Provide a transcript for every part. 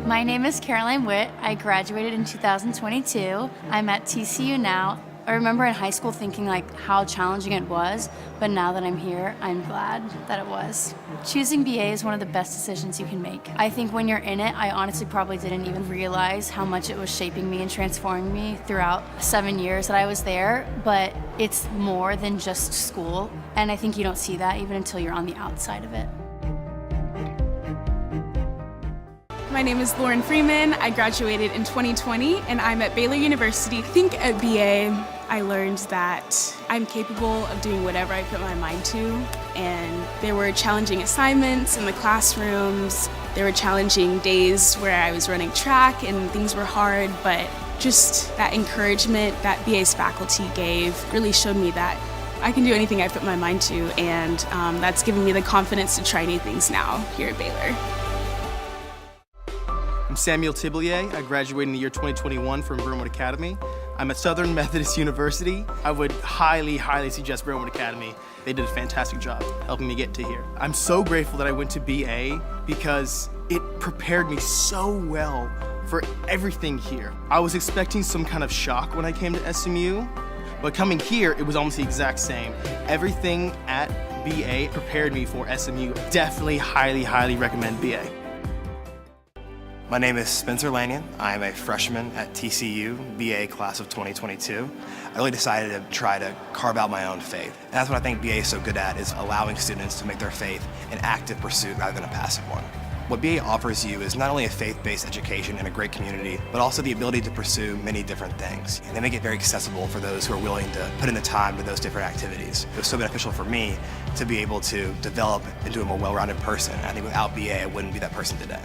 My name is Caroline Witt. I graduated in 2022. I'm at TCU now. I remember in high school thinking how challenging it was, but now that I'm here, I'm glad that it was. Choosing BA is one of the best decisions you can make. I think when you're in it, I honestly probably didn't even realize how much it was shaping me and transforming me throughout 7 years that I was there, but it's more than just school, and I think you don't see that even until you're on the outside of it. My name is Lauren Freeman. I graduated in 2020 and I'm at Baylor University. I think at BA I learned that I'm capable of doing whatever I put my mind to, and there were challenging assignments in the classrooms. There were challenging days where I was running track and things were hard, but just that encouragement that BA's faculty gave really showed me that I can do anything I put my mind to, and that's given me the confidence to try new things now here at Baylor. I'm Samuel Tiblier. I graduated in the year 2021 from Brentwood Academy. I'm at Southern Methodist University. I would highly, highly suggest Brentwood Academy. They did a fantastic job helping me get to here. I'm so grateful that I went to BA because it prepared me so well for everything here. I was expecting some kind of shock when I came to SMU, but coming here, it was almost the exact same. Everything at BA prepared me for SMU. Definitely, highly, highly recommend BA. My name is Spencer Lanyon. I'm a freshman at TCU, BA class of 2022. I really decided to try to carve out my own faith. And that's what I think BA is so good at, is allowing students to make their faith an active pursuit rather than a passive one. What BA offers you is not only a faith-based education and a great community, but also the ability to pursue many different things. And they make it very accessible for those who are willing to put in the time to those different activities. It was so beneficial for me to be able to develop into a more well-rounded person. I think without BA, I wouldn't be that person today.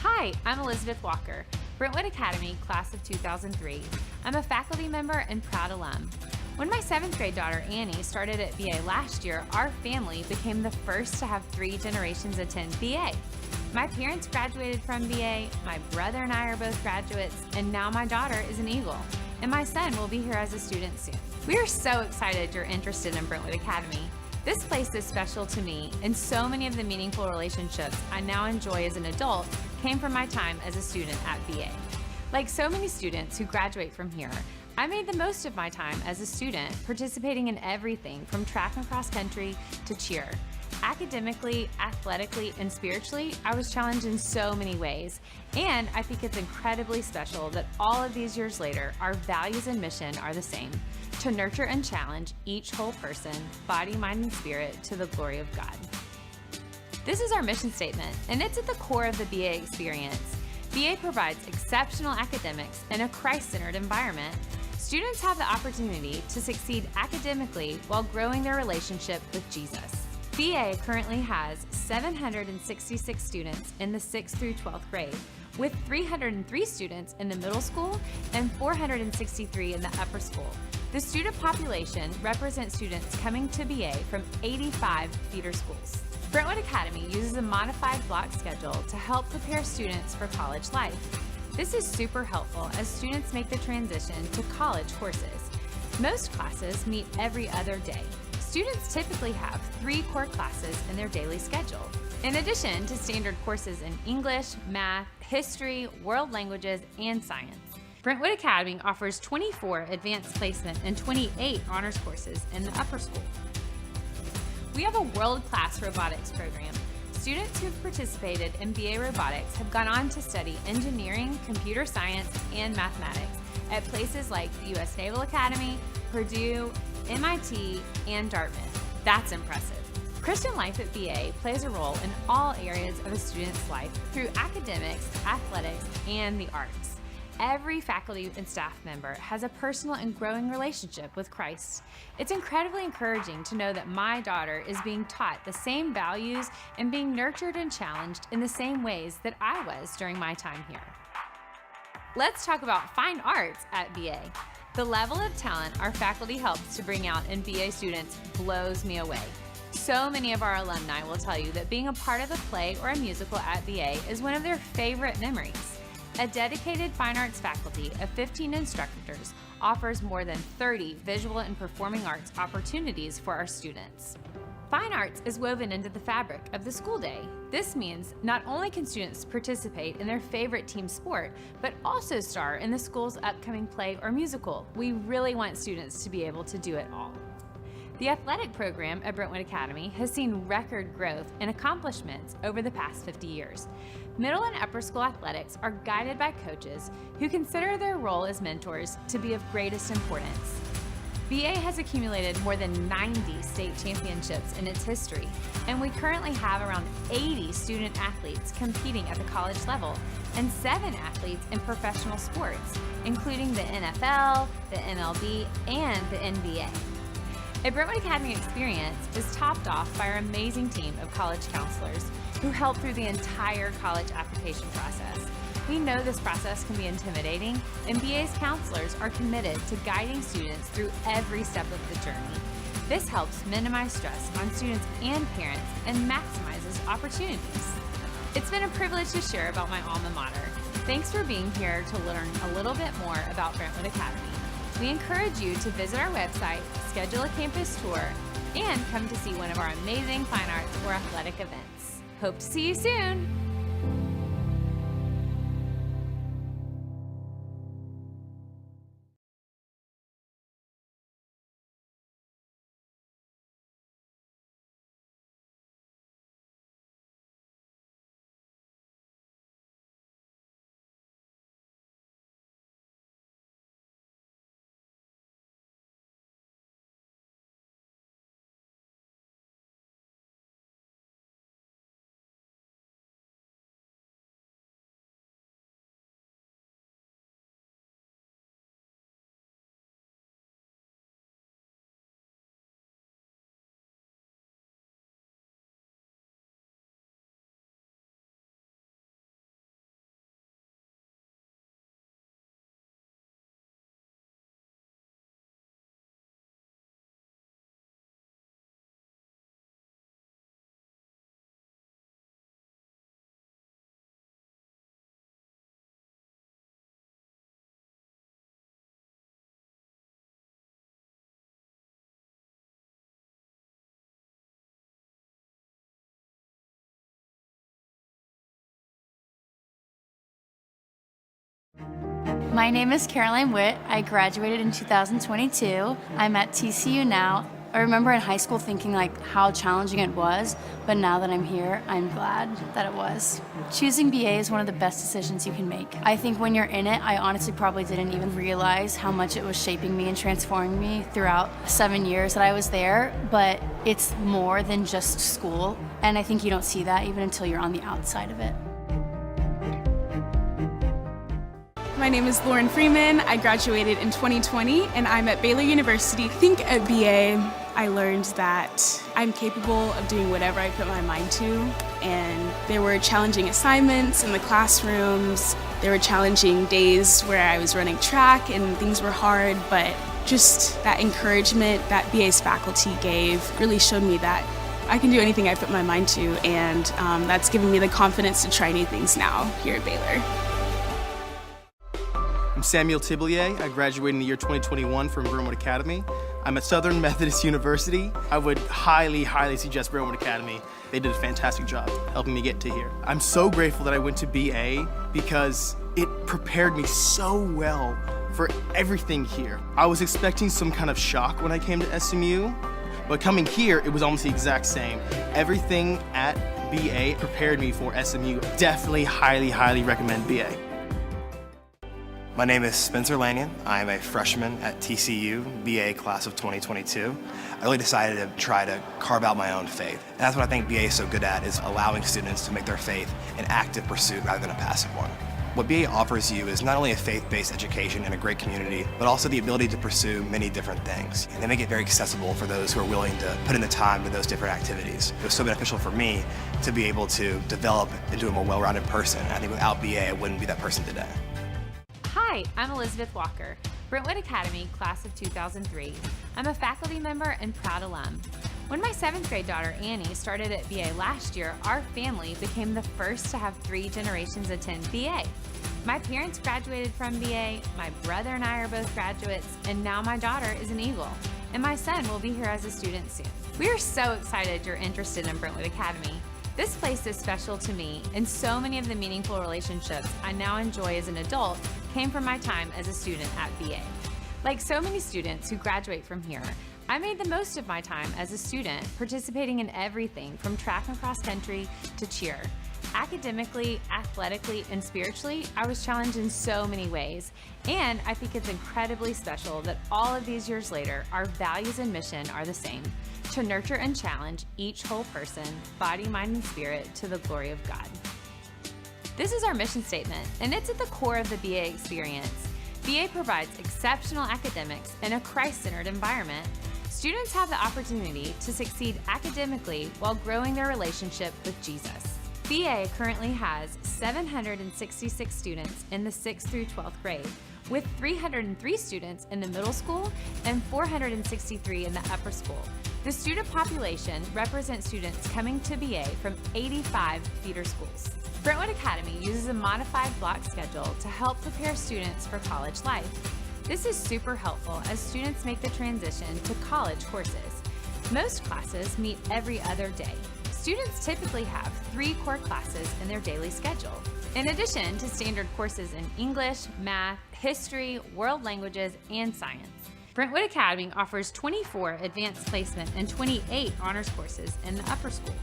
Hi, I'm Elizabeth Walker, Brentwood Academy, class of 2003. I'm a faculty member and proud alum. When my 7th grade daughter, Annie, started at BA last year, our family became the first to have 3 generations attend BA. My parents graduated from BA, my brother and I are both graduates, and now my daughter is an Eagle, and my son will be here as a student soon. We are so excited you're interested in Brentwood Academy. This place is special to me, and so many of the meaningful relationships I now enjoy as an adult came from my time as a student at BA. Like so many students who graduate from here, I made the most of my time as a student, participating in everything from track and cross country to cheer. Academically, athletically, and spiritually, I was challenged in so many ways, and I think it's incredibly special that all of these years later, our values and mission are the same: to nurture and challenge each whole person, body, mind, and spirit, to the glory of God. This is our mission statement, and it's at the core of the BA experience. BA provides exceptional academics in a Christ-centered environment. Students have the opportunity to succeed academically while growing their relationship with Jesus. BA currently has 766 students in the 6th through 12th grade, with 303 students in the middle school and 463 in the upper school. The student population represents students coming to BA from 85 feeder schools. Brentwood Academy uses a modified block schedule to help prepare students for college life. This is super helpful as students make the transition to college courses. Most classes meet every other day. Students typically have 3 core classes in their daily schedule, in addition to standard courses in English, math, history, world languages, and science. Brentwood Academy offers 24 advanced placement and 28 honors courses in the upper school. We have a world-class robotics program. Students who've participated in BA Robotics have gone on to study engineering, computer science, and mathematics at places like the U.S. Naval Academy, Purdue, MIT, and Dartmouth. That's impressive. Christian life at BA plays a role in all areas of a student's life through academics, athletics, and the arts. Every faculty and staff member has a personal and growing relationship with Christ. It's incredibly encouraging to know that my daughter is being taught the same values and being nurtured and challenged in the same ways that I was during my time here. Let's talk about fine arts at BA. The level of talent our faculty helps to bring out in BA students blows me away. So many of our alumni will tell you that being a part of a play or a musical at BA is one of their favorite memories. A dedicated fine arts faculty of 15 instructors offers more than 30 visual and performing arts opportunities for our students. Fine arts is woven into the fabric of the school day. This means not only can students participate in their favorite team sport, but also star in the school's upcoming play or musical. We really want students to be able to do it all. The athletic program at Brentwood Academy has seen record growth and accomplishments over the past 50 years. Middle and upper school athletics are guided by coaches who consider their role as mentors to be of greatest importance. BA has accumulated more than 90 state championships in its history, and we currently have around 80 student athletes competing at the college level and 7 athletes in professional sports, including the NFL, the MLB, and the NBA. A Brentwood Academy experience is topped off by our amazing team of college counselors who help through the entire college application process. We know this process can be intimidating, and BA's counselors are committed to guiding students through every step of the journey. This helps minimize stress on students and parents and maximizes opportunities. It's been a privilege to share about my alma mater. Thanks for being here to learn a little bit more about Brentwood Academy. We encourage you to visit our website, schedule a campus tour, and come to see one of our amazing fine arts or athletic events. Hope to see you soon! My name is Caroline Witt. I graduated in 2022. I'm at TCU now. I remember in high school thinking how challenging it was, but now that I'm here, I'm glad that it was. Choosing BA is one of the best decisions you can make. I think when you're in it, I honestly probably didn't even realize how much it was shaping me and transforming me throughout 7 years that I was there, but it's more than just school, and I think you don't see that even until you're on the outside of it. My name is Lauren Freeman. I graduated in 2020 and I'm at Baylor University. I think at BA, I learned that I'm capable of doing whatever I put my mind to, and there were challenging assignments in the classrooms. There were challenging days where I was running track and things were hard, but just that encouragement that BA's faculty gave really showed me that I can do anything I put my mind to, and that's given me the confidence to try new things now here at Baylor. I'm Samuel Tiblier. I graduated in the year 2021 from Brentwood Academy. I'm at Southern Methodist University. I would highly, highly suggest Brentwood Academy. They did a fantastic job helping me get to here. I'm so grateful that I went to BA because it prepared me so well for everything here. I was expecting some kind of shock when I came to SMU, but coming here, it was almost the exact same. Everything at BA prepared me for SMU. Definitely highly, highly recommend BA. My name is Spencer Lanyon. I'm a freshman at TCU, BA class of 2022. I really decided to try to carve out my own faith. And that's what I think BA is so good at, is allowing students to make their faith an active pursuit rather than a passive one. What BA offers you is not only a faith-based education and a great community, but also the ability to pursue many different things. And they make it very accessible for those who are willing to put in the time to those different activities. It was so beneficial for me to be able to develop into a more well-rounded person. I think without BA, I wouldn't be that person today. Hi, I'm Elizabeth Walker, Brentwood Academy, class of 2003. I'm a faculty member and proud alum. When my 7th grade daughter Annie started at BA last year, our family became the first to have 3 generations attend BA. My parents graduated from BA, my brother and I are both graduates, and now my daughter is an Eagle. and my son will be here as a student soon. We are so excited you're interested in Brentwood Academy. This place is special to me, and so many of the meaningful relationships I now enjoy as an adult came from my time as a student at BA. Like so many students who graduate from here, I made the most of my time as a student, participating in everything from track and cross country to cheer. Academically, athletically, and spiritually, I was challenged in so many ways. And I think it's incredibly special that all of these years later, our values and mission are the same: to nurture and challenge each whole person, body, mind, and spirit, to the glory of God. This is our mission statement, and it's at the core of the BA experience. BA provides exceptional academics in a Christ-centered environment. Students have the opportunity to succeed academically while growing their relationship with Jesus. BA currently has 766 students in the 6th through 12th grade, with 303 students in the middle school and 463 in the upper school. The student population represents students coming to BA from 85 feeder schools. Brentwood Academy uses a modified block schedule to help prepare students for college life. This is super helpful as students make the transition to college courses. Most classes meet every other day. Students typically have 3 core classes in their daily schedule, in addition to standard courses in English, math, history, world languages, and science. Brentwood Academy offers 24 advanced placement and 28 honors courses in the upper school.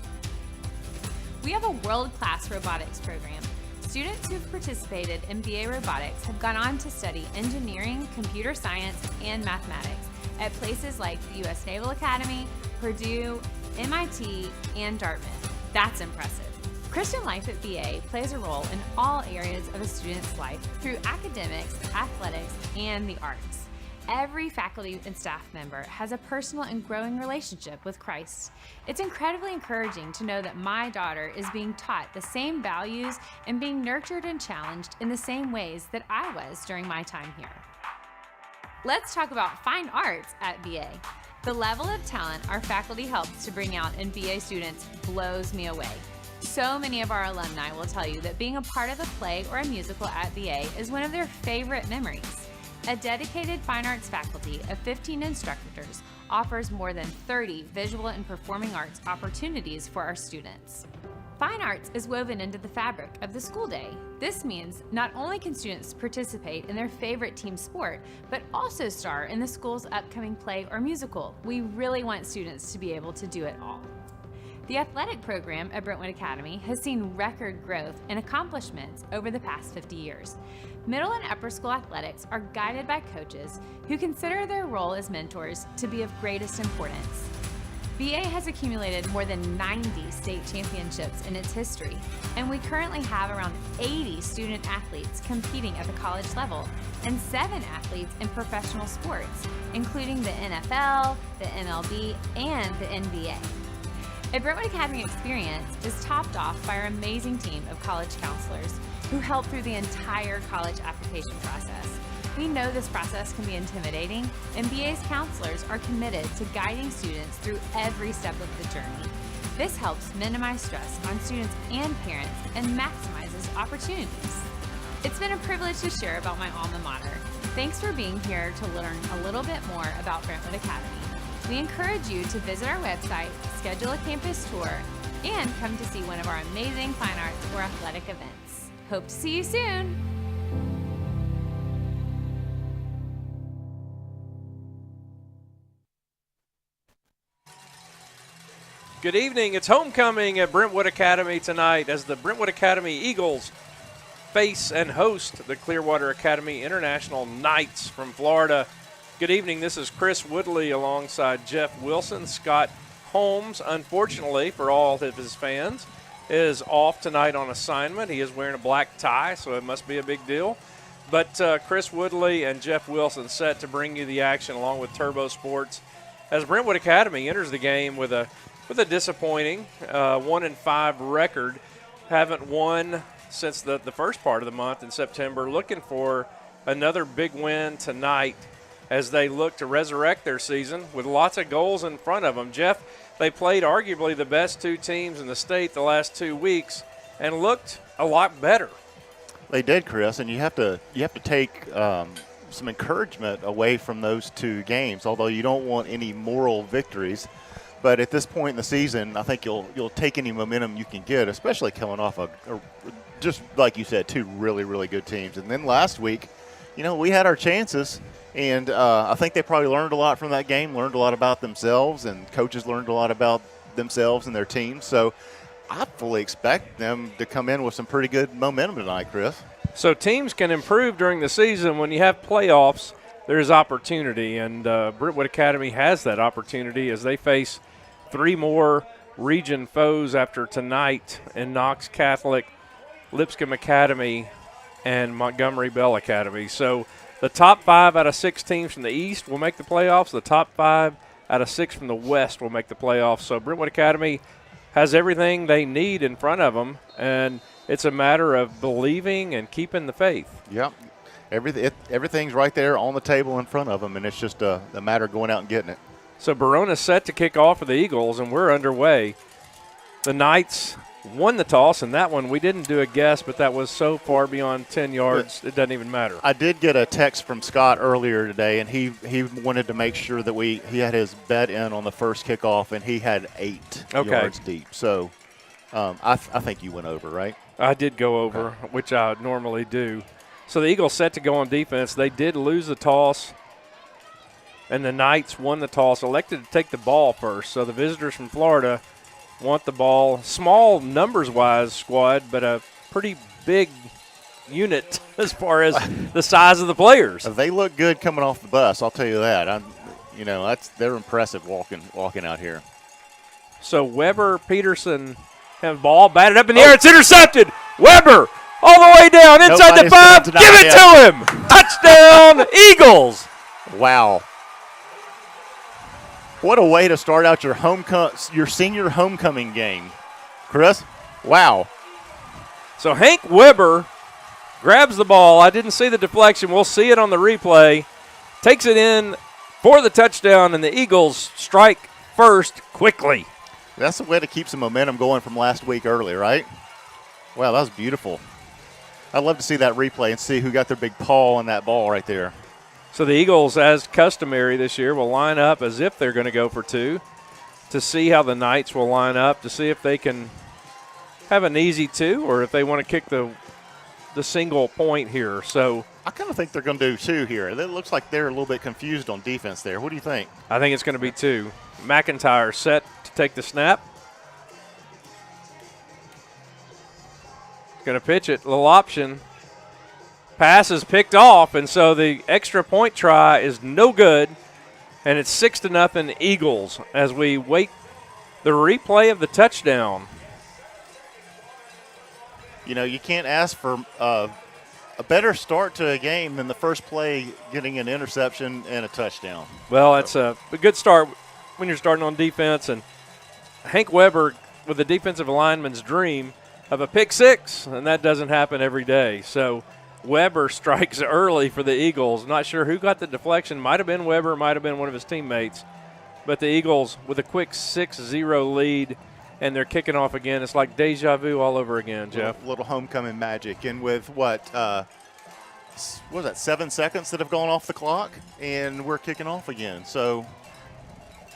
We have a world-class robotics program. Students who've participated in BA Robotics have gone on to study engineering, computer science, and mathematics at places like the U.S. Naval Academy, Purdue, MIT, and Dartmouth. That's impressive. Christian life at BA plays a role in all areas of a student's life through academics, athletics, and the arts. Every faculty and staff member has a personal and growing relationship with Christ. It's incredibly encouraging to know that my daughter is being taught the same values and being nurtured and challenged in the same ways that I was during my time here. Let's talk about fine arts at BA. The level of talent our faculty helps to bring out in BA students blows me away. So many of our alumni will tell you that being a part of a play or a musical at BA is one of their favorite memories. A dedicated fine arts faculty of 15 instructors offers more than 30 visual and performing arts opportunities for our students. Fine arts is woven into the fabric of the school day. This means not only can students participate in their favorite team sport, but also star in the school's upcoming play or musical. We really want students to be able to do it all. The athletic program at Brentwood Academy has seen record growth and accomplishments over the past 50 years. Middle and upper school athletics are guided by coaches who consider their role as mentors to be of greatest importance. BA has accumulated more than 90 state championships in its history, and we currently have around 80 student athletes competing at the college level and 7 athletes in professional sports, including the NFL, the MLB, and the NBA. A Brentwood Academy experience is topped off by our amazing team of college counselors who help through the entire college application process. We know this process can be intimidating, and BA's counselors are committed to guiding students through every step of the journey. This helps minimize stress on students and parents and maximizes opportunities. It's been a privilege to share about my alma mater. Thanks for being here to learn a little bit more about Brentwood Academy. We encourage you to visit our website, schedule a campus tour, and come to see one of our amazing fine arts or athletic events. Hope to see you soon! Good evening. It's homecoming at Brentwood Academy tonight as the Brentwood Academy Eagles face and host the Clearwater Academy International Knights from Florida. Good evening. This is Chris Woodley alongside Jeff Wilson. Scott Holmes, unfortunately for all of his fans, is off tonight on assignment. He is wearing a black tie, so it must be a big deal. But Chris Woodley and Jeff Wilson set to bring you the action along with Turbo Sports as Brentwood Academy enters the game with a disappointing 1-5 record. Haven't won since the first part of the month in September. Looking for another big win tonight as they look to resurrect their season with lots of goals in front of them. Jeff, they played arguably the best 2 teams in the state the last 2 weeks and looked a lot better. They did, Chris, and you have to take some encouragement away from those two games, although you don't want any moral victories. But at this point in the season, I think you'll take any momentum you can get, especially coming off just like you said, two really, really good teams. And then last week, we had our chances, and I think they probably learned a lot from that game, learned a lot about themselves, and coaches learned a lot about themselves and their teams. So I fully expect them to come in with some pretty good momentum tonight, Chris. So teams can improve during the season. When you have playoffs, there's opportunity, and Brentwood Academy has that opportunity as they face 3 more region foes after tonight in Knox Catholic, Lipscomb Academy, and Montgomery Bell Academy. So the top 5 out of 6 teams from the East will make the playoffs. The top 5 out of 6 from the West will make the playoffs. So Brentwood Academy has everything they need in front of them, and it's a matter of believing and keeping the faith. Yep. Everything's right there on the table in front of them, and it's just a matter of going out and getting it. So Barona's set to kick off for the Eagles, and we're underway. The Knights won the toss, and that one we didn't do a guess, but that was so far beyond 10 yards, it doesn't even matter. I did get a text from Scott earlier today, and he wanted to make sure that he had his bet in on the first kickoff, and he had 8 yards deep. So I think you went over, right? I did go over, which I normally do. So the Eagles set to go on defense. They did lose the toss, and the Knights won the toss, elected to take the ball first. So the visitors from Florida want the ball. Small numbers-wise squad, but a pretty big unit as far as the size of the players. They look good coming off the bus, I'll tell you that. They're impressive walking out here. So Weber, Peterson have the ball batted up in the air. It's intercepted. Weber all the way down inside the 5. Give it to him. Touchdown, Eagles. Wow. What a way to start out your senior homecoming game, Chris. Wow. So Hank Weber grabs the ball. I didn't see the deflection. We'll see it on the replay. Takes it in for the touchdown, and the Eagles strike first quickly. That's the way to keep some momentum going from last week early, right? Wow, that was beautiful. I'd love to see that replay and see who got their big paw on that ball right there. So the Eagles, as customary this year, will line up as if they're going to go for 2 to see how the Knights will line up, to see if they can have an easy 2 or if they want to kick the single point here. So I kind of think they're going to do 2 here. It looks like they're a little bit confused on defense there. What do you think? I think it's going to be 2. McIntyre set to take the snap. Going to pitch it, little option. Pass is picked off, and so the extra point try is no good, and it's 6-0 Eagles as we wait the replay of the touchdown. You can't ask for a better start to a game than the first play getting an interception and a touchdown. Well, it's a good start when you're starting on defense, and Hank Weber with the defensive lineman's dream of a pick 6, and that doesn't happen every day. So Weber strikes early for the Eagles. Not sure who got the deflection. Might have been Weber, might have been one of his teammates. But the Eagles with a quick 6-0 lead, and they're kicking off again. It's like deja vu all over again, Jeff. Little homecoming magic. And with what was that, 7 seconds that have gone off the clock, and we're kicking off again. So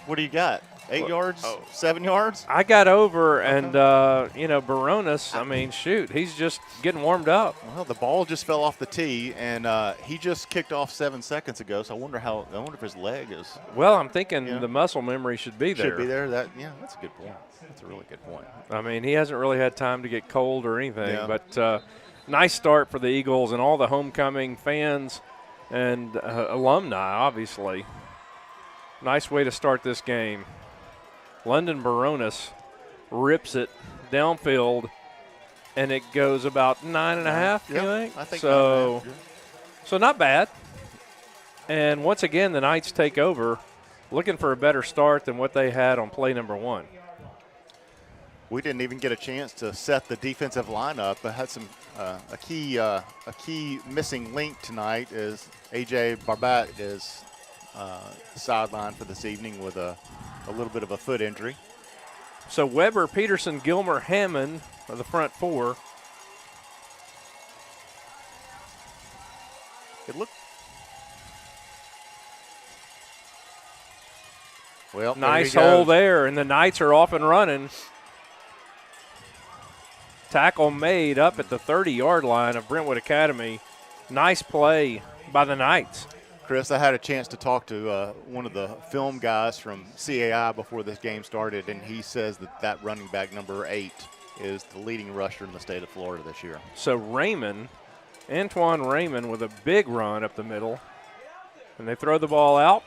what do you got? 8 yards? 7 yards? I got over, and, Baronas, I mean, shoot, he's just getting warmed up. Well, the ball just fell off the tee, and he just kicked off 7 seconds ago, so I wonder if his leg is. Well, I'm thinking the muscle memory should be there. Should be there. That's a good point. That's a really good point. I mean, he hasn't really had time to get cold or anything, but nice start for the Eagles and all the homecoming fans and alumni, obviously. Nice way to start this game. London Baronas rips it downfield, and it goes about 9.5, you think? I think so. So not bad. And once again, the Knights take over, looking for a better start than what they had on play number 1. We didn't even get a chance to set the defensive lineup, but had some a key missing link tonight is A.J. Barbat is sidelined for this evening with a little bit of a foot injury. So Weber, Peterson, Gilmer, Hammond are the front 4. Well, nice hole there, and the Knights are off and running. Tackle made up at the 30-yard line of Brentwood Academy. Nice play by the Knights. Chris, I had a chance to talk to one of the film guys from CAI before this game started, and he says that running back number 8 is the leading rusher in the state of Florida this year. So Antoine Raymond with a big run up the middle. And they throw the ball out.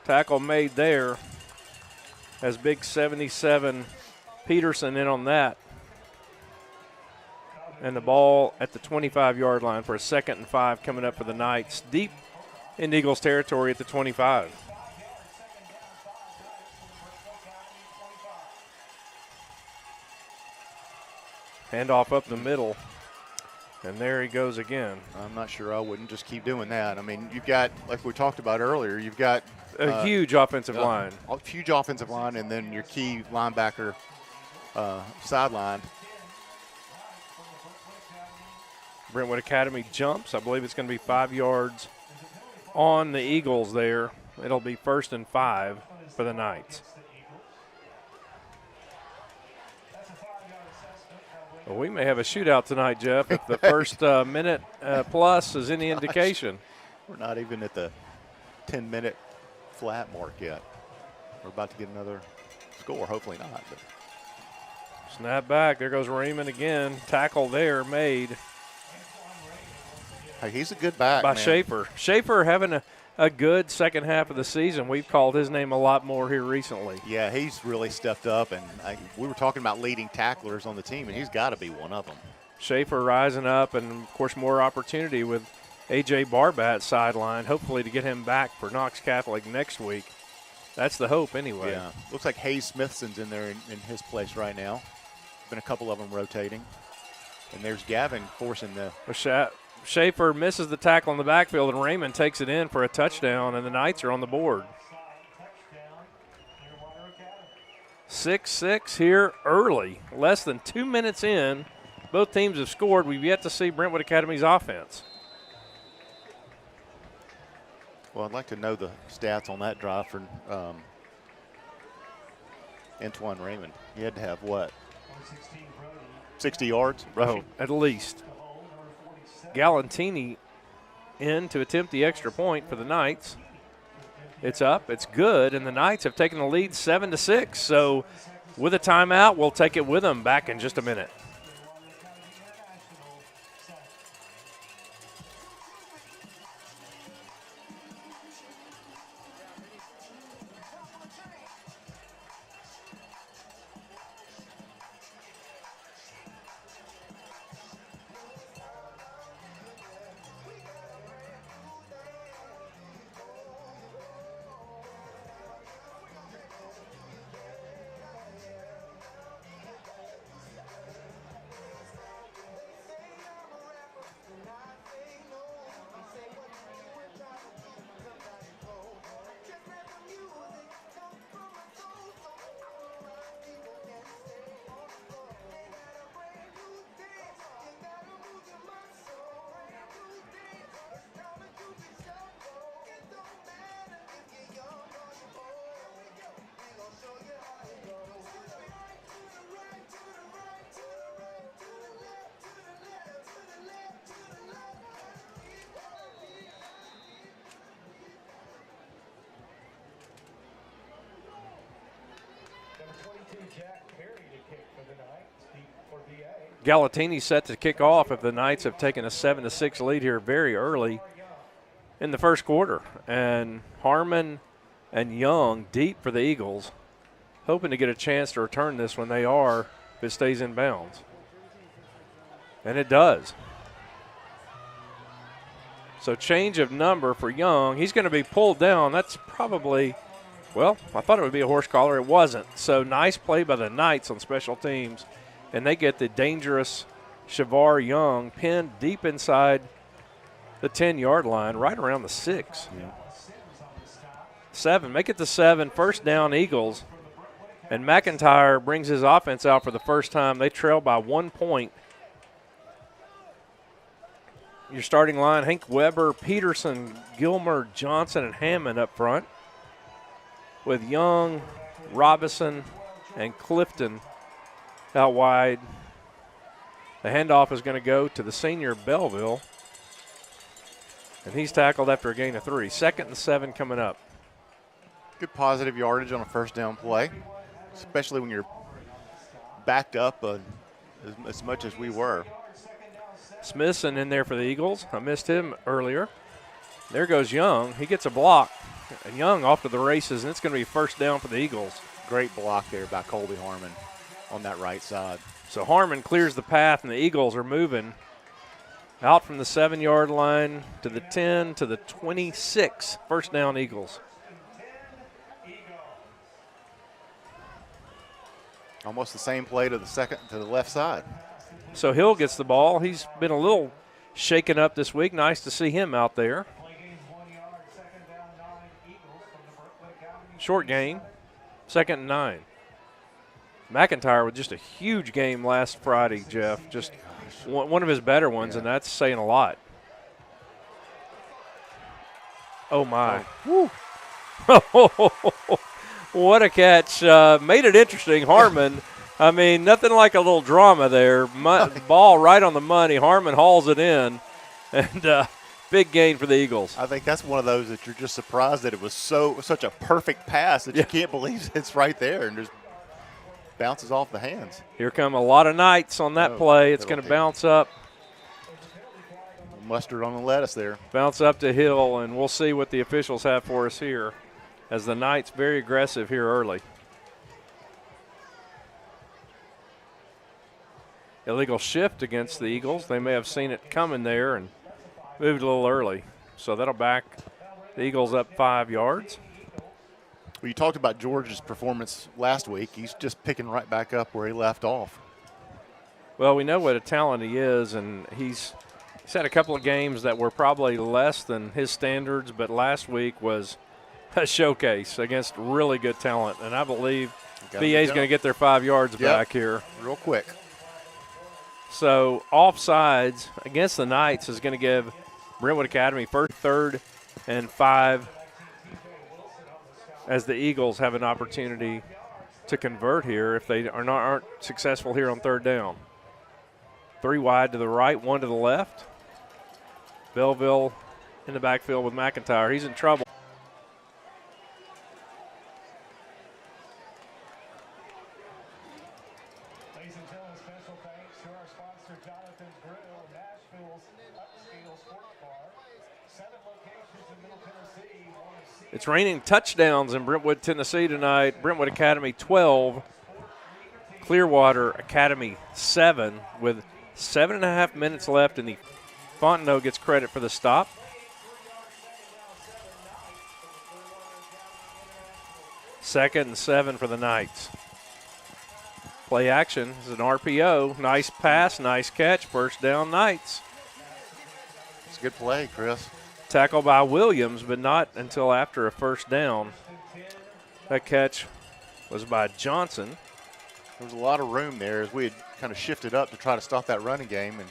Tackle made there as big 77 Peterson in on that. And the ball at the 25-yard line for a 2nd and 5 coming up for the Knights. Deep in Eagles territory at the 25. Handoff up the middle. And there he goes again. I'm not sure I wouldn't just keep doing that. I mean, you've got, like we talked about earlier, you've got a huge offensive line. A huge offensive line, and then your key linebacker sideline. Brentwood Academy jumps. I believe it's going to be 5 yards on the Eagles there. It'll be 1st and 5 for the Knights. Well, we may have a shootout tonight, Jeff, if the first minute plus is any indication. We're not even at the 10-minute flat mark yet. We're about to get another score, hopefully not. But. Snap back. There goes Raymond again. Tackle there made. Hey, he's a good back, by man. Schaefer. Schaefer having a good second half of the season. We've called his name a lot more here recently. Yeah, he's really stepped up, and we were talking about leading tacklers on the team, and he's got to be one of them. Schaefer rising up, and, of course, more opportunity with A.J. Barbat sideline, hopefully to get him back for Knox Catholic next week. That's the hope anyway. Yeah, looks like Hayes Smithson's in there in his place right now. Been a couple of them rotating. And there's Gavin forcing the – Schaefer misses the tackle in the backfield, and Raymond takes it in for a touchdown, and the Knights are on the board. 6-6 here early. Less than 2 minutes in. Both teams have scored. We've yet to see Brentwood Academy's offense. Well, I'd like to know the stats on that drive for Antoine Raymond. He had to have what? 60 yards? Oh, at least. Galantini in to attempt the extra point for the Knights. It's up, it's good, and the Knights have taken the lead 7-6. So with a timeout, we'll take it with them back in just a minute. Galatini set to kick off if the Knights have taken a 7-6 lead here very early in the first quarter. And Harmon and Young deep for the Eagles, hoping to get a chance to return this when they are, if it stays in bounds. And it does. So change of number for Young. He's going to be pulled down. That's probably, well, I thought it would be a horse collar. It wasn't. So nice play by the Knights on special teams. And they get the dangerous Shavar Young pinned deep inside the 10-yard line, right around the 6. Yeah. 7, make it the 7, first down Eagles. And McIntyre brings his offense out for the first time. They trail by 1 point. Your starting line, Hank Weber, Peterson, Gilmer, Johnson, and Hammond up front. with Young, Robinson, and Clifton out wide. The handoff is going to go to the senior Belleville, and he's tackled after a gain of 3. 2nd and 7 coming up. Good positive yardage on a first down play, especially when you're backed up as much as we were. Smithson in there for the Eagles. I missed him earlier. There goes Young. He gets a block. Young off to the races, and it's going to be first down for the Eagles. Great block there by Colby Harmon on that right side. So Harmon clears the path, and the Eagles are moving out from the 7-yard line to the 10 to the 26. First down, Eagles. Almost the same play to the left side. So Hill gets the ball. He's been a little shaken up this week. Nice to see him out there. Short gain, 2nd and 9. McIntyre with just a huge game last Friday, Jeff. Just one of his better ones, and that's saying a lot. Oh, my. Oh. What a catch. Made it interesting. Harmon, I mean, nothing like a little drama there. Ball right on the money. Harmon hauls it in, and big gain for the Eagles. I think that's one of those that you're just surprised that it was such a perfect pass that you can't believe it's right there and just bounces off the hands. Here come a lot of Knights on that play. It's going to bounce up. Mustard on the lettuce there. Bounce up to Hill, and we'll see what the officials have for us here as the Knights very aggressive here early. Illegal shift against the Eagles. They may have seen it coming there and moved a little early. So that'll back the Eagles up 5 yards. Well, you talked about George's performance last week. He's just picking right back up where he left off. Well, we know what a talent he is, and he's had a couple of games that were probably less than his standards, but last week was a showcase against really good talent. And I believe BA is going to get their 5 yards back here. Real quick. So offsides against the Knights is going to give Brentwood Academy first, 3rd, and 5 as the Eagles have an opportunity to convert here if they aren't successful here on 3rd down. 3 wide to the right, 1 to the left. Belleville in the backfield with McIntyre. He's in trouble. It's raining touchdowns in Brentwood, Tennessee tonight. Brentwood Academy 12, Clearwater Academy 7 with 7.5 minutes left, and the Fontenot gets credit for the stop. Second and 7 for the Knights. Play action is an RPO. Nice pass, nice catch. First down, Knights. It's a good play, Chris. Tackle by Williams, but not until after a first down. That catch was by Johnson. There was a lot of room there as we had kind of shifted up to try to stop that running game and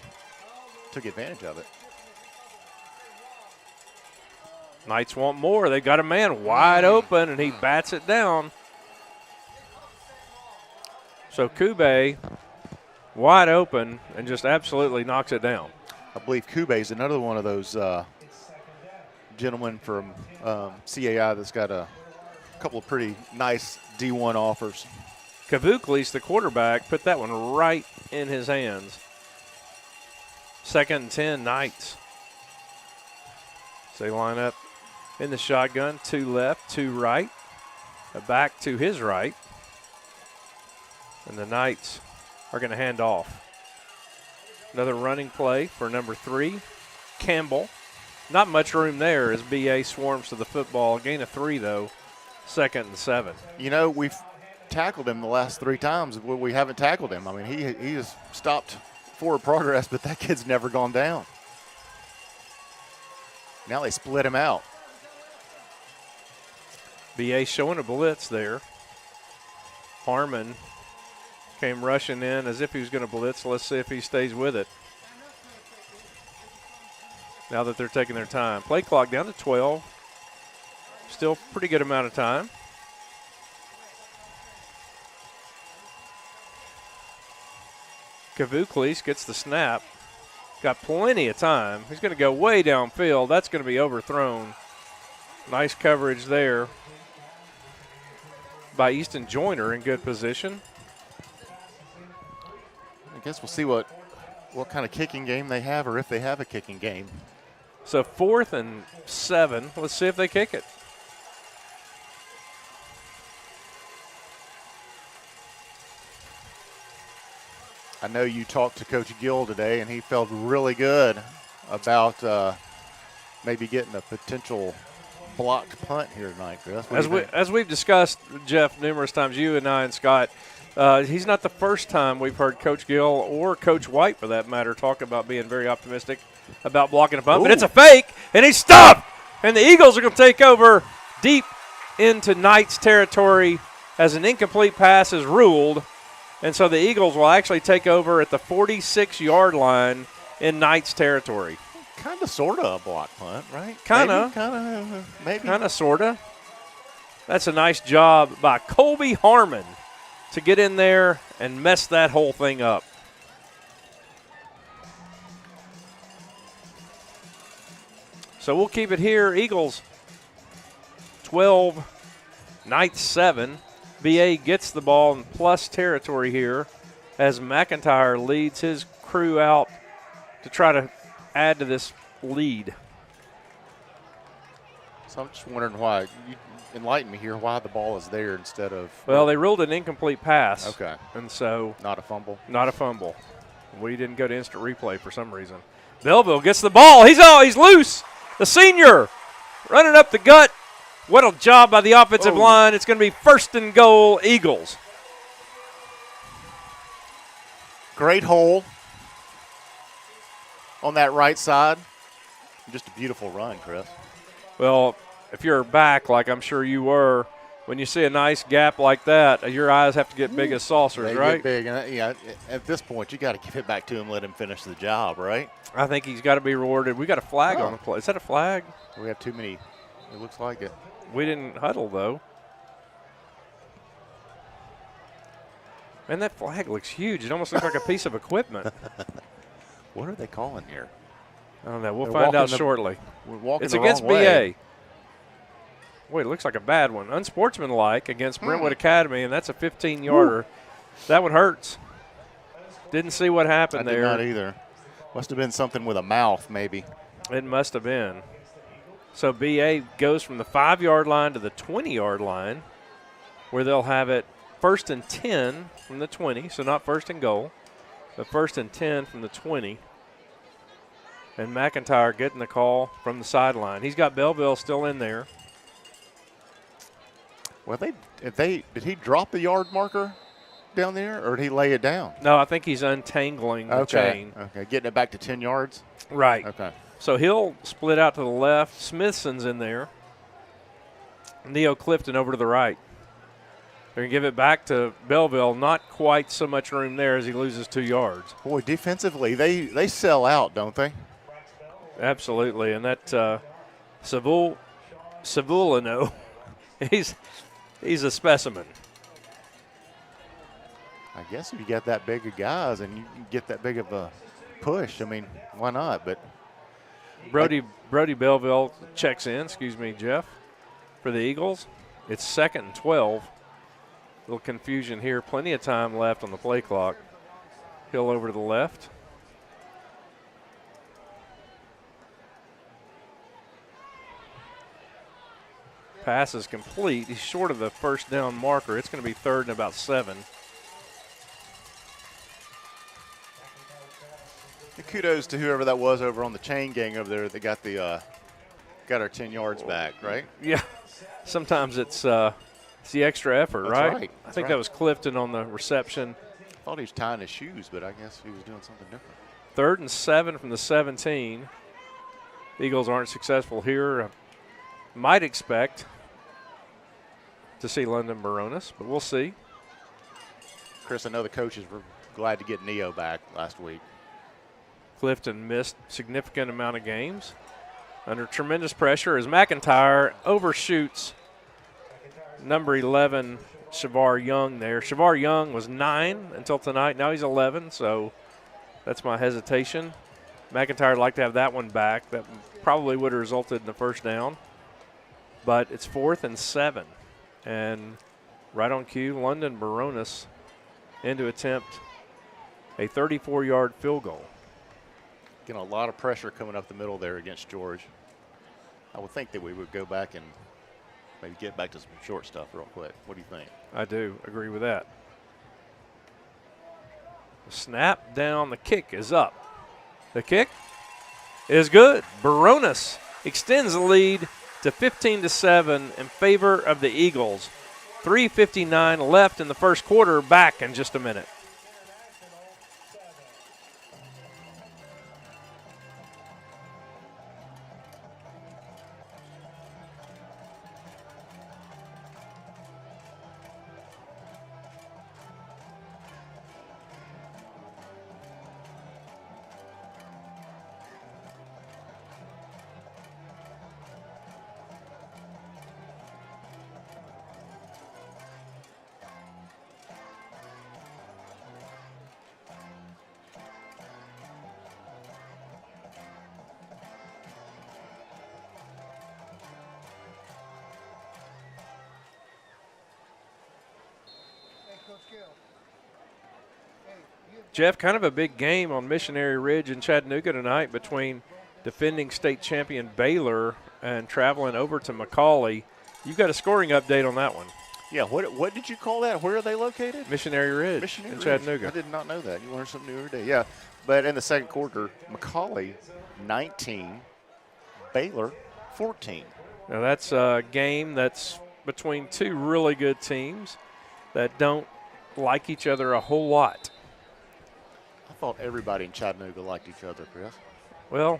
took advantage of it. Knights want more. They got a man wide open, and he bats it down. So Kube wide open and just absolutely knocks it down. I believe Kube is another one of those gentlemen from CAI that's got a couple of pretty nice D1 offers. Kavuklis, the quarterback, put that one right in his hands. 2nd and 10, Knights. So they line up in the shotgun, 2 left, 2 right. A back to his right. And the Knights are going to hand off. Another running play for number 3, Campbell. Not much room there as BA swarms to the football. Gain of 3, though. 2nd and 7. You know, we've tackled him the last 3 times. We haven't tackled him. I mean, he has stopped forward progress, but that kid's never gone down. Now they split him out. BA showing a blitz there. Harmon came rushing in as if he was going to blitz. Let's see if he stays with it. Now that they're taking their time. Play clock down to 12. Still pretty good amount of time. Kavuklis gets the snap. Got plenty of time. He's going to go way downfield. That's going to be overthrown. Nice coverage there by Easton Joyner in good position. I guess we'll see what kind of kicking game they have, or if they have a kicking game. So 4th and 7. Let's see if they kick it. I know you talked to Coach Gill today, and he felt really good about maybe getting a potential blocked punt here tonight, Chris. As we've discussed, Jeff, numerous times, you and I and Scott, he's not the first time we've heard Coach Gill or Coach White, for that matter, talk about being very optimistic about blocking a punt. But it's a fake, and he's stopped. And the Eagles are going to take over deep into Knights territory as an incomplete pass is ruled. And so the Eagles will actually take over at the 46-yard line in Knights territory. Kind of, sort of a block punt, right? Kind of, sort of. That's a nice job by Colby Harmon to get in there and mess that whole thing up. So we'll keep it here. Eagles 12, Knights 7. BA gets the ball in plus territory here as McIntyre leads his crew out to try to add to this lead. So I'm just wondering why. You enlighten me here, why the ball is there instead of. Well, they ruled an incomplete pass. Okay. And so. Not a fumble? Not a fumble. We didn't go to instant replay for some reason. Belleville gets the ball. He's loose. The senior running up the gut. What a job by the offensive line. It's going to be 1st and goal, Eagles. Great hole on that right side. Just a beautiful run, Chris. Well, if you're back, like I'm sure you were, when you see a nice gap like that, your eyes have to get big as saucers, right? They get big. And, at this point, you got to give it back to him, let him finish the job, right? I think he's got to be rewarded. We got a flag on the play. Is that a flag? We have too many. It looks like it. We didn't huddle, though. Man, that flag looks huge. It almost looks like a piece of equipment. What are they calling here? I don't know. We'll find out shortly. We're walking it's the against wrong way. BA. Wait, it looks like a bad one. Unsportsmanlike against Brentwood Academy, and that's a 15-yarder. That one hurts. Didn't see what happened there. I did not either. Must have been something with a mouth, maybe. It must have been. So BA goes from the 5-yard line to the 20-yard line, where they'll have it 1st and 10 from the 20, so not 1st and goal, but 1st and 10 from the 20. And McIntyre getting the call from the sideline. He's got Belleville still in there. Well, did he drop the yard marker down there, or did he lay it down? No, I think he's untangling the chain. Okay, getting it back to 10 yards? Right. Okay. So he'll split out to the left. Smithson's in there. Neo Clifton over to the right. They're going to give it back to Belleville. Not quite so much room there as he loses 2 yards. Boy, defensively, they sell out, don't they? Absolutely. And that Savulino, he's a specimen. I guess if you got that big of guys and you can get that big of a push, I mean, why not? But Brody Belleville checks in, Jeff, for the Eagles. It's 2nd and 12. A little confusion here. Plenty of time left on the play clock. Hill over to the left. Pass is complete. He's short of the 1st down marker. It's going to be 3rd and about 7. Kudos to whoever that was over on the chain gang over there that got our 10 yards back, right? Yeah. Sometimes it's the extra effort, right? I think that was Clifton on the reception. I thought he was tying his shoes, but I guess he was doing something different. 3rd and 7 from the 17. Eagles aren't successful here. Might expect to see London Baronis, but we'll see. Chris, I know the coaches were glad to get Neo back last week. Clifton missed significant amount of games under tremendous pressure as McIntyre overshoots number 11 Shavar Young there. Shavar Young was 9 until tonight. Now he's 11, so that's my hesitation. McIntyre would like to have that one back. That probably would have resulted in the first down. But it's 4th and 7. And right on cue, London Baronis in to attempt a 34-yard field goal. Getting a lot of pressure coming up the middle there against George. I would think that we would go back and maybe get back to some short stuff real quick. What do you think? I do agree with that. The snap down, the kick is up. The kick is good. Baronis extends the lead to 15-7 in favor of the Eagles. 3:59 left in the first quarter. Back in just a minute. Jeff, kind of a big game on Missionary Ridge in Chattanooga tonight between defending state champion Baylor and traveling over to McCallie. You've got a scoring update on that one. Yeah, what did you call that? Where are they located? Missionary Ridge Missionary in Ridge. Chattanooga. I did not know that. You learn something new every day. Yeah, but in the second quarter, McCallie 19, Baylor 14. Now that's a game that's between two really good teams that don't like each other a whole lot. I thought everybody in Chattanooga liked each other, Chris. Well,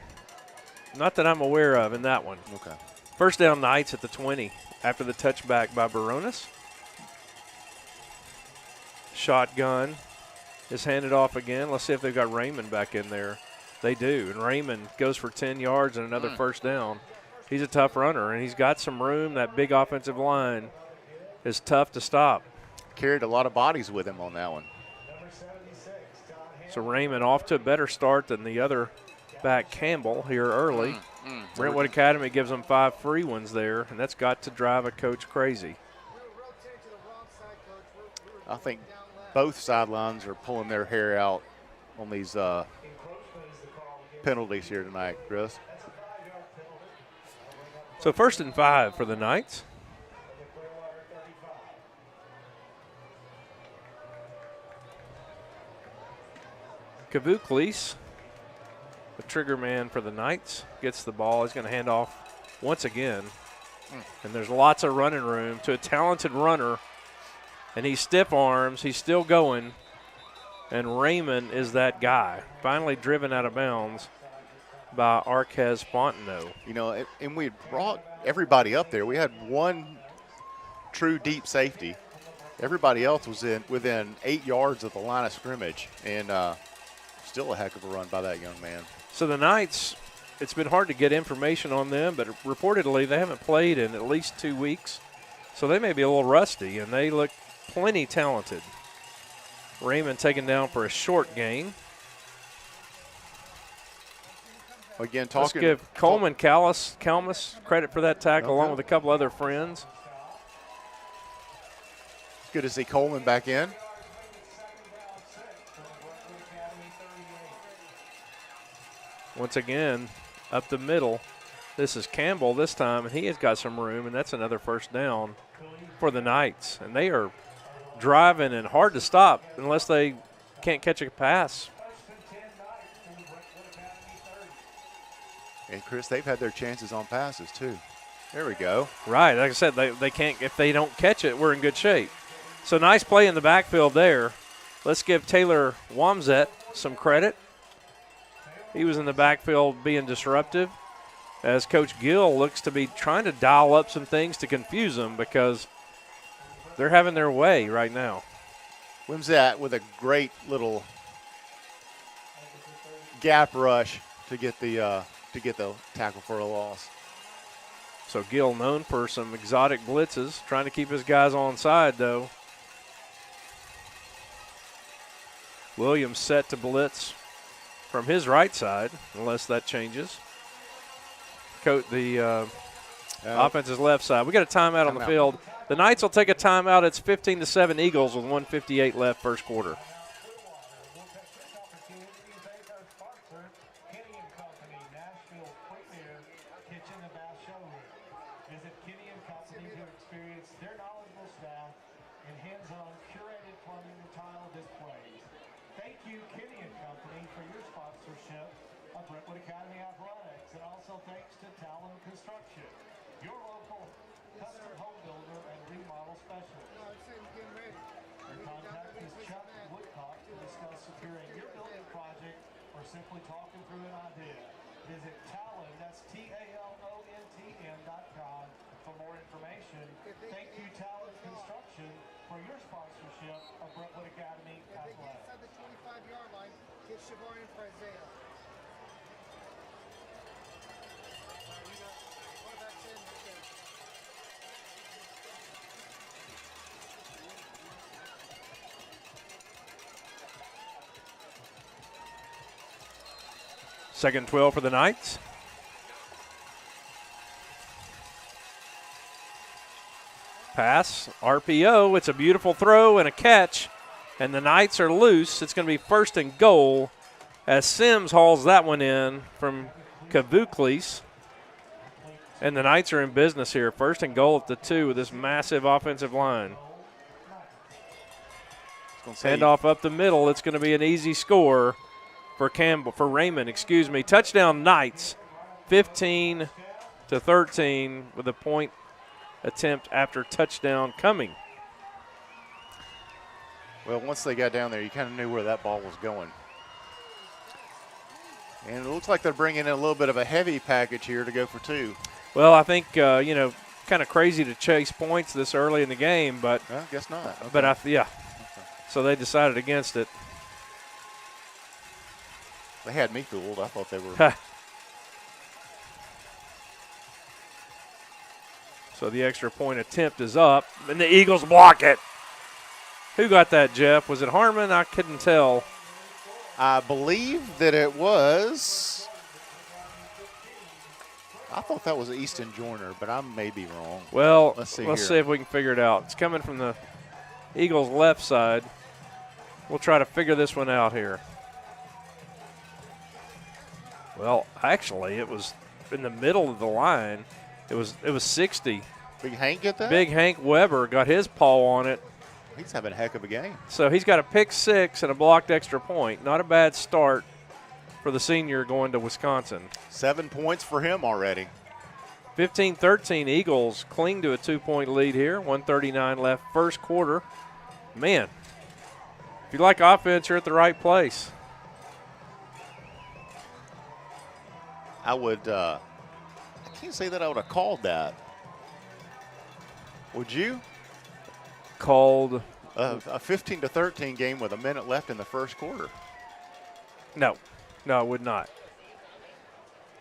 not that I'm aware of in that one. Okay. First down, Knights at the 20 after the touchback by Baronis. Shotgun is handed off again. Let's see if they've got Raymond back in there. They do, and Raymond goes for 10 yards and another first down. He's a tough runner, and he's got some room. That big offensive line is tough to stop. Carried a lot of bodies with him on that one. So Raymond off to a better start than the other back, Campbell, here early. Brentwood Academy gives them 5 free ones there, and that's got to drive a coach crazy. I think both sidelines are pulling their hair out on these penalties here tonight, Chris. So 1st and 5 for the Knights. Kavuklis, the trigger man for the Knights, gets the ball. He's going to hand off once again. And there's lots of running room to a talented runner. And he stiff arms. He's still going. And Raymond is that guy. Finally driven out of bounds by Arquez Fontenot. You know, and we brought everybody up there. We had one true deep safety. Everybody else was within 8 yards of the line of scrimmage. And still a heck of a run by that young man. So the Knights, it's been hard to get information on them, but reportedly they haven't played in at least 2 weeks. So they may be a little rusty, and they look plenty talented. Raymond taken down for a short gain. Again, Let's give Coleman Calmus credit for that tackle, along with a couple other friends. It's good to see Coleman back in. Once again, up the middle. This is Campbell this time, and he has got some room, and that's another first down for the Knights. And they are driving and hard to stop unless they can't catch a pass. And, Chris, they've had their chances on passes, too. There we go. Right. Like I said, they can't. If they don't catch it, we're in good shape. So nice play in the backfield there. Let's give Taylor Wamzet some credit. He was in the backfield being disruptive, as Coach Gill looks to be trying to dial up some things to confuse them because they're having their way right now. Wimsat with a great little gap rush to get the tackle for a loss. So Gill known for some exotic blitzes, trying to keep his guys on side though. Williams set to blitz from his right side, unless that changes. The offense is left side. We got a timeout on the field. The Knights will take a timeout. It's 15-7 Eagles with 1:58 left first quarter. Brentwood Academy Athletics, and also thanks to Talon Construction, your local custom home builder and remodel specialist. Your contact is Chuck Woodcock to discuss securing your building project or simply talking through an idea. Visit Talon, that's TALONTN.com for more information. Thank you, Talon Construction, for your sponsorship of Brentwood Academy Athletics. Inside the 25-yard line, get Shavar in for Isaiah. Second 12 for the Knights. Pass, RPO. It's a beautiful throw and a catch, and the Knights are loose. It's going to be first and goal as Sims hauls that one in from Kavuklis. And the Knights are in business here. First and goal at the 2 with this massive offensive line. Hand off up the middle. It's going to be an easy score for Raymond. Touchdown Knights, 15-13 with a point attempt after touchdown coming. Well, once they got down there, you kind of knew where that ball was going. And it looks like they're bringing in a little bit of a heavy package here to go for 2. Well, I think, kind of crazy to chase points this early in the game, but I guess not. Okay. But so they decided against it. They had me fooled. I thought they were. So the extra point attempt is up, and the Eagles block it. Who got that, Jeff? Was it Harmon? I couldn't tell. I believe that it was. I thought that was Easton Joyner, but I may be wrong. Well, let's see if we can figure it out. It's coming from the Eagles' left side. We'll try to figure this one out here. Well, actually, it was in the middle of the line. It was 60. Big Hank get that? Big Hank Weber got his paw on it. He's having a heck of a game. So he's got a pick 6 and a blocked extra point. Not a bad start for the senior going to Wisconsin. 7 points for him already. 15-13 Eagles cling to a 2-point lead here. 1:39 left first quarter. Man, if you like offense, you're at the right place. I can't say that I would have called that. Would you? Called a 15-13 game with a minute left in the first quarter. No, I would not.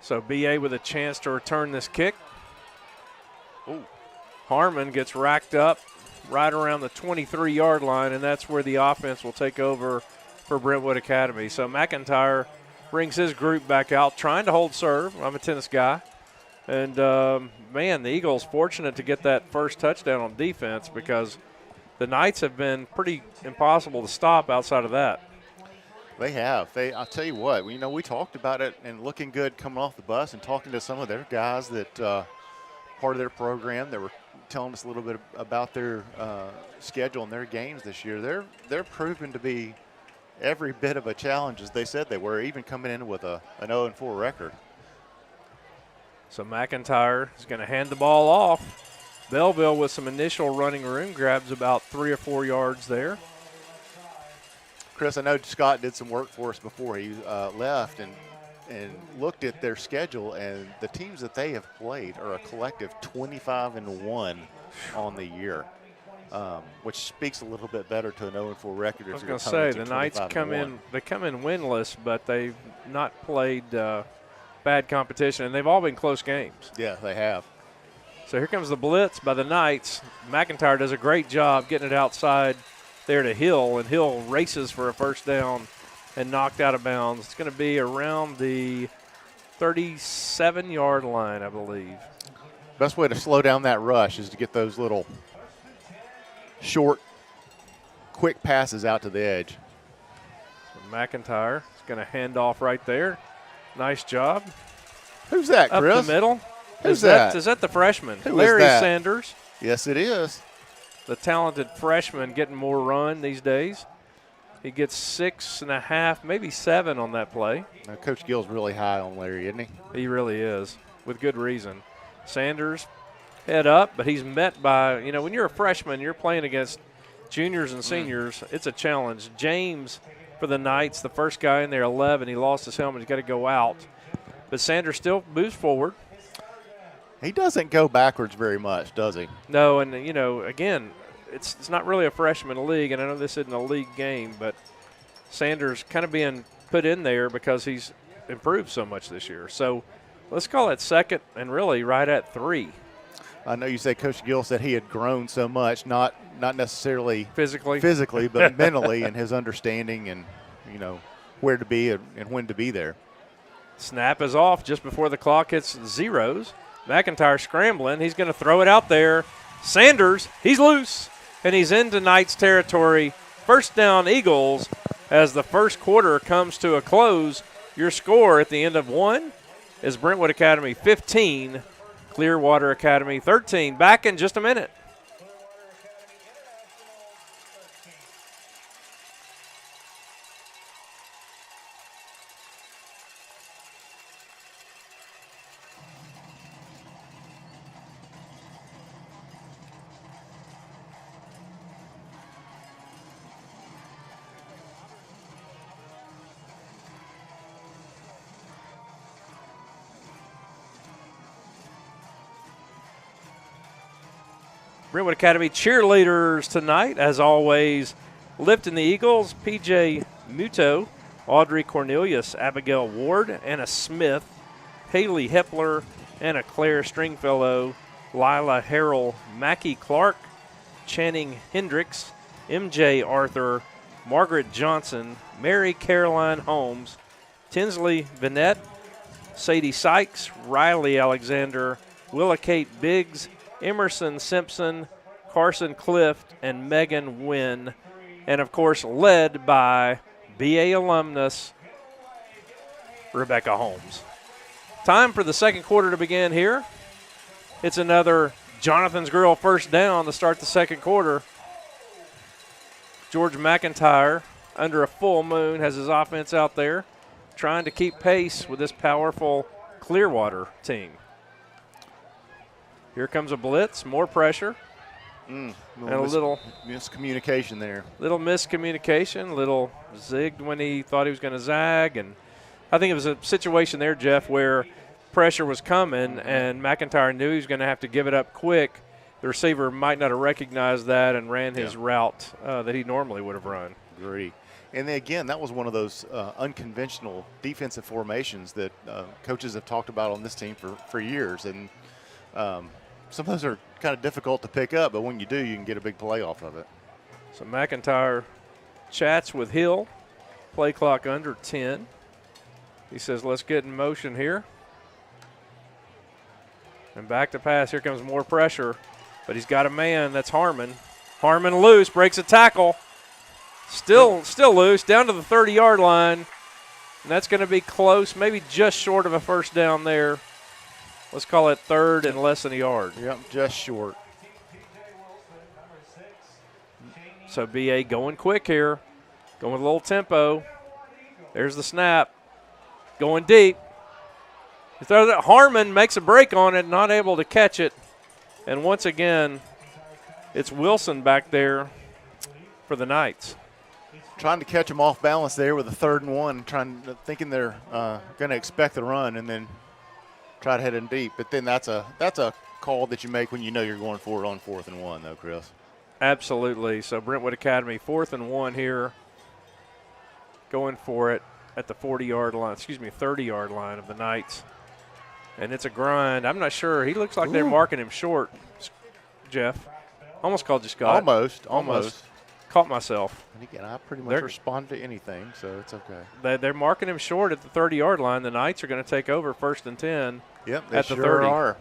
So BA with a chance to return this kick. Ooh. Harmon gets racked up right around the 23-yard line, and that's where the offense will take over for Brentwood Academy. So McIntyre brings his group back out, trying to hold serve. I'm a tennis guy. And, man, the Eagles fortunate to get that first touchdown on defense because the Knights have been pretty impossible to stop outside of that. They have. I'll tell you what, we talked about it and looking good coming off the bus and talking to some of their guys that part of their program that were telling us a little bit about their schedule and their games this year. They're proven to be every bit of a challenge as they said they were, even coming in with an 0-4 record. So McIntyre is going to hand the ball off. Belleville with some initial running room, grabs about 3 or 4 yards there. Chris, I know Scott did some work for us before he left and looked at their schedule, and the teams that they have played are a collective 25-1 on the year, which speaks a little bit better to an 0-4 record. I was going to say the Knights come in winless, but they've not played bad competition, and they've all been close games. Yeah, they have. So here comes the blitz by the Knights. McIntyre does a great job getting it outside there to Hill, and Hill races for a first down and knocked out of bounds. It's going to be around the 37-yard line, I believe. Best way to slow down that rush is to get those little short, quick passes out to the edge. So McIntyre is going to hand off right there. Nice job. Who's that, Chris? Up the middle. Who's that? Is that the freshman? Who Larry is that? Sanders. Yes, it is. The talented freshman getting more run these days. He gets 6.5, maybe 7 on that play. Now, Coach Gill's really high on Larry, isn't he? He really is, with good reason. Sanders head up, but he's met by, you know, when you're a freshman, you're playing against juniors and seniors. It's a challenge. James for the Knights, the first guy in there, 11. He lost his helmet. He's got to go out. But Sanders still moves forward. He doesn't go backwards very much, does he? No, and, you know, again, it's not really a freshman league, and I know this isn't a league game, but Sanders kind of being put in there because he's improved so much this year. So let's call it second and really right at 3. I know you said Coach Gill said he had grown so much, not necessarily physically, but mentally, and his understanding and, you know, where to be and when to be there. Snap is off just before the clock hits zeros. McIntyre scrambling. He's going to throw it out there. Sanders, he's loose, and he's into Knights territory. First down, Eagles, as the first quarter comes to a close. Your score at the end of 1 is Brentwood Academy 15, Clearwater Academy 13. Back in just a minute. Brentwood Academy cheerleaders tonight, as always, lifting the Eagles, PJ Muto, Audrey Cornelius, Abigail Ward, Anna Smith, Haley Hepler, Anna Claire Stringfellow, Lila Harrell, Mackie Clark, Channing Hendricks, MJ Arthur, Margaret Johnson, Mary Caroline Holmes, Tinsley Vinette, Sadie Sykes, Riley Alexander, Willa Kate Biggs, Emerson Simpson, Carson Clift, and Megan Wynn. And, of course, led by BA alumnus Rebecca Holmes. Time for the second quarter to begin here. It's another Jonathan's Grill first down to start the second quarter. George McIntyre, under a full moon, has his offense out there trying to keep pace with this powerful Clearwater team. Here comes a blitz, more pressure. And a little miscommunication there. Little miscommunication, little zigged when he thought he was going to zag. And I think it was a situation there, Jeff, where pressure was coming and McIntyre knew he was going to have to give it up quick. The receiver might not have recognized that and ran his route that he normally would have run. Agree. And then again, that was one of those unconventional defensive formations that coaches have talked about on this team for years. And some of those are kind of difficult to pick up, but when you do, you can get a big play off of it. So McIntyre chats with Hill. Play clock under 10. He says, let's get in motion here. And back to pass. Here comes more pressure. But he's got a man. That's Harmon. Harmon loose. Breaks a tackle. Still loose. Down to the 30-yard line. And that's going to be close. Maybe just short of a first down there. Let's call it third and less than a yard. Yep, just short. So BA going quick here. Going with a little tempo. There's the snap. Going deep. Harmon makes a break on it, not able to catch it. And once again, it's Wilson back there for the Knights. Trying to catch them off balance there with a 3rd and 1, thinking they're going to expect the run and then try to head in deep. But then that's a call that you make when you know you're going for it on 4th and 1, though, Chris. Absolutely. So Brentwood Academy, 4th and 1 here, going for it at the 30-yard line of the Knights. And it's a grind. I'm not sure. He looks like they're marking him short, Jeff. Almost called you Scott. Almost. caught myself. And again, I pretty much respond to anything, so it's okay. They're marking him short at the 30-yard line. The Knights are going to take over 1st and 10 Yep, at the sure 30. are.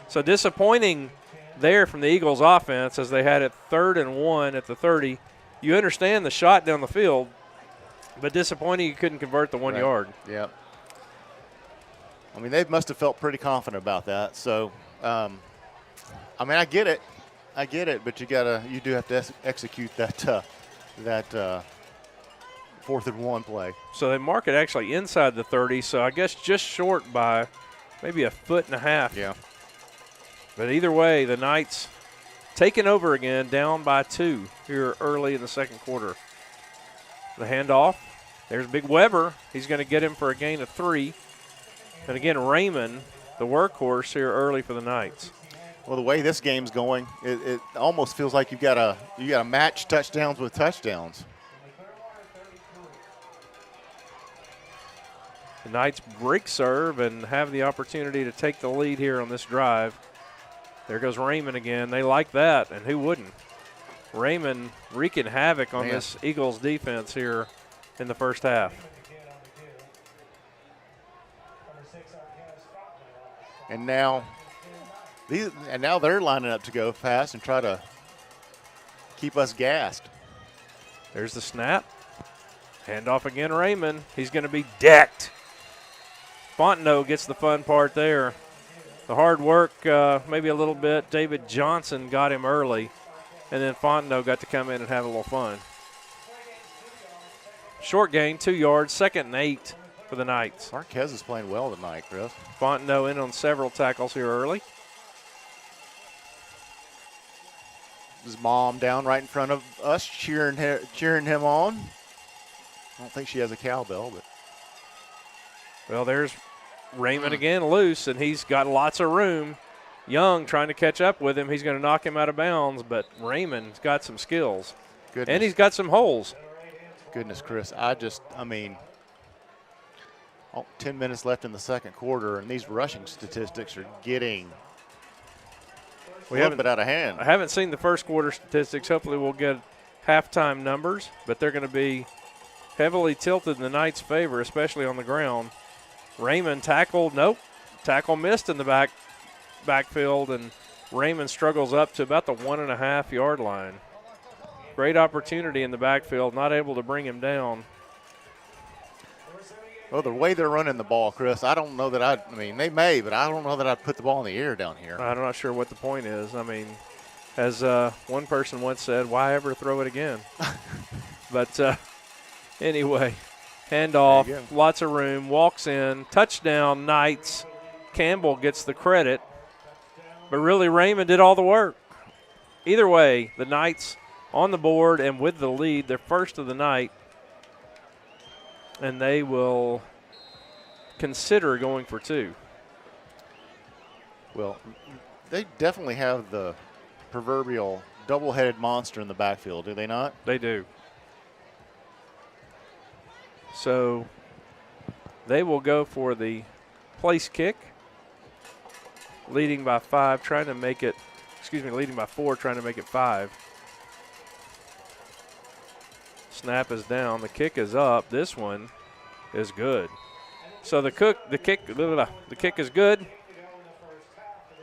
So disappointing there from the Eagles offense as they had it 3rd and 1 at the 30. You understand the shot down the field, but disappointing you couldn't convert the 1 yard. Yep. I mean, they must have felt pretty confident about that. So, I mean, I get it, but you do have to execute that 4th and 1 play. So they mark it actually inside the 30, so I guess just short by maybe a foot and a half. Yeah. But either way, the Knights taking over again, down by 2 here early in the 2nd quarter. The handoff. There's Big Weber. He's going to get him for a gain of 3. And again, Raymond, the workhorse here early for the Knights. Well, the way this game's going, it almost feels like you got to match touchdowns with touchdowns. The Knights break serve and have the opportunity to take the lead here on this drive. There goes Raymond again. They like that, and who wouldn't? Raymond wreaking havoc on this Eagles defense here in the first half. And now they're lining up to go fast and try to keep us gassed. There's the snap. Handoff again, Raymond. He's going to be decked. Fontenot gets the fun part there. The hard work, maybe a little bit. David Johnson got him early, and then Fontenot got to come in and have a little fun. Short gain, 2 yards, 2nd and 8 for the Knights. Marquez is playing well tonight, Chris. Fontenot in on several tackles here early. His mom down right in front of us, cheering him on. I don't think she has a cowbell, but. Well, there's Raymond again loose, and he's got lots of room. Young trying to catch up with him. He's going to knock him out of bounds, but Raymond's got some skills. Goodness. And he's got some holes. Goodness, Chris, 10 minutes left in the 2nd quarter, and these rushing statistics are getting a little bit out of hand. I haven't seen the 1st quarter statistics. Hopefully we'll get halftime numbers, but they're going to be heavily tilted in the Knights' favor, especially on the ground. Raymond tackled, nope. Tackle missed in the backfield, and Raymond struggles up to about the 1.5 yard line. Great opportunity in the backfield, not able to bring him down. Well, the way they're running the ball, Chris, I don't know that they may, but I don't know that I'd put the ball in the air down here. I'm not sure what the point is. I mean, as one person once said, why ever throw it again? But anyway, handoff, lots of room, walks in, touchdown, Knights. Campbell gets the credit, but really Raymond did all the work. Either way, the Knights on the board and with the lead, they're first of the night, and they will consider going for 2. Well, they definitely have the proverbial double-headed monster in the backfield, do they not? They do. So they will go for the place kick, leading by 5, trying to make it, leading by 4, trying to make it 5. Snap is down. The kick is up. This one is good. So the kick is good,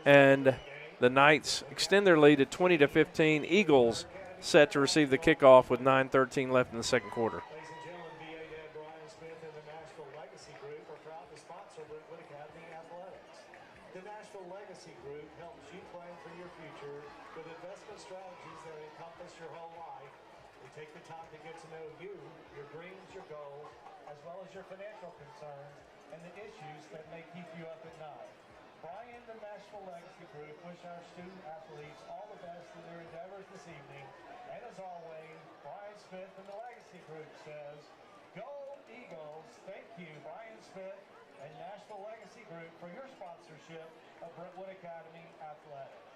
and the Knights extend their lead to 20-15. Eagles set to receive the kickoff with 9:13 left in the 2nd quarter. The Nashville Legacy Group helps you plan for your future with investment strategies that encompass your whole life. We take the time to get to know you, your dreams, your goals, as well as your financial concerns and the issues that may keep you up at night. Brian, the Nashville Legacy Group, wish our student athletes all the best in their endeavors this evening. And as always, Brian Smith and the Legacy Group says, Go Eagles! Thank you, Brian Smith and Nashville Legacy Group for your sponsorship of Brentwood Academy Athletics.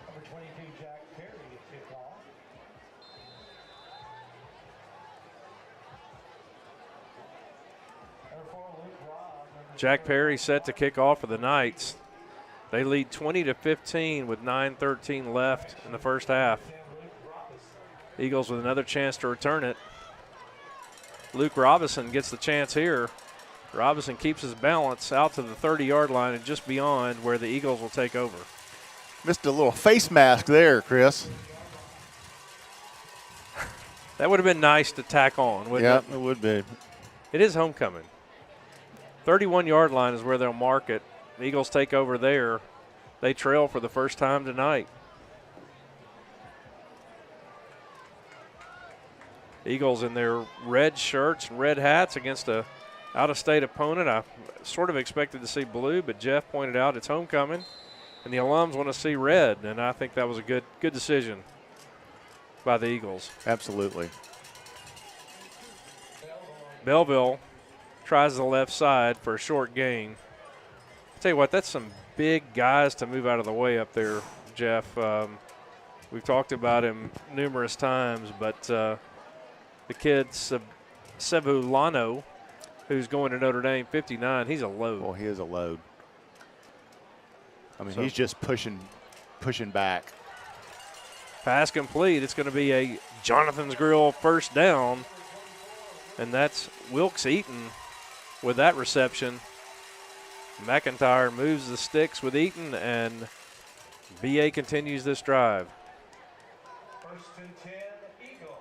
Number 22, Jack Perry, to kick off. Number Jack Perry set to kick off for the Knights. They lead 20-15 with 9:13 left in the first half. Eagles with another chance to return it. Luke Robinson gets the chance here. Robinson keeps his balance out to the 30-yard line and just beyond where the Eagles will take over. Missed a little face mask there, Chris. That would have been nice to tack on, wouldn't it? It would be. It is homecoming. 31-yard line is where they'll mark it. The Eagles take over there. They trail for the first time tonight. Eagles in their red shirts and red hats against a out-of-state opponent. I sort of expected to see blue, but Jeff pointed out it's homecoming, and the alums want to see red, and I think that was a good decision by the Eagles. Absolutely. Belleville tries the left side for a short gain. I'll tell you what, that's some big guys to move out of the way up there, Jeff. We've talked about him numerous times, but the kid Sebulano, who's going to Notre Dame, 59, he's a load. Well, he is a load. I mean, he's just pushing back. Pass complete. It's going to be a Jonathan's Grill first down, and that's Wilkes Eaton with that reception. McIntyre moves the sticks with Eaton, and BA continues this drive. First and 10, Eagle.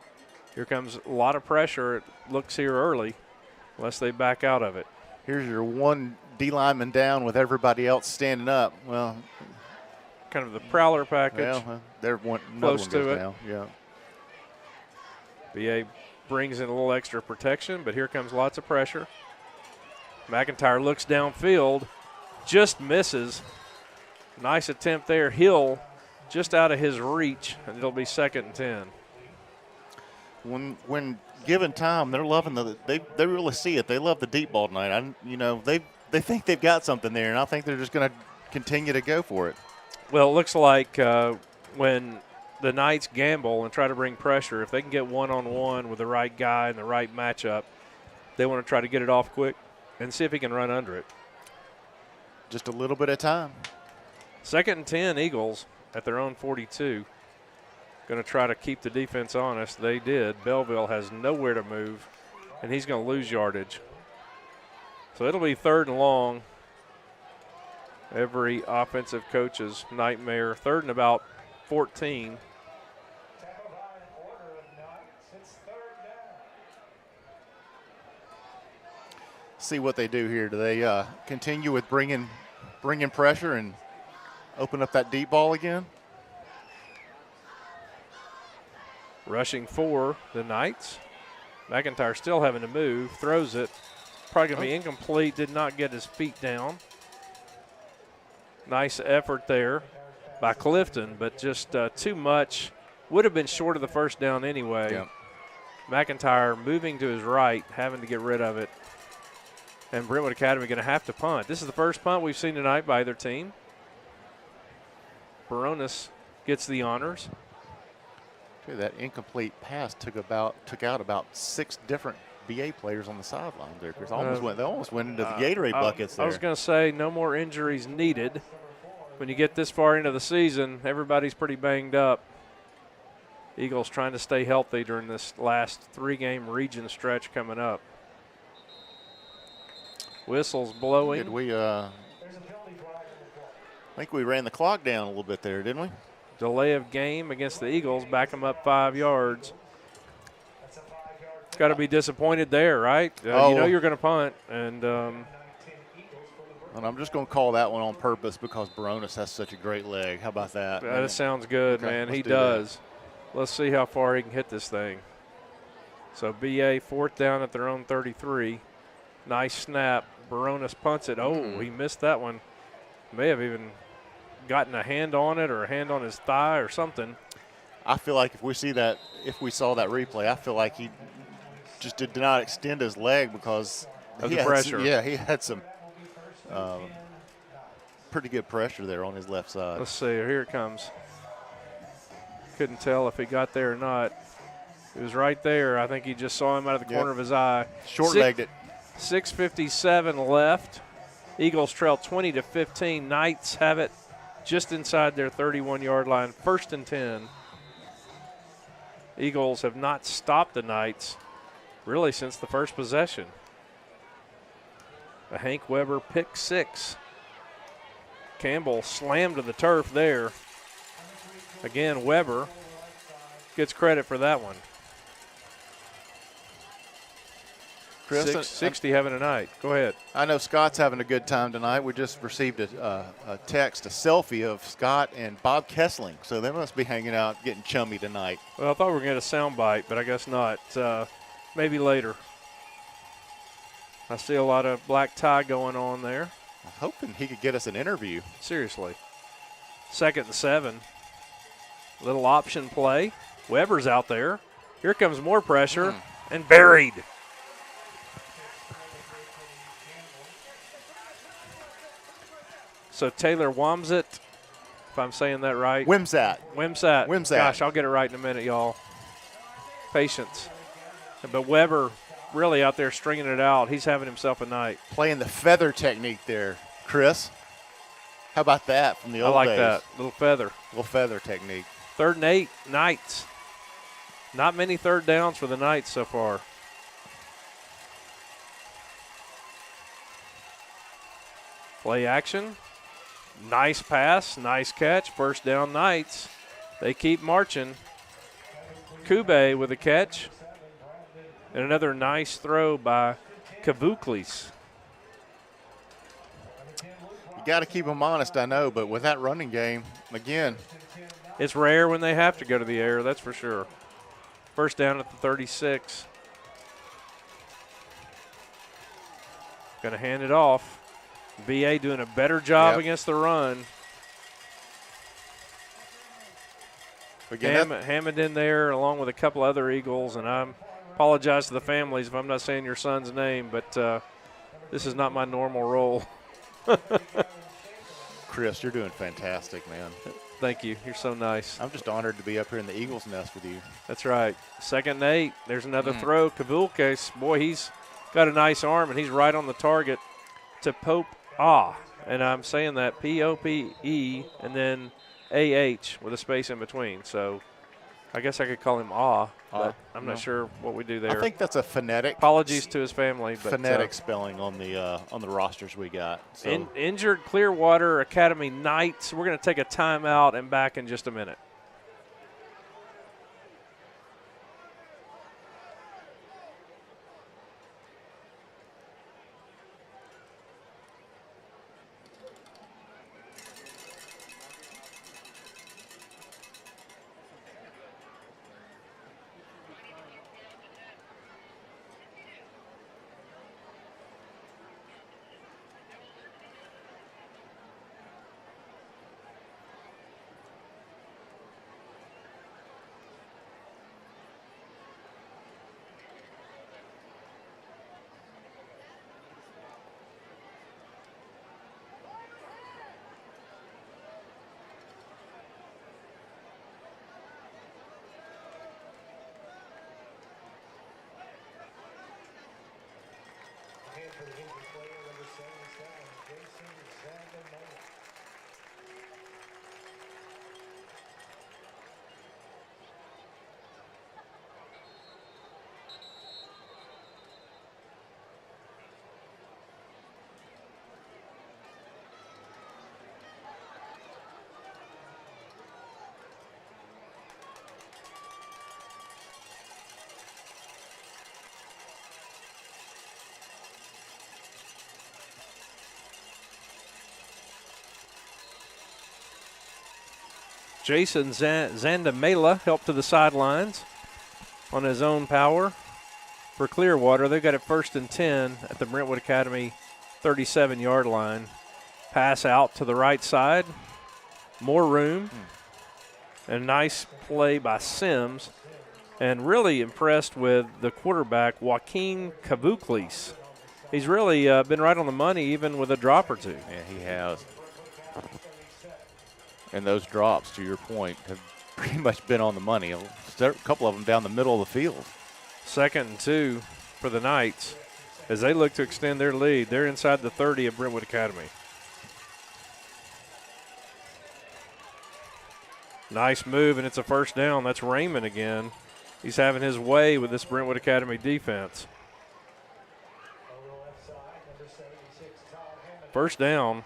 Here comes a lot of pressure. It looks here early, unless they back out of it. Here's your one D lineman down with everybody else standing up. Well, kind of the prowler package. Well, they're another close one to goes it. down. Yeah. BA brings in a little extra protection, but here comes lots of pressure. McIntyre looks downfield, just misses. Nice attempt there. Hill just out of his reach, and it'll be 2nd and 10. When given time, they're loving they really see it. They love the deep ball tonight. They think they've got something there, and I think they're just going to continue to go for it. Well, it looks like when the Knights gamble and try to bring pressure, if they can get one-on-one with the right guy and the right matchup, they want to try to get it off quick and see if he can run under it. Just a little bit of time. 2nd and 10, Eagles at their own 42. Going to try to keep the defense honest. They did. Belleville has nowhere to move, and he's going to lose yardage. So it'll be 3rd and long. Every offensive coach's nightmare. 3rd and about 14. See what they do here. Do they continue with bringing pressure and open up that deep ball again? Rushing for the Knights. McIntyre still having to move. Throws it. Probably going to be incomplete. Did not get his feet down. Nice effort there by Clifton, but just too much. Would have been short of the first down anyway. Yep. McIntyre moving to his right, having to get rid of it. And Brentwood Academy going to have to punt. This is the first punt we've seen tonight by either team. Baronis gets the honors. That incomplete pass took out about 6 different BA players on the sideline there. They almost went into the Gatorade buckets there. I was going to say no more injuries needed. When you get this far into the season, everybody's pretty banged up. Eagles trying to stay healthy during this last 3-game region stretch coming up. Whistles blowing. I think we ran the clock down a little bit there, didn't we? Delay of game against the Eagles, back them up 5 yards. Got to be disappointed there, right? You know you're going to punt. And I'm just going to call that one on purpose because Baronis has such a great leg. How about that? That sounds good, okay, man. He does. Let's see how far he can hit this thing. So BA 4th down at their own 33. Nice snap. Baronis punts it. Oh, he missed that one. May have even gotten a hand on it or a hand on his thigh or something. I feel like if we saw that replay, I feel like he just did not extend his leg because of the pressure. He had some pretty good pressure there on his left side. Let's see. Here it comes. Couldn't tell if he got there or not. It was right there. I think he just saw him out of the corner of his eye. Short-legged it. 6:57 left Eagles trail 20-15. Knights have it just inside their 31-yard line, 1st and 10. Eagles have not stopped the Knights really since the first possession. A Hank Weber pick 6. Campbell slammed to the turf there. Again, Weber gets credit for that one. Chris, 60 having a night. Go ahead. I know Scott's having a good time tonight. We just received a text, a selfie of Scott and Bob Kessling. So they must be hanging out, getting chummy tonight. Well, I thought we were going to get a sound bite, but I guess not. Maybe later. I see a lot of black tie going on there. I'm hoping he could get us an interview. Seriously. 2nd and 7. Little option play. Weber's out there. Here comes more pressure and buried. So Taylor Wamsat, if I'm saying that right. Wimsat. Gosh, I'll get it right in a minute, y'all. Patience. But Weber really out there stringing it out. He's having himself a night. Playing the feather technique there, Chris. How about that from the old days? I like that. Little feather. Little feather technique. 3rd and 8, Knights. Not many third downs for the Knights so far. Play action. Nice pass, nice catch. 1st down, Knights. They keep marching. Kube with a catch. And another nice throw by Kavuklis. You got to keep them honest, I know, but with that running game, again. It's rare when they have to go to the air, that's for sure. 1st down at the 36. Going to hand it off. VA doing a better job against the run. Hammond in there along with a couple other Eagles, and I apologize to the families if I'm not saying your son's name, but this is not my normal role. Chris, you're doing fantastic, man. Thank you. You're so nice. I'm just honored to be up here in the Eagles' nest with you. That's right. 2nd and 8. There's another throw. Kavulkes, boy, he's got a nice arm, and he's right on the target to Pope. And I'm saying that P-O-P-E and then A-H with a space in between. So I guess I could call him but I'm not sure what we do there. I think that's a phonetic. Apologies to his family. But phonetic spelling on the rosters we got. So. Injured Clearwater Academy Knights. We're going to take a timeout and back in just a minute. Jason Zandamela helped to the sidelines on his own power for Clearwater. They've got it 1st and 10 at the Brentwood Academy 37-yard line. Pass out to the right side. More room. And nice play by Sims. And really impressed with the quarterback, Joaquin Kavuklis. He's really been right on the money, even with a drop or two. Yeah, he has. And those drops, to your point, have pretty much been on the money. A couple of them down the middle of the field. 2nd and 2 for the Knights. as they look to extend their lead. They're inside the 30 of Brentwood Academy. Nice move, and it's a first down. That's Raymond again. He's having his way with this Brentwood Academy defense. First down.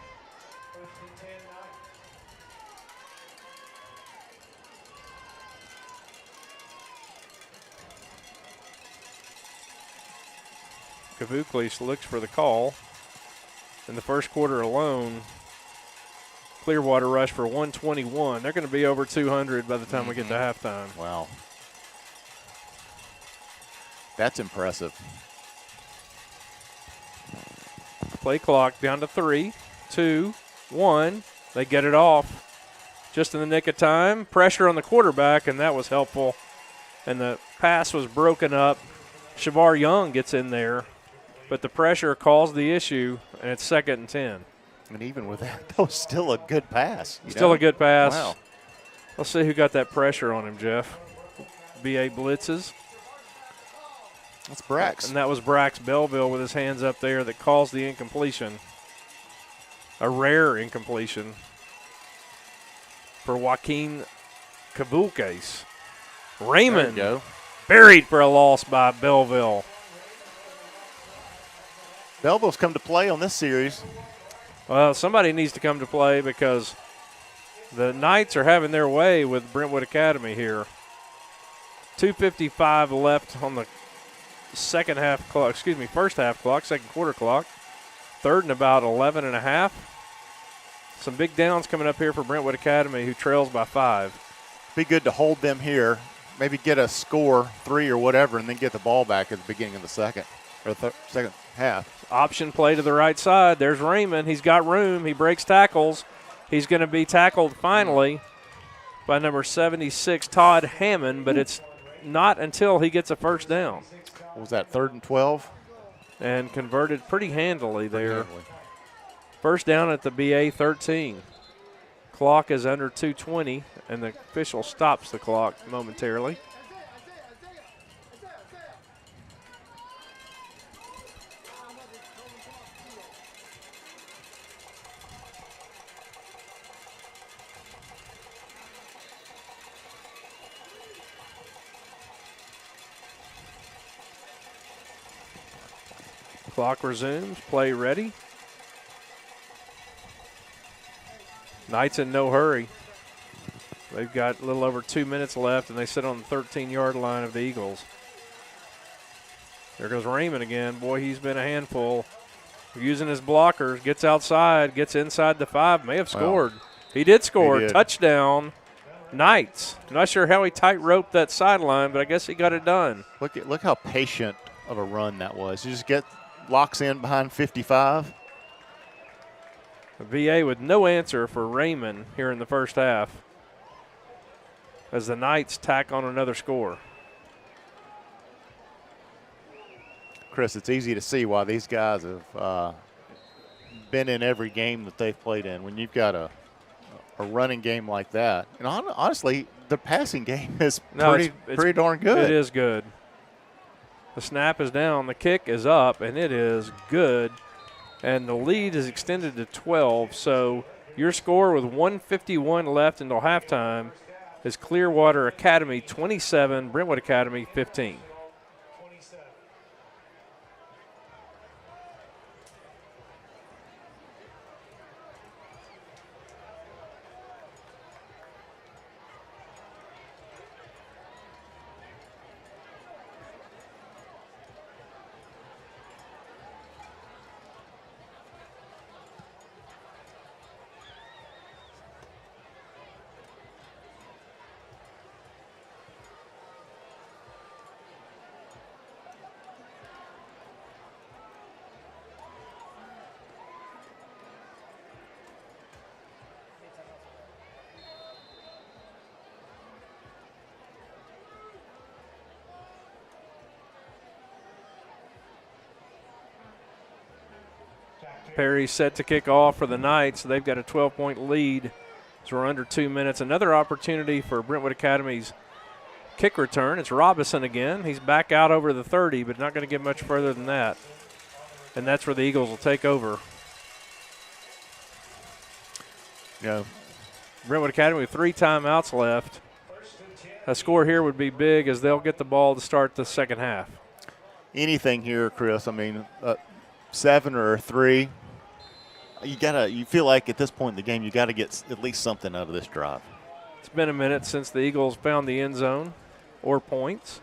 Kavuklis looks for the call. In the first quarter alone, Clearwater rushed for 121. They're going to be over 200 by the time we get to halftime. Wow. That's impressive. Play clock down to 3, 2, 1. They get it off just in the nick of time. Pressure on the quarterback, and that was helpful. And the pass was broken up. Shavar Young gets in there, but the pressure caused the issue, and it's 2nd and 10. And even with that was still a good pass. Still a good pass. Wow. Let's see who got that pressure on him, Jeff. BA blitzes. That's Brax. And that was Brax Belleville with his hands up there that caused the incompletion. A rare incompletion for Joaquin Kavuklis. Raymond buried for a loss by Belleville. Belleville's come to play on this series. Well, somebody needs to come to play because the Knights are having their way with Brentwood Academy here. 2:55 left on the second half clock, first half clock, second quarter clock. 3rd and about 11 and a half. Some big downs coming up here for Brentwood Academy, who trails by 5. Be good to hold them here, maybe get a score, 3 or whatever, and then get the ball back at the beginning of the second half. Option play to the right side. There's Raymond. He's got room. He breaks tackles. He's going to be tackled finally by number 76, Todd Hammond, but it's not until he gets a first down. What was that, 3rd and 12? And converted pretty handily there. First down at the BA 13. Clock is under 2:20, and the official stops the clock momentarily. Clock resumes. Play ready. Knights in no hurry. They've got a little over 2 minutes left, and they sit on the 13-yard line of the Eagles. There goes Raymond again. Boy, he's been a handful. Using his blockers, gets outside, gets inside the 5, may have scored. Wow. He did score. He did. Touchdown, Knights. I'm not sure how he tight-roped that sideline, but I guess he got it done. Look how patient of a run that was. You just locks in behind 55. The VA with no answer for Raymond here in the first half as the Knights tack on another score. Chris, it's easy to see why these guys have been in every game that they've played in. When you've got a running game like that, and honestly, the passing game is pretty darn good. It is good. The snap is down, the kick is up, and it is good. And the lead is extended to 12. So your score with 1:51 left until halftime is Clearwater Academy 27, Brentwood Academy 15. Perry set to kick off for the Knights. They've got a 12-point lead. So we're under 2 minutes. Another opportunity for Brentwood Academy's kick return. It's Robinson again. He's back out over the 30, but not going to get much further than that. and that's where the Eagles will take over. You know, Brentwood Academy with 3 timeouts left. A score here would be big as they'll get the ball to start the second half. anything here, Chris. I mean, 7 or 3. You feel like at this point in the game, you got to get at least something out of this drive. It's been a minute since the Eagles found the end zone or points.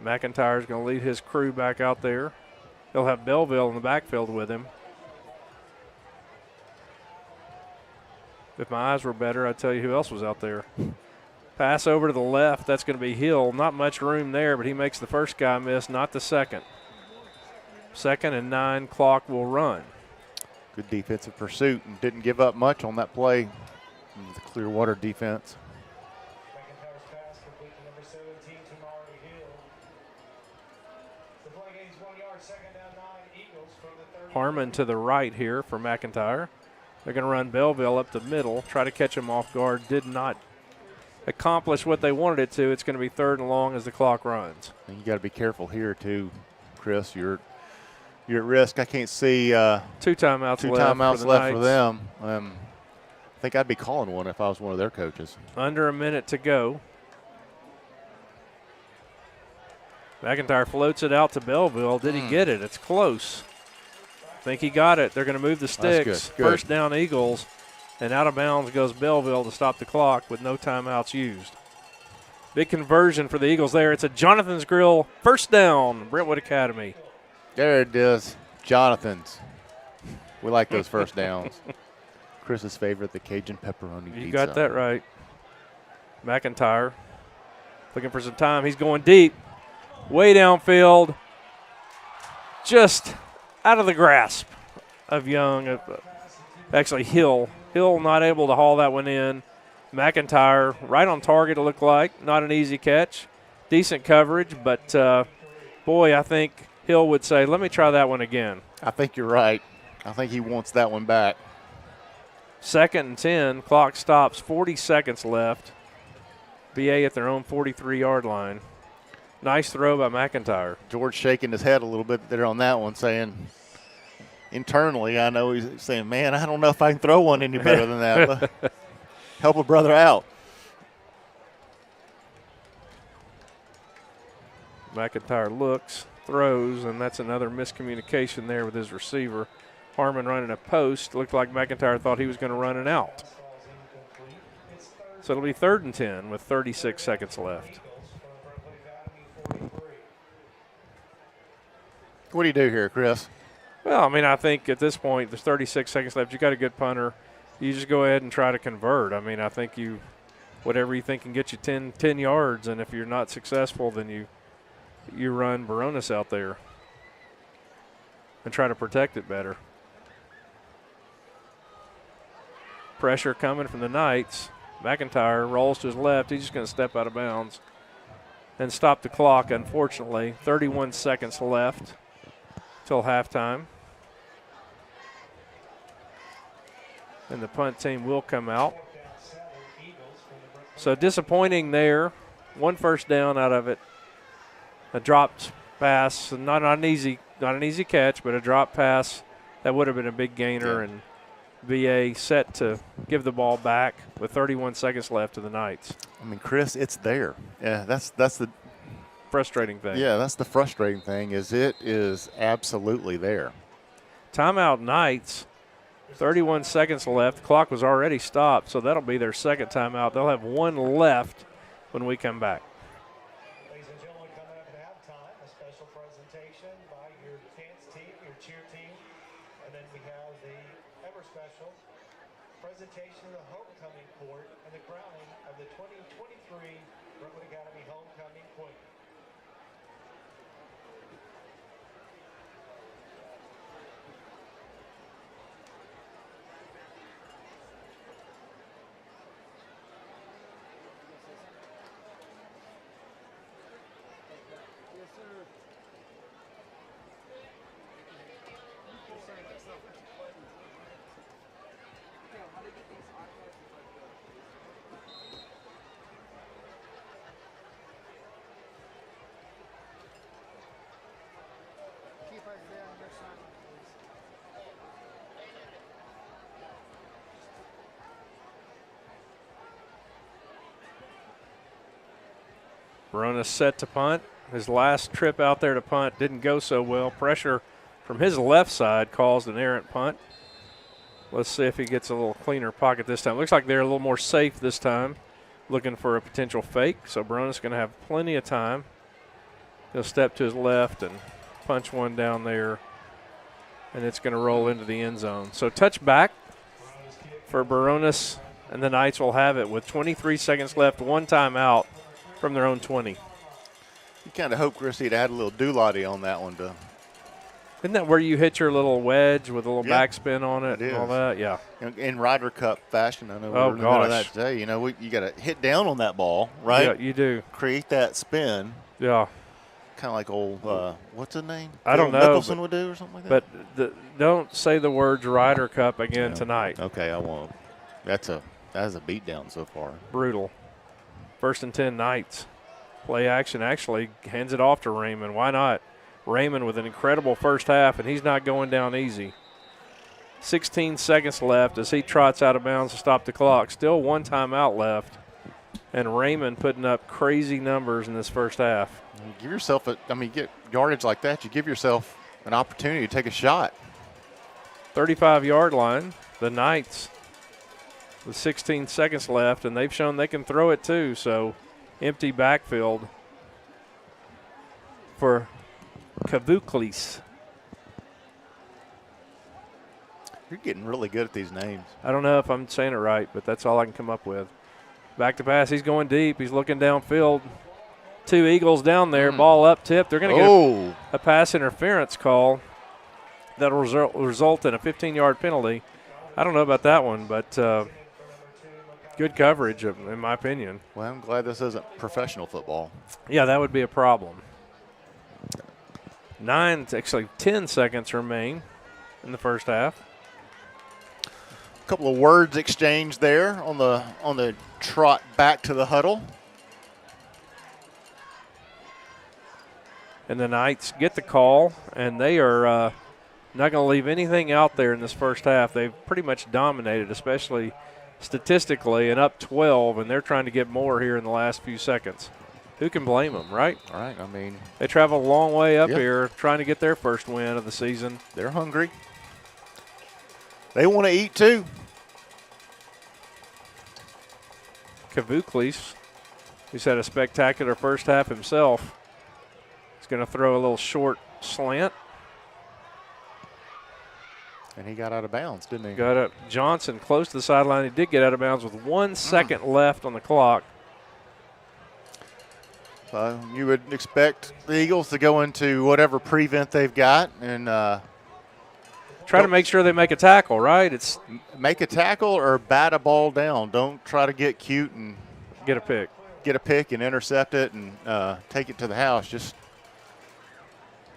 McIntyre's going to lead his crew back out there. He'll have Belleville in the backfield with him. If my eyes were better, I'd tell you who else was out there. Pass over to the left. That's going to be Hill. Not much room there, but he makes the first guy miss, not the second. 2nd and 9, clock will run. Good defensive pursuit and didn't give up much on that play. The Clearwater defense. McIntyre's pass complete to number 17, Tamari Hill. The play gains 1 yard, 2nd down 9, Eagles from the 30. Harmon to the right here for McIntyre. They're going to run Belleville up the middle, try to catch him off guard. Did not accomplish what they wanted it to. It's going to be 3rd and long as the clock runs. And you got to be careful here too, Chris. You're at risk. I can't see 2 timeouts two left. timeouts for the left for Knights. them. I think I'd be calling one if I was one of their coaches. Under a minute to go. McIntyre floats it out to Belleville. Did he get it? It's close. I think he got it. They're going to move the sticks. Good. First down Eagles. And out of bounds goes Belleville to stop the clock with no timeouts used. Big conversion for the Eagles there. It's a Jonathan's Grill first down, Brentwood Academy. There it is, Jonathan's. We like those first downs. Chris's favorite, the Cajun pepperoni pizza. You got that right. McIntyre looking for some time. He's going deep, way downfield, just out of the grasp of Young. Actually, Hill. Hill not able to haul that one in. McIntyre right on target, it looked like. Not an easy catch. Decent coverage, but, boy, I think Hill would say, let me try that one again. I think you're right. I think he wants that one back. 2nd and 10. Clock stops. 40 seconds left. BA at their own 43-yard line. Nice throw by McIntyre. George shaking his head a little bit there on that one, saying internally, I know he's saying, man, I don't know if I can throw one any better than that. Help a brother out. McIntyre looks, throws, and that's another miscommunication there with his receiver. Harmon running a post. Looked like McIntyre thought he was going to run an out. So it'll be 3rd and 10 with 36 seconds left. What do you do here, Chris? Well, I mean, I think at this point, there's 36 seconds left. You got a good punter. You just go ahead and try to convert. I mean, I think whatever you think can get you 10 yards, and if you're not successful, then you run Baronis out there and try to protect it better. Pressure coming from the Knights. McIntyre rolls to his left. He's just going to step out of bounds and stop the clock, unfortunately. 31 seconds left till halftime. And the punt team will come out. So disappointing there. 1 first down out of it. A dropped pass, not an easy catch, but a drop pass that would have been a big gainer. And BA set to give the ball back with 31 seconds left to the Knights. I mean, Chris, it's there. Yeah, that's the frustrating thing. Yeah, that's the frustrating thing is it is absolutely there. Timeout Knights. 31 seconds left. Clock was already stopped, so that'll be their second timeout. They'll have 1 left when we come back. Ladies and gentlemen, coming up at halftime, a special presentation by your dance team, your cheer team, and then we have the ever special presentation of the homecoming court and the crowning of the 2023 Brentwood Academy Homecoming Queen. Baronis set to punt. His last trip out there to punt didn't go so well. Pressure from his left side caused an errant punt. Let's see if he gets a little cleaner pocket this time. Looks like they're a little more safe this time, looking for a potential fake. So Baronis going to have plenty of time. He'll step to his left and punch one down there, and it's going to roll into the end zone. So touchback for Baronis, and the Knights will have it with 23 seconds left, one timeout from their own 20. You kind of hope, Chris, he'd add a little doolati on that one. Isn't that where you hit your little wedge with a little backspin on it and all that? Yeah. In Ryder Cup fashion, I know Oh, we're in the middle of that gosh. today. You know, you got to hit down on that ball, right? Yeah, you do. Create that spin. Yeah. Kind of like old, what's his name? I don't know. Mickelson would do or something like that? But don't say the words Ryder Cup again tonight. Okay, I won't. That is a beatdown so far. Brutal. 1st and 10 Knights. Play action actually hands it off to Raymond. Why not? Raymond with an incredible first half, and he's not going down easy. 16 seconds left as he trots out of bounds to stop the clock. Still one timeout left, and Raymond putting up crazy numbers in this first half. Give yourself get yardage like that, you give yourself an opportunity to take a shot. 35-yard line, the Knights with 16 seconds left, and they've shown they can throw it too, so empty backfield for Kavuklis. You're getting really good at these names. I don't know if I'm saying it right, but that's all I can come up with. Back to pass. He's going deep. He's looking downfield. 2 Eagles down there. Ball up tipped. They're going to get a pass interference call that will result in a 15-yard penalty. I don't know about that one, but good coverage, in my opinion. Well, I'm glad this isn't professional football. Yeah, that would be a problem. 10 seconds remain in the first half. A couple of words exchanged there on the trot back to the huddle. And the Knights get the call, and they are not going to leave anything out there in this first half. They've pretty much dominated, especially statistically, and up 12, and they're trying to get more here in the last few seconds. Who can blame them, right? All right, I mean. They travel a long way up here trying to get their first win of the season. They're hungry. They want to eat too. Kavuklis, who's had a spectacular first half himself, is going to throw a little short slant. And he got out of bounds, didn't he? Got up. Johnson close to the sideline. He did get out of bounds with 1 second left on the clock. You would expect the Eagles to go into whatever prevent they've got and try to make sure they make a tackle, right? It's make a tackle or bat a ball down. Don't try to get cute and get a pick. Get a pick and intercept it and take it to the house. Just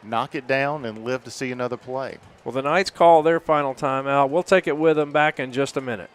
knock it down and live to see another play. Well, the Knights call their final timeout. We'll take it with them back in just a minute.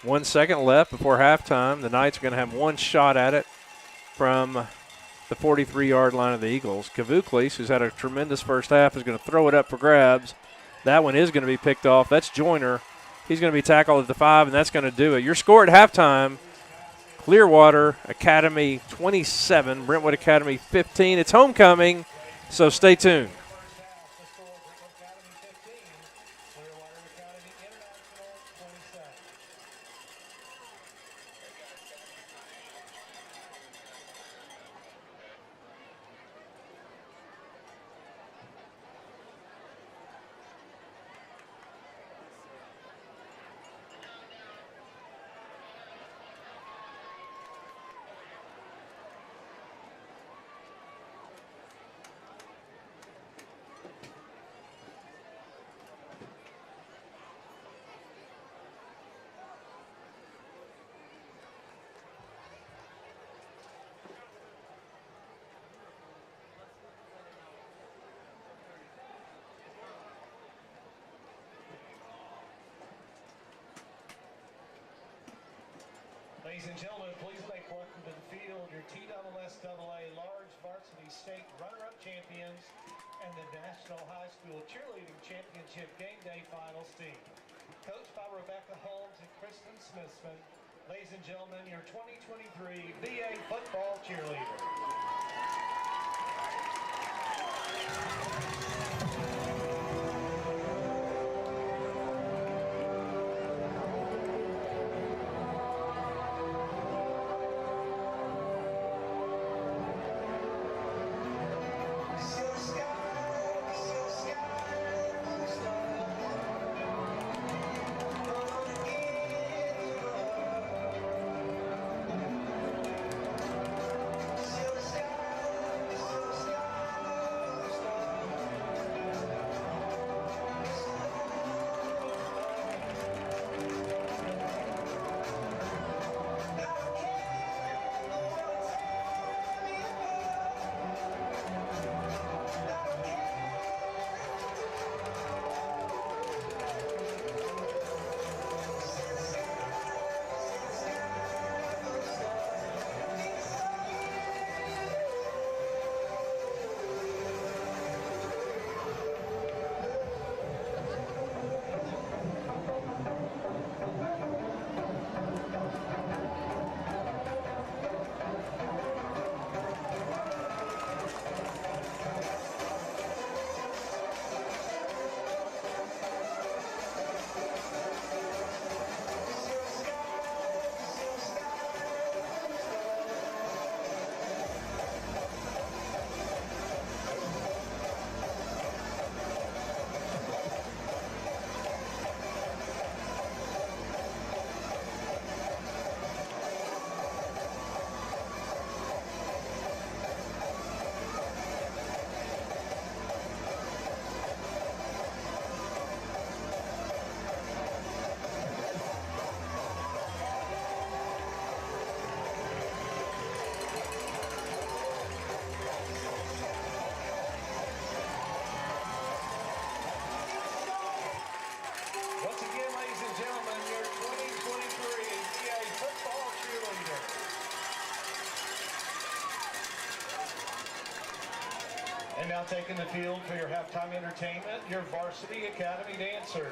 One second left before halftime. The Knights are going to have one shot at it from the 43-yard line of the Eagles. Kavuklis, who's had a tremendous first half, is going to throw it up for grabs. That one is going to be picked off. That's Joyner. He's going to be tackled at the 5, and that's going to do it. Your score at halftime, Clearwater Academy 27, Brentwood Academy 15. It's homecoming, so stay tuned. Ladies and gentlemen, please make welcome to the field your TSSAA Large Varsity State Runner-Up Champions and the National High School Cheerleading Championship Game Day Finals team. Coached by Rebecca Holmes and Kristen Smithson, ladies and gentlemen, your 2023 VA football cheerleader. And now taking the field for your halftime entertainment, your Varsity Academy dancers.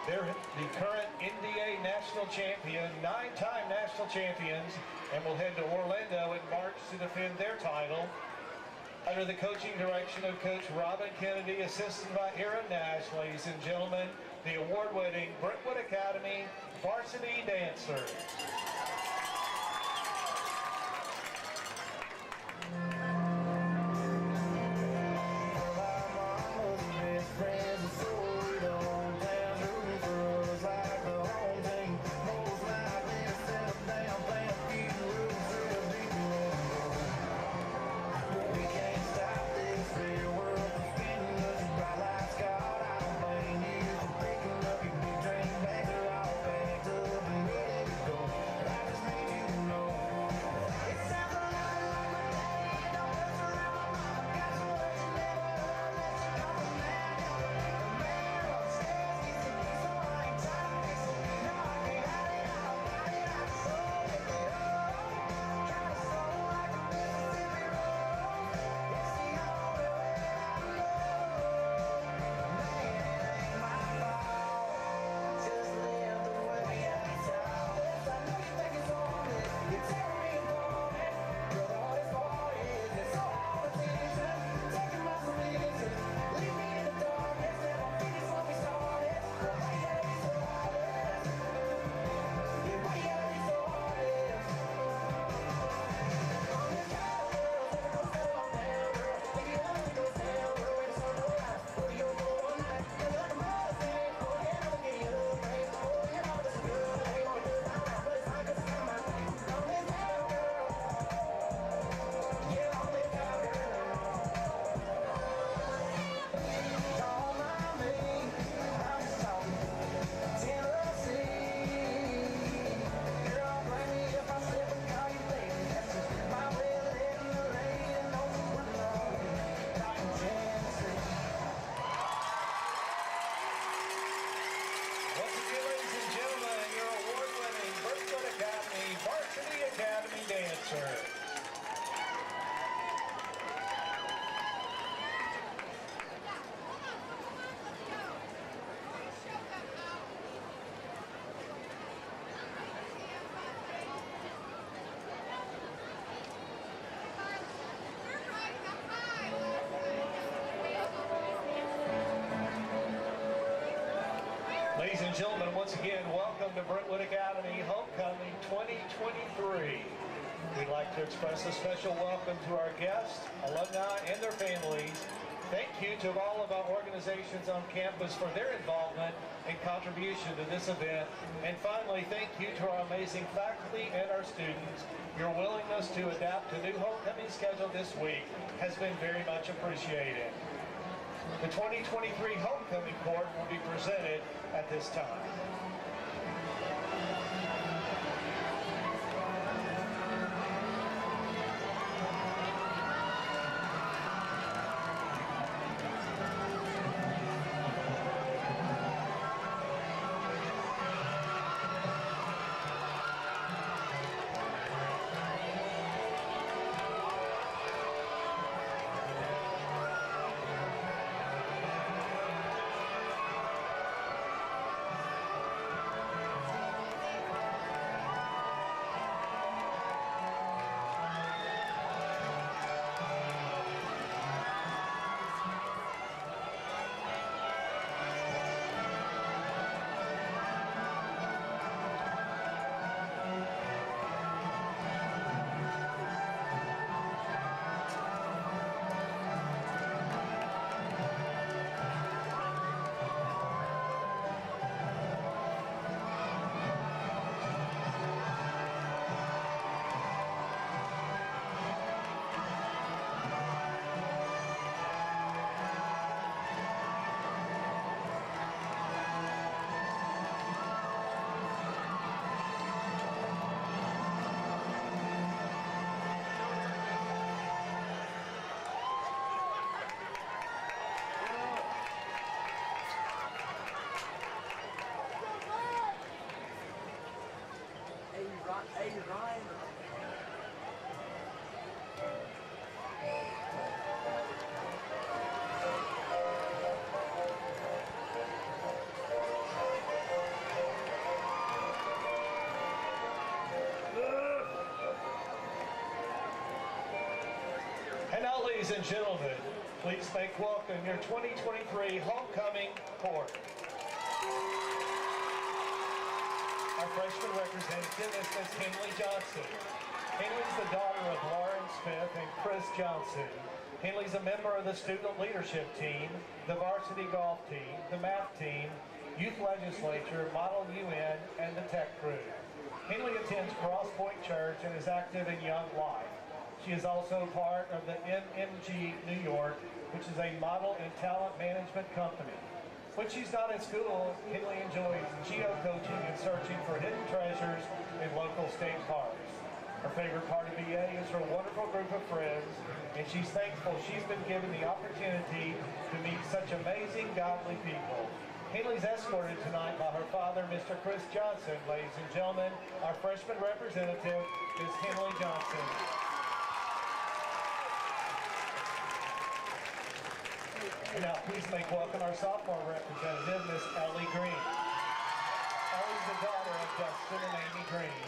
They're the current NDA national champion, 9-time national champions, and will head to Orlando in March to defend their title. Under the coaching direction of Coach Robin Kennedy, assisted by Aaron Nash, ladies and gentlemen, the award-winning Brentwood Academy varsity dancers. once again, welcome to Brentwood Academy Homecoming 2023. We'd like to express a special welcome to our guests, alumni, and their families. Thank you to all of our organizations on campus for their involvement and contribution to this event. And finally, thank you to our amazing faculty and our students. Your willingness to adapt to new homecoming schedule this week has been very much appreciated. The 2023 homecoming court will be presented at this time. And now, ladies and gentlemen, please make welcome your 2023 homecoming court. Our freshman representative is Ms. Henley Johnson. Henley's the daughter of Lauren Smith and Chris Johnson. Henley's a member of the student leadership team, the varsity golf team, the math team, youth legislature, Model UN, and the tech crew. Henley attends Cross Point Church and is active in Young Life. She is also part of the MMG New York, which is a model and talent management company. When she's not at school, Henley enjoys geo-coaching and searching for hidden treasures in local state parks. Her favorite part of BA is her wonderful group of friends, and she's thankful she's been given the opportunity to meet such amazing, godly people. Henley's escorted tonight by her father, Mr. Chris Johnson. Ladies and gentlemen, our freshman representative, Ms. Henley Johnson. And now please make welcome our sophomore representative, Miss Ellie Green. Ellie's the daughter of Dustin and Amy Green.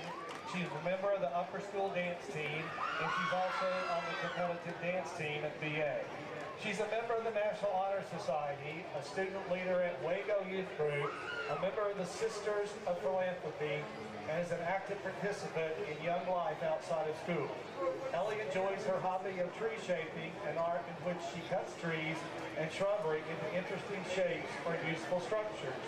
She's a member of the upper school dance team, and she's also on the competitive dance team at BA. She's a member of the National Honor Society, a student leader at Wago Youth Group, a member of the Sisters of Philanthropy, and is an active participant in Young Life outside of school. Ellie enjoys her hobby of tree shaping, an art in which she cuts trees and shrubbery into interesting shapes for useful structures.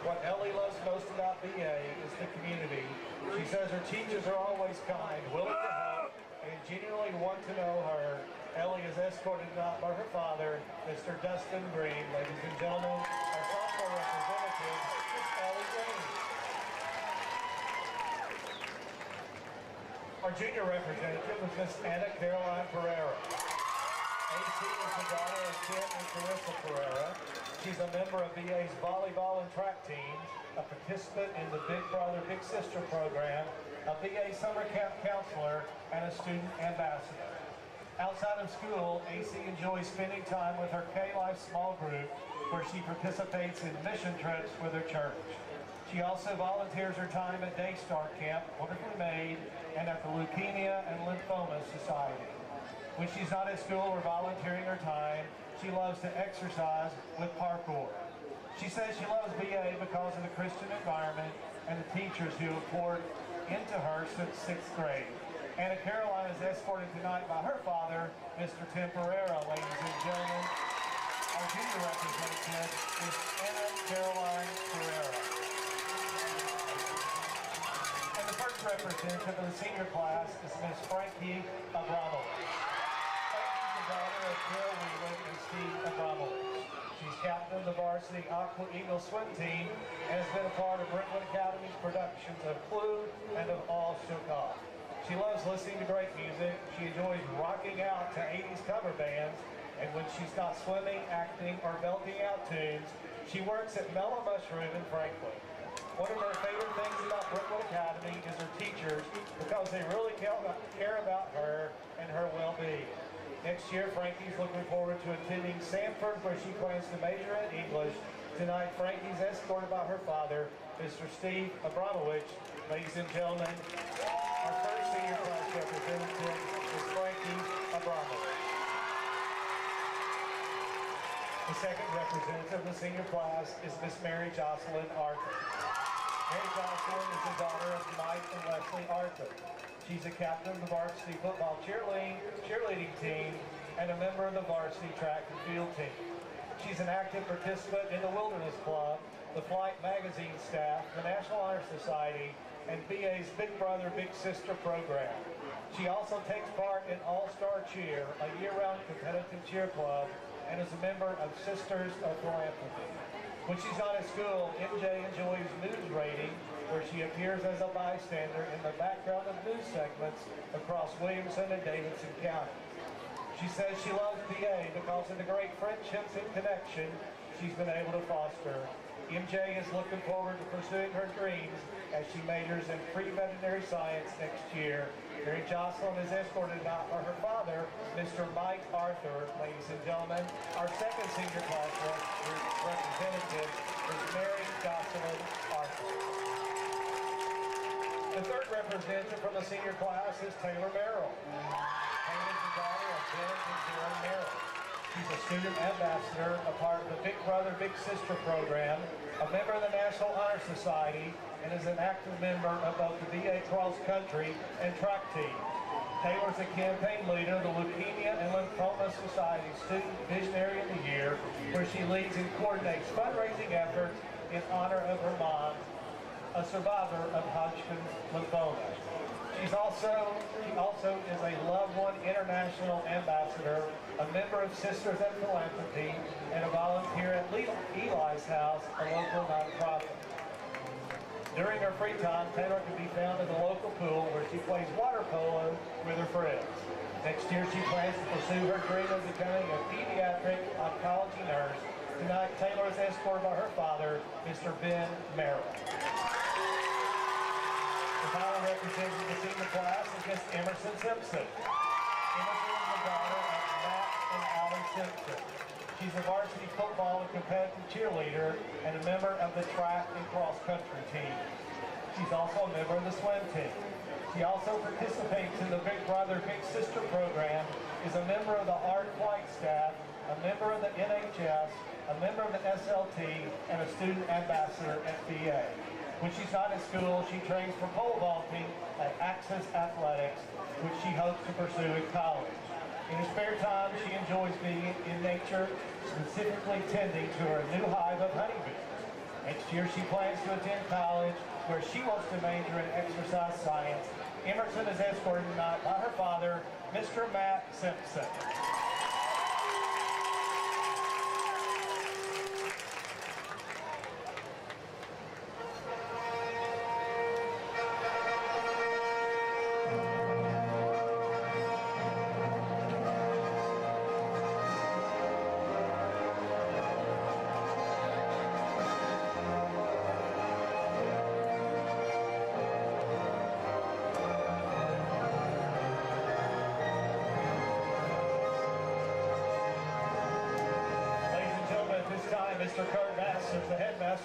What Ellie loves most about BA is the community. She says her teachers are always kind, willing to help, and genuinely want to know her. Ellie is escorted out by her father, Mr. Dustin Green. Ladies and gentlemen, our sophomore representative, Ms. Ellie Green. Our junior representative is Miss Anna Caroline Pereira. AC is the daughter of Ken and Carissa Pereira. She's a member of BA's volleyball and track teams, a participant in the Big Brother Big Sister program, a BA summer camp counselor, and a student ambassador. Outside of school, AC enjoys spending time with her K-Life small group, where she participates in mission trips with her church. She also volunteers her time at Daystar Camp, Wonderfully Made, and at the Leukemia and Lymphoma Society. When she's not at school or volunteering her time, she loves to exercise with parkour. She says she loves BA because of the Christian environment and the teachers who have poured into her since 6th grade. Anna Caroline is escorted tonight by her father, Mr. Tim Pereira, ladies and gentlemen. Our junior representative is Anna Caroline Pereira. And the first representative of the senior class is Miss Frankie Abramovich. Frankie's the daughter of Bill Wheelan and Steve Abramovich. She's captain of the varsity Aqua Eagle swim team and has been a part of Brentwood Academy's productions of Clue and of All Shook Off. She loves listening to great music. She enjoys rocking out to 80s cover bands. And when she's not swimming, acting, or belting out tunes, she works at Mellow Mushroom in Franklin. One of her favorite things about Brentwood Academy is her teachers because they really care about her and her well-being. Next year, Frankie's looking forward to attending Sanford, where she plans to major in English. Tonight, Frankie's escorted by her father, Mr. Steve Abramovich. Ladies and gentlemen, our first senior class representative is Frankie Abramovich. The second representative of the senior class is Miss Mary Jocelyn Arthur. Mary Jocelyn is the daughter of Mike and Leslie Arthur. She's a captain of the varsity football cheerleading team and a member of the varsity track and field team. She's an active participant in the Wilderness Club, the Flight Magazine staff, the National Honor Society, and BA's Big Brother, Big Sister program. She also takes part in All-Star Cheer, a year-round competitive cheer club, and is a member of Sisters of Philanthropy. When she's not at school, MJ enjoys news rating, where she appears as a bystander in the background of news segments across Williamson and Davidson County. She says she loves BA because of the great friendships and connection she's been able to foster. MJ is looking forward to pursuing her dreams as she majors in pre-veterinary science next year. Mary Jocelyn is escorted out by her father, Mr. Mike Arthur. Ladies and gentlemen, our second senior class representative is Mary Jocelyn Arthur. The third representative from the senior class is Taylor Merrill. Taylor is the daughter of Ben and Sharon Merrill. She's a student ambassador, a part of the Big Brother, Big Sister program, a member of the National Honor Society, and is an active member of both the VA Cross Country and track team. Taylor's a campaign leader of the Leukemia and Lymphoma Society Student Visionary of the Year, where she leads and coordinates fundraising efforts in honor of her mom, a survivor of Hodgkin's lymphoma. She also is a Loved One International Ambassador, a member of Sisters of Philanthropy, and a volunteer at Eli's House, a local nonprofit. During her free time, Taylor can be found in the local pool where she plays water polo with her friends. Next year, she plans to pursue her dream of becoming a pediatric oncology nurse. Tonight, Taylor is escorted by her father, Mr. Ben Merrill. The final representative of the senior class is Miss Emerson Simpson. Emerson is the daughter of Matt and Allie Simpson. She's a varsity football and competitive cheerleader and a member of the track and cross-country team. She's also a member of the swim team. She also participates in the Big Brother, Big Sister program, is a member of the Art Flight staff, a member of the NHS, a member of the SLT, and a student ambassador at VA. When she's not at school, she trains for pole vaulting at Access Athletics, which she hopes to pursue in college. In her spare time, she enjoys being in nature, specifically tending to her new hive of honeybees. Next year, she plans to attend college, where she wants to major in exercise science. Emerson is escorted tonight by her father, Mr. Matt Simpson.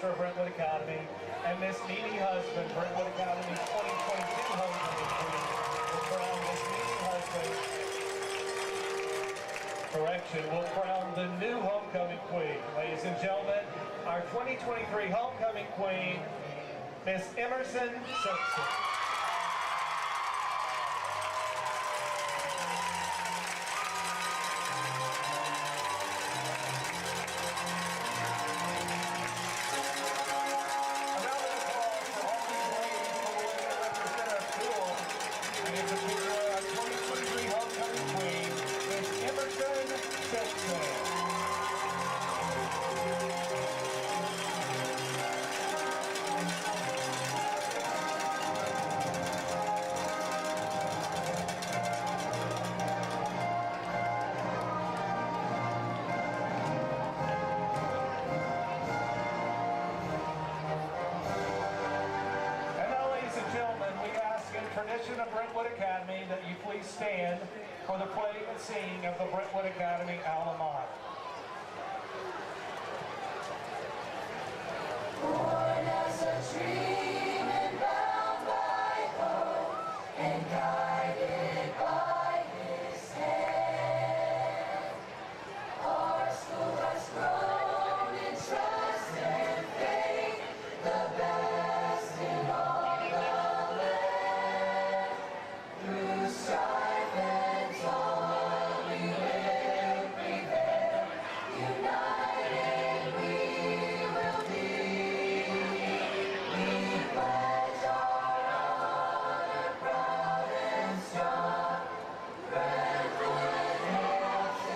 Of Brentwood Academy, and Miss Needy Husband, Brentwood Academy's 2022 homecoming queen, will crown Miss Needy Husband. Correction, will crown the new homecoming queen. Ladies and gentlemen, our 2023 homecoming queen, Miss Emerson Simpson. Tradition of Brentwood Academy that you please stand for the playing and singing of the Brentwood Academy Alumni. Born as a dream and bound by hope and guided by his hand, our school has grown in trust and faith, the best in all the land. Through strife and toil we will prevail, united we will be. We pledge our honor, proud and strong. Brentwood, hail to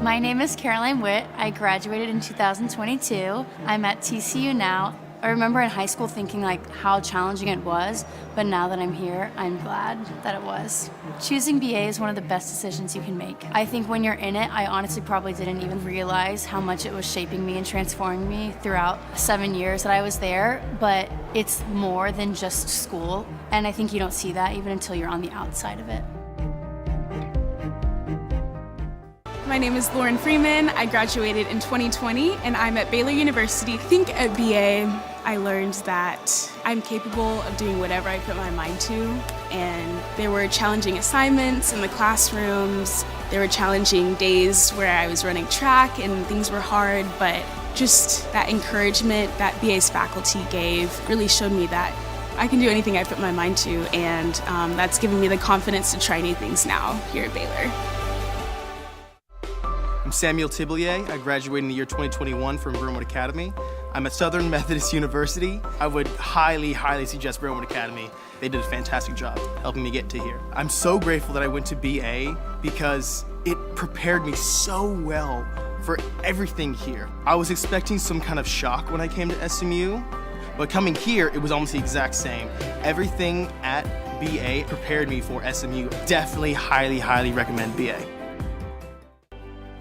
My name is Caroline Witt. I graduated in 2022. I'm at TCU now. I remember in high school thinking like how challenging it was, but now that I'm here, I'm glad that it was. Choosing BA is one of the best decisions you can make. I think when you're in it, I honestly probably didn't even realize how much it was shaping me and transforming me throughout 7 years that I was there, but it's more than just school, and I think you don't see that even until you're on the outside of it. My name is Lauren Freeman. I graduated in 2020 and I'm at Baylor University. I think at BA I learned that I'm capable of doing whatever I put my mind to, and there were challenging assignments in the classrooms. There were challenging days where I was running track and things were hard, but just that encouragement that BA's faculty gave really showed me that I can do anything I put my mind to, and that's given me the confidence to try new things now here at Baylor. I'm Samuel Tiblier. I graduated in the year 2021 from Brentwood Academy. I'm at Southern Methodist University. I would highly, highly suggest Brentwood Academy. They did a fantastic job helping me get to here. I'm so grateful that I went to BA because it prepared me so well for everything here. I was expecting some kind of shock when I came to SMU, but coming here, it was almost the exact same. Everything at BA prepared me for SMU. Definitely highly, highly recommend BA.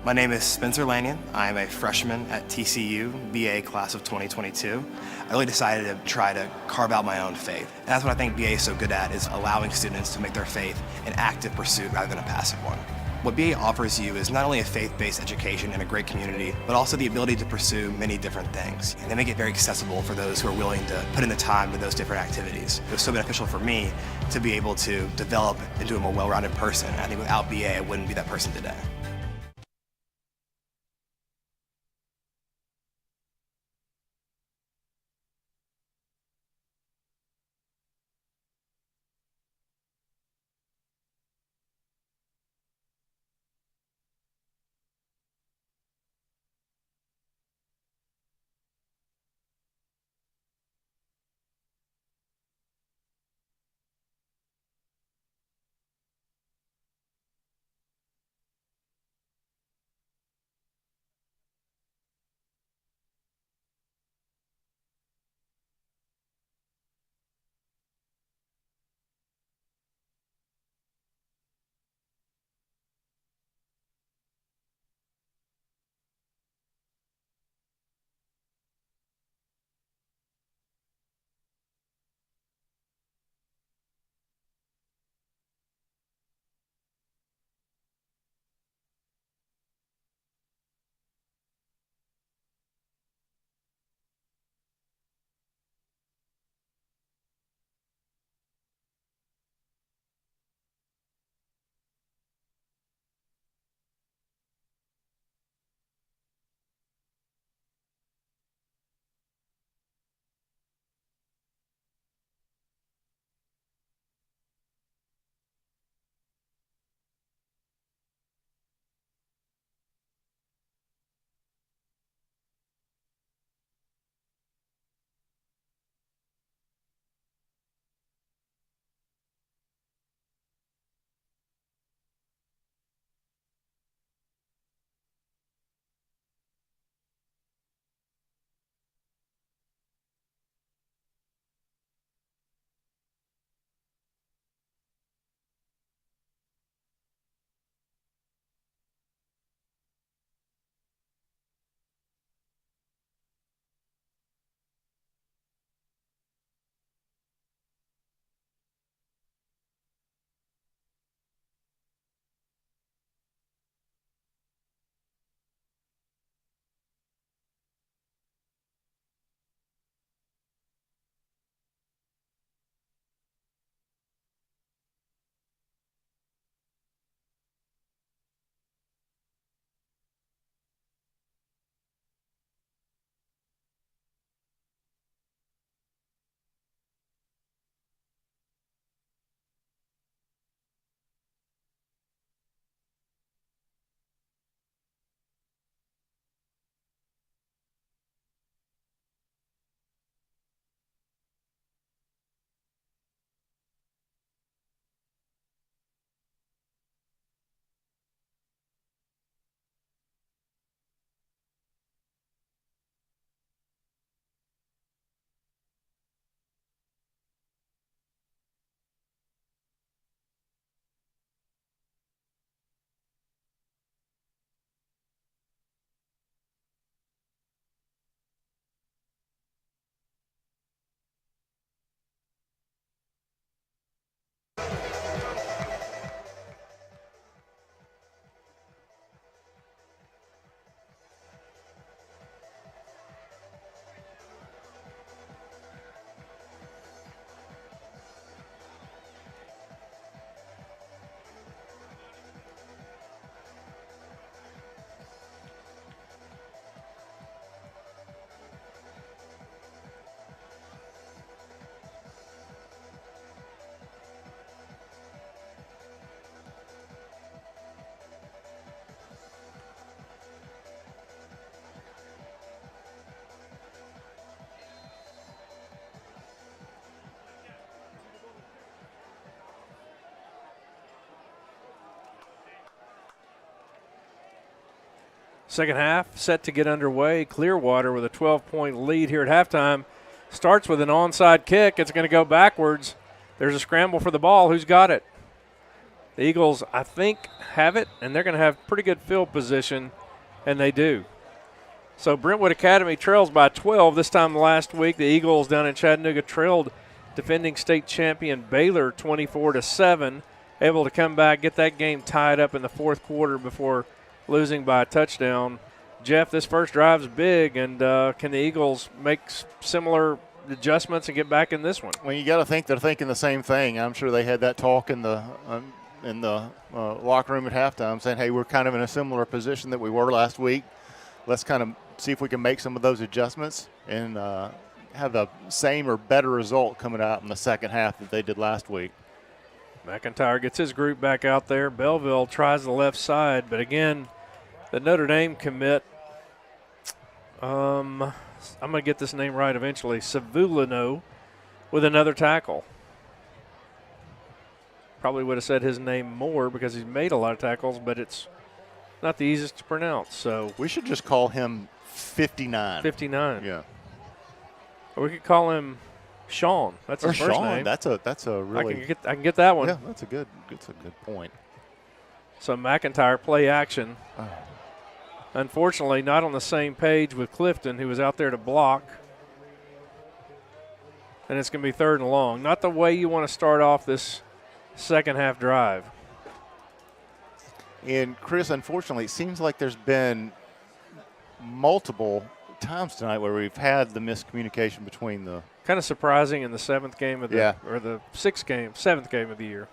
My name is Spencer Lanyon. I'm a freshman at TCU, BA class of 2022. I really decided to try to carve out my own faith. And that's what I think BA is so good at, is allowing students to make their faith an active pursuit rather than a passive one. What BA offers you is not only a faith-based education and a great community, but also the ability to pursue many different things. And they make it very accessible for those who are willing to put in the time to those different activities. It was so beneficial for me to be able to develop into a more well-rounded person. And I think without BA, I wouldn't be that person today. Second half set to get underway. Clearwater with a 12-point lead here at halftime. Starts with an onside kick. It's going to go backwards. There's a scramble for the ball. Who's got it? The Eagles, I think, have it, and they're going to have pretty good field position, and they do. So Brentwood Academy trails by 12. This time last week, the Eagles down in Chattanooga trailed defending state champion Baylor 24-7, able to come back, get that game tied up in the fourth quarter before losing by a touchdown. Jeff, this first drive's big, and can the Eagles make similar adjustments and get back in this one? Well, you got to think they're thinking the same thing. I'm sure they had that talk in the locker room at halftime, saying, "Hey, we're kind of in a similar position that we were last week. Let's kind of see if we can make some of those adjustments and have the same or better result coming out in the second half that they did last week." McIntyre gets his group back out there. Belleville tries the left side, but again, the Notre Dame commit, I'm going to get this name right eventually, Savulino, with another tackle. Probably would have said his name more because he's made a lot of tackles, but it's not the easiest to pronounce. So we should just call him 59. 59. Yeah. Or we could call him Sean. That's his first name. That's a really. I can get that one. Yeah, that's a good point. So McIntyre play action. Unfortunately, not on the same page with Clifton, who was out there to block. And it's going to be 3rd and long. Not the way you want to start off this second half drive. And Chris, unfortunately, it seems like there's been multiple times tonight where we've had the miscommunication between the. Kind of surprising in the 7th game of the or the 7th game of the year.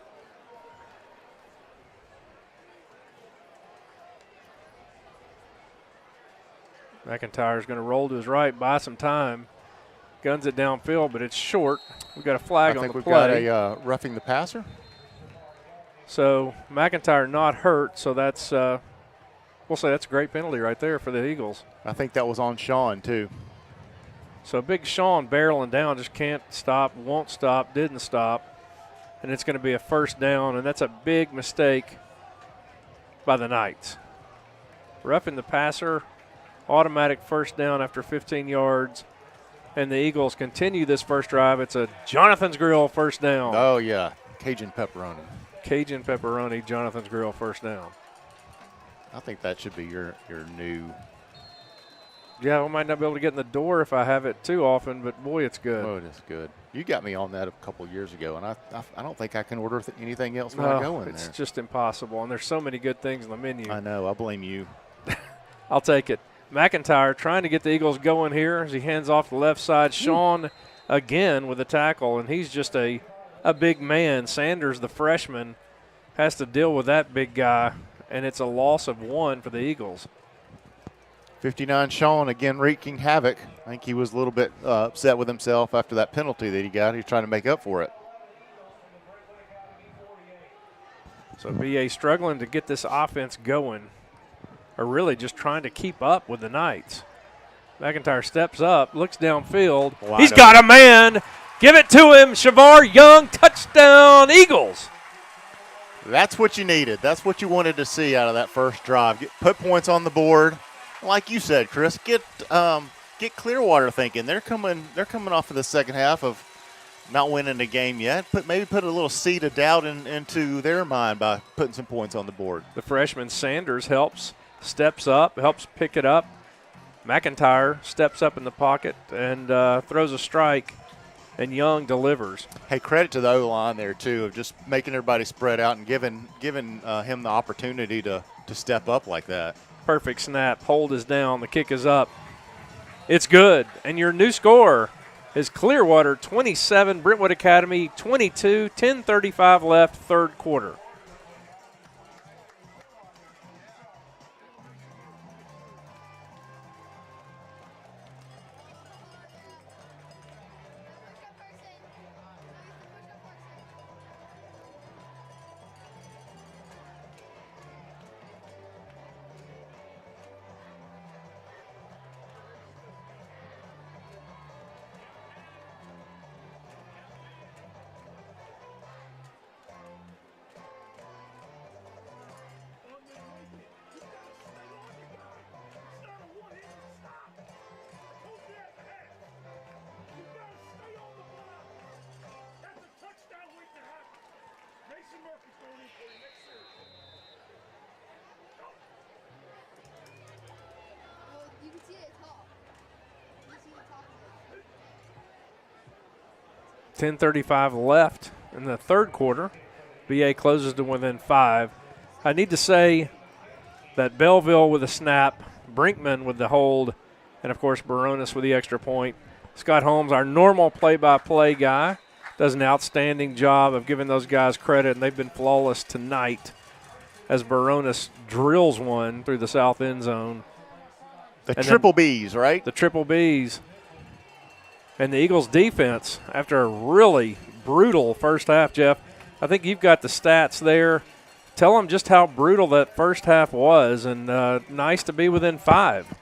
McIntyre's going to roll to his right, buy some time, guns it downfield, but it's short. We've got a flag on the play. I think we've got a roughing the passer. So McIntyre not hurt, so that's we'll say that's a great penalty right there for the Eagles. I think that was on Sean too. So big Sean barreling down, just can't stop, won't stop, didn't stop, and it's going to be a first down, and that's a big mistake by the Knights. Roughing the passer, automatic first down after 15 yards, and the Eagles continue this first drive. It's a Jonathan's Grill first down. Oh, yeah, Cajun pepperoni. Cajun pepperoni, Jonathan's Grill first down. I think that should be your new. Yeah, I might not be able to get in the door if I have it too often, but boy, it's good. Oh, it is good. You got me on that a couple years ago, and I don't think I can order anything else when I go in there. It's just impossible, and there's so many good things on the menu. I know. I blame you. I'll take it. McIntyre trying to get the Eagles going here as he hands off the left side. Sean again with a tackle, and he's just a big man. Sanders, the freshman, has to deal with that big guy, and it's a loss of 1 for the Eagles. 59 Sean again wreaking havoc. I think he was a little bit upset with himself after that penalty that he got. He's trying to make up for it. So BA struggling to get this offense going, or really just trying to keep up with the Knights. McIntyre steps up, looks downfield. He's got a man. Give it to him. Shavar Young, touchdown, Eagles. That's what you needed. That's what you wanted to see out of that first drive. Put points on the board. Like you said, Chris, get Clearwater thinking. They're coming off of the second half of not winning the game yet. Maybe put a little seed of doubt into their mind by putting some points on the board. The freshman Sanders steps up, helps pick it up. McIntyre steps up in the pocket and throws a strike, and Young delivers. Hey, credit to the O-line there, too, of just making everybody spread out and giving him the opportunity to step up like that. Perfect snap. Hold is down. The kick is up. It's good. And your new score is Clearwater 27, Brentwood Academy 22, 10:35 left, third quarter. 10:35 left in the third quarter. BA closes to within 5. I need to say that Belleville with a snap, Brinkman with the hold, and, of course, Baronis with the extra point. Scott Holmes, our normal play-by-play guy, does an outstanding job of giving those guys credit, and they've been flawless tonight as Baronis drills one through the south end zone. The triple Bs, right? The triple Bs. And the Eagles' defense, after a really brutal first half, Jeff, I think you've got the stats there. Tell them just how brutal that first half was, and nice to be within 5.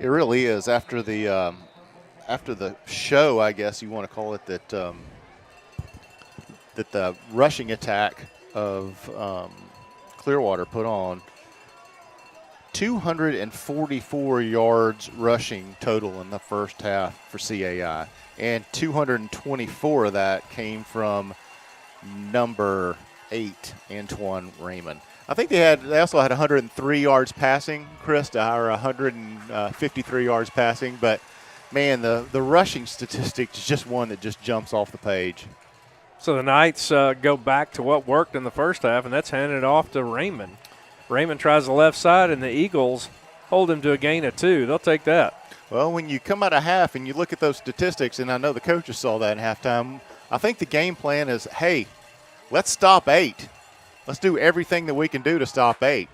It really is. After the show, I guess you want to call it, that the rushing attack of Clearwater put on, 244 yards rushing total in the first half for CAI, and 224 of that came from number 8, Antoine Raymond. I think they also had 103 yards passing, Chris, or 153 yards passing. But, man, the rushing statistic is just one that just jumps off the page. So the Knights go back to what worked in the first half, and that's handed it off to Raymond. Raymond tries the left side, and the Eagles hold him to a gain of 2. They'll take that. Well, when you come out of half and you look at those statistics, and I know the coaches saw that in halftime, I think the game plan is, hey, let's stop 8. Let's do everything that we can do to stop 8.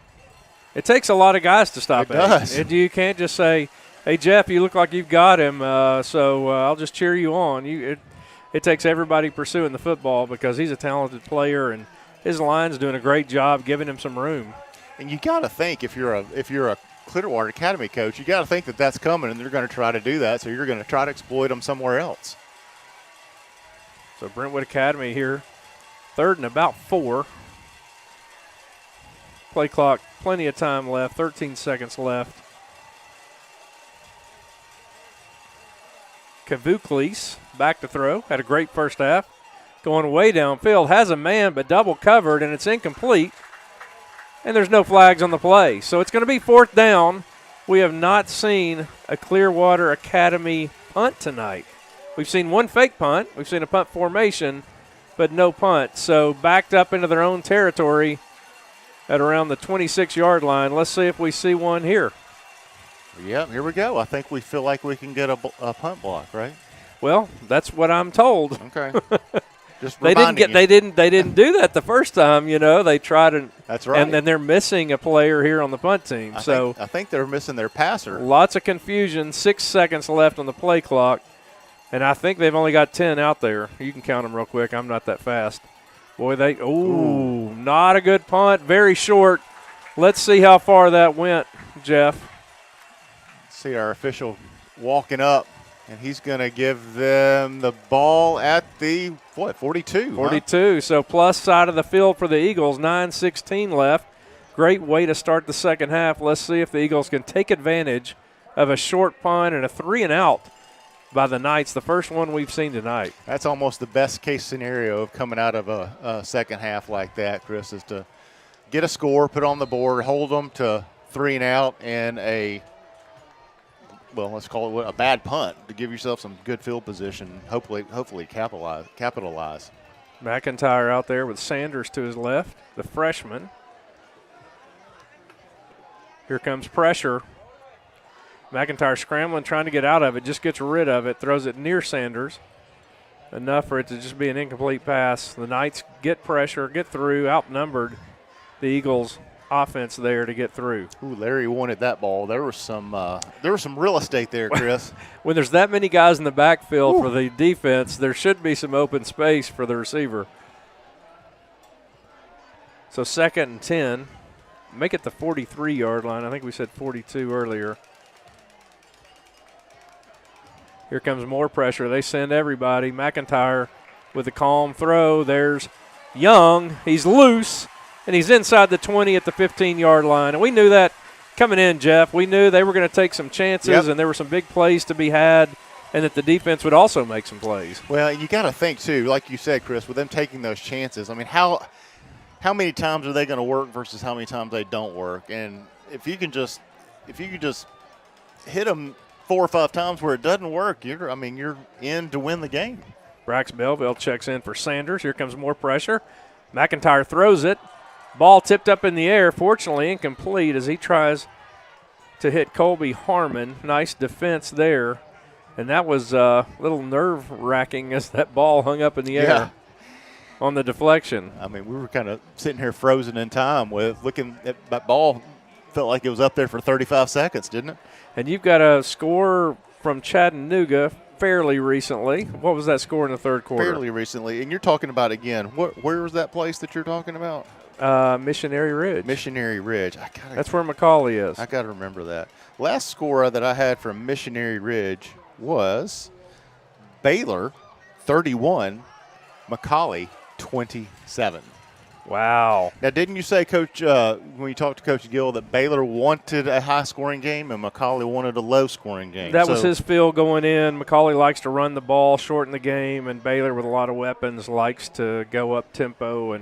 It takes a lot of guys to stop 8. It does. You can't just say, hey, Jeff, you look like you've got him, so I'll just cheer you on. It takes everybody pursuing the football because he's a talented player, and his line's doing a great job giving him some room. And you got to think, if you're a Clearwater Academy coach, you got to think that that's coming, and they're going to try to do that, so you're going to try to exploit them somewhere else. So Brentwood Academy here, 3rd and about 4. Play clock, plenty of time left, 13 seconds left. Kavuklis back to throw, had a great first half. Going way downfield, has a man but double covered, and it's incomplete. And there's no flags on the play. So it's going to be 4th down. We have not seen a Clearwater Academy punt tonight. We've seen one fake punt. We've seen a punt formation, but no punt. So backed up into their own territory at around the 26-yard line. Let's see if we see one here. Yep, here we go. I think we feel like we can get a punt block, right? Well, that's what I'm told. Okay. Just they didn't do that the first time. They tried and that's right. And then they're missing a player here on the punt team. I think they're missing their passer. Lots of confusion. 6 seconds left on the play clock, and I think they've only got 10 out there. You can count them real quick. I'm not that fast. Boy, not a good punt. Very short. Let's see how far that went, Jeff. See our official walking up. And he's going to give them the ball at the, 42? 42. Huh? So plus side of the field for the Eagles, 9:16 left. Great way to start the second half. Let's see if the Eagles can take advantage of a short punt and a 3-and-out by the Knights, the first one we've seen tonight. That's almost the best case scenario of coming out of a second half like that, Chris, is to get a score, put on the board, hold them to 3-and-out and let's call it a bad punt to give yourself some good field position. Hopefully capitalize. McIntyre out there with Sanders to his left, the freshman. Here comes pressure. McIntyre scrambling, trying to get out of it, just gets rid of it, throws it near Sanders. Enough for it to just be an incomplete pass. The Knights get pressure, get through, outnumbered the Eagles' offense there to get through. Ooh, Larry wanted that ball. There was some real estate there, Chris. When there's that many guys in the backfield for the defense, there should be some open space for the receiver. So 2nd and 10. Make it the 43-yard line. I think we said 42 earlier. Here comes more pressure. They send everybody. McIntyre with a calm throw. There's Young. He's loose. And he's inside the 20 at the 15-yard line. And we knew that coming in, Jeff. We knew they were going to take some chances, and there were some big plays to be had, and that the defense would also make some plays. Well, you got to think, too, like you said, Chris, with them taking those chances. I mean, how many times are they going to work versus how many times they don't work? And if you could just hit them 4 or 5 times where it doesn't work, you're in to win the game. Brax Belleville checks in for Sanders. Here comes more pressure. McIntyre throws it. Ball tipped up in the air, fortunately incomplete as he tries to hit Colby Harmon. Nice defense there. And that was a little nerve-wracking as that ball hung up in the air on the deflection. I mean, we were kind of sitting here frozen in time with looking at that ball. Felt like it was up there for 35 seconds, didn't it? And you've got a score from Chattanooga fairly recently. What was that score in the third quarter? Fairly recently. And you're talking about, again, where was that place that you're talking about? Missionary Ridge. Missionary Ridge. That's where McCauley is. I got to remember that. Last score that I had from Missionary Ridge was Baylor 31, McCauley 27. Wow. Now, didn't you say, Coach, when you talked to Coach Gill, that Baylor wanted a high-scoring game and McCauley wanted a low-scoring game? That was his feel going in. McCauley likes to run the ball, shorten the game, and Baylor, with a lot of weapons, likes to go up tempo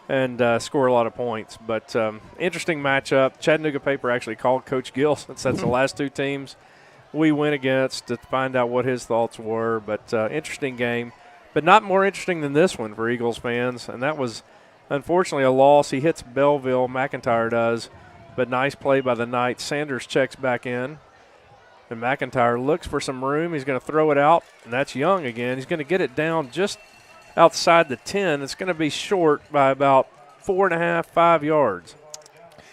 and score a lot of points. But interesting matchup. Chattanooga paper actually called Coach Gill, since that's the last two teams we went against, to find out what his thoughts were. But interesting game, but not more interesting than this one for Eagles fans, and that was – unfortunately, a loss. He hits Belleville, McIntyre does, but nice play by the Knights. Sanders checks back in, and McIntyre looks for some room. He's going to throw it out, and that's Young again. He's going to get it down just outside the 10. It's going to be short by about 4.5, 5 yards.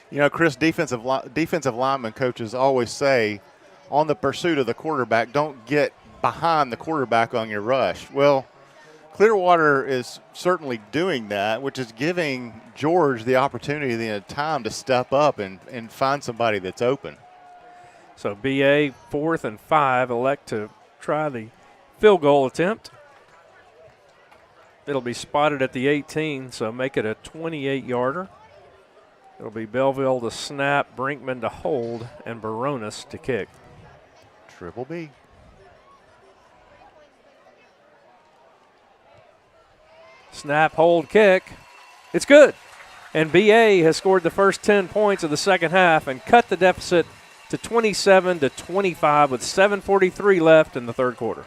You know, Chris, defensive lineman coaches always say, on the pursuit of the quarterback, don't get behind the quarterback on your rush. Well, Clearwater is certainly doing that, which is giving George the opportunity, the time to step up and find somebody that's open. So BA 4th and 5 elect to try the field goal attempt. It'll be spotted at the 18, so make it a 28-yarder. It'll be Belleville to snap, Brinkman to hold, and Baronis to kick. Triple B. Snap, hold, kick. It's good. And BA has scored the first 10 points of the second half and cut the deficit to 27-25 with 7:43 left in the third quarter.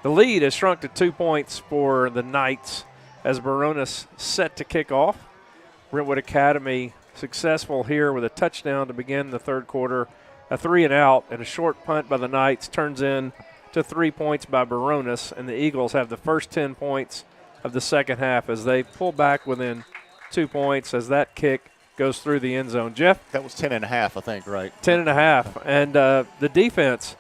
The lead has shrunk to 2 points for the Knights as Baronis set to kick off. Brentwood Academy successful here with a touchdown to begin the third quarter. A 3-and-out and a short punt by the Knights turns in to 3 points by Baronis, and the Eagles have the first 10 points of the second half as they pull back within 2 points as that kick goes through the end zone. Jeff? That was 10.5, I think, right? 10.5. And the defense,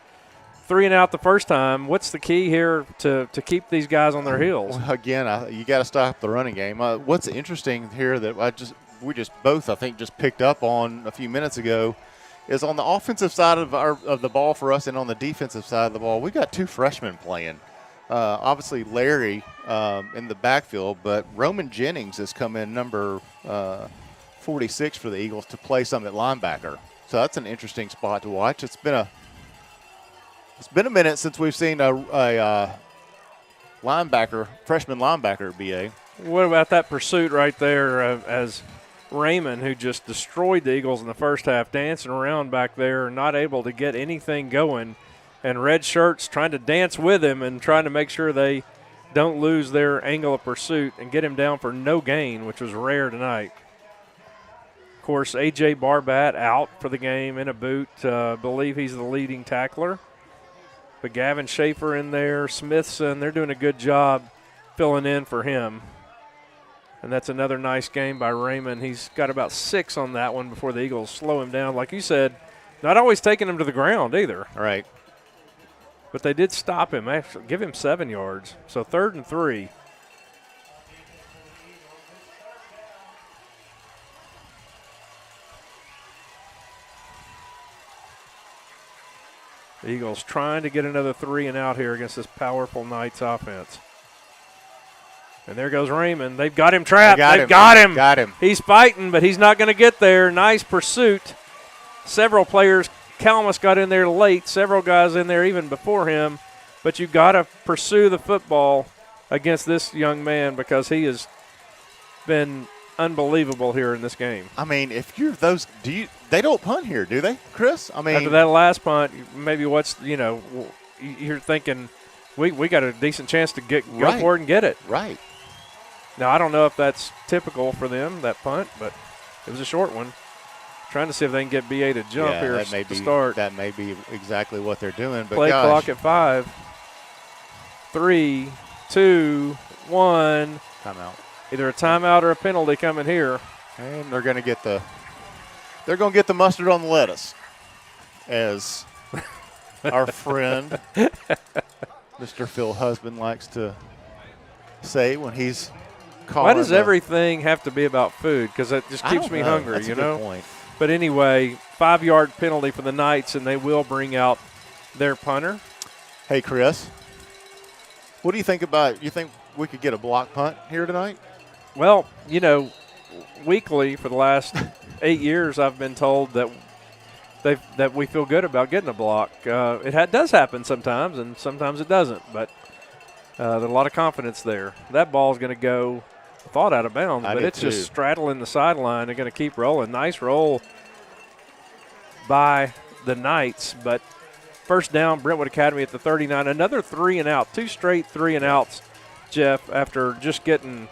3-and-out the first time. What's the key here to keep these guys on their heels? Well, again, you got to stop the running game. What's interesting here that we just both, I think, just picked up on a few minutes ago is on the offensive side of the ball for us and on the defensive side of the ball, we got two freshmen playing. Obviously, Larry in the backfield, but Roman Jennings has come in number 46 for the Eagles to play some at linebacker. So that's an interesting spot to watch. It's been a minute since we've seen a freshman linebacker at BA. What about that pursuit right there as Raymond, who just destroyed the Eagles in the first half, dancing around back there, not able to get anything going, and red shirts trying to dance with him and trying to make sure they don't lose their angle of pursuit and get him down for no gain, which was rare tonight. Of course, A.J. Barbat out for the game in a boot. Believe he's the leading tackler. But Gavin Schaefer in there, Smithson, they're doing a good job filling in for him. And that's another nice game by Raymond. He's got about 6 on that one before the Eagles slow him down. Like you said, Not always taking him to the ground either. All right. But they did stop him, actually, give him 7 yards. So 3rd and 3. The Eagles trying to get another 3 and out here against this powerful Knights offense. And there goes Raymond. They've got him trapped. They've got him. Got him. He's fighting, but he's not going to get there. Nice pursuit. Several players. Calmus got in there late. Several guys in there even before him. But you got to pursue the football against this young man because he has been unbelievable here in this game. I mean, if you're those, they don't punt here, do they, Chris? I mean, after that last punt, maybe you're thinking we got a decent chance to go for it and get it. Right. Now, I don't know if that's typical for them, that punt, but it was a short one. Trying to see if they can get BA to jump here to start. That may be exactly what they're doing. But play clock at 5. 3, 2, 1. Timeout. Either a timeout or a penalty coming here. And they're going to get the mustard on the lettuce, as our friend Mr. Phil Husband likes to say when he's calling. Why does everything have to be about food? Because that just keeps me hungry, That's a good point. But anyway, 5-yard penalty for the Knights, and they will bring out their punter. Hey, Chris, what do you think about? You think we could get a block punt here tonight? Well, weekly for the last 8 years, I've been told that we feel good about getting a block. It does happen sometimes, and sometimes it doesn't. But there's a lot of confidence there. That ball is going to go, thought out of bounds, but it's just straddling the sideline. They're going to keep rolling. Nice roll by the Knights, but first down, Brentwood Academy at the 39. Another 3 and out, 2 straight 3 and outs, Jeff, after just getting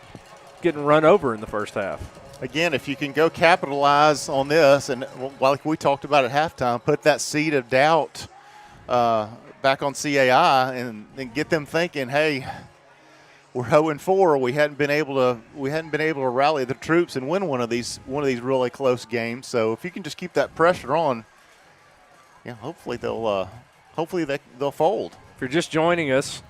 run over in the first half. Again, if you can go capitalize on this, and like we talked about at halftime, put that seed of doubt back on CAI and get them thinking, hey, we're 0-4. We hadn't been able to rally the troops and win one of these really close games. So if you can just keep that pressure on, hopefully they'll fold. If you're just joining us,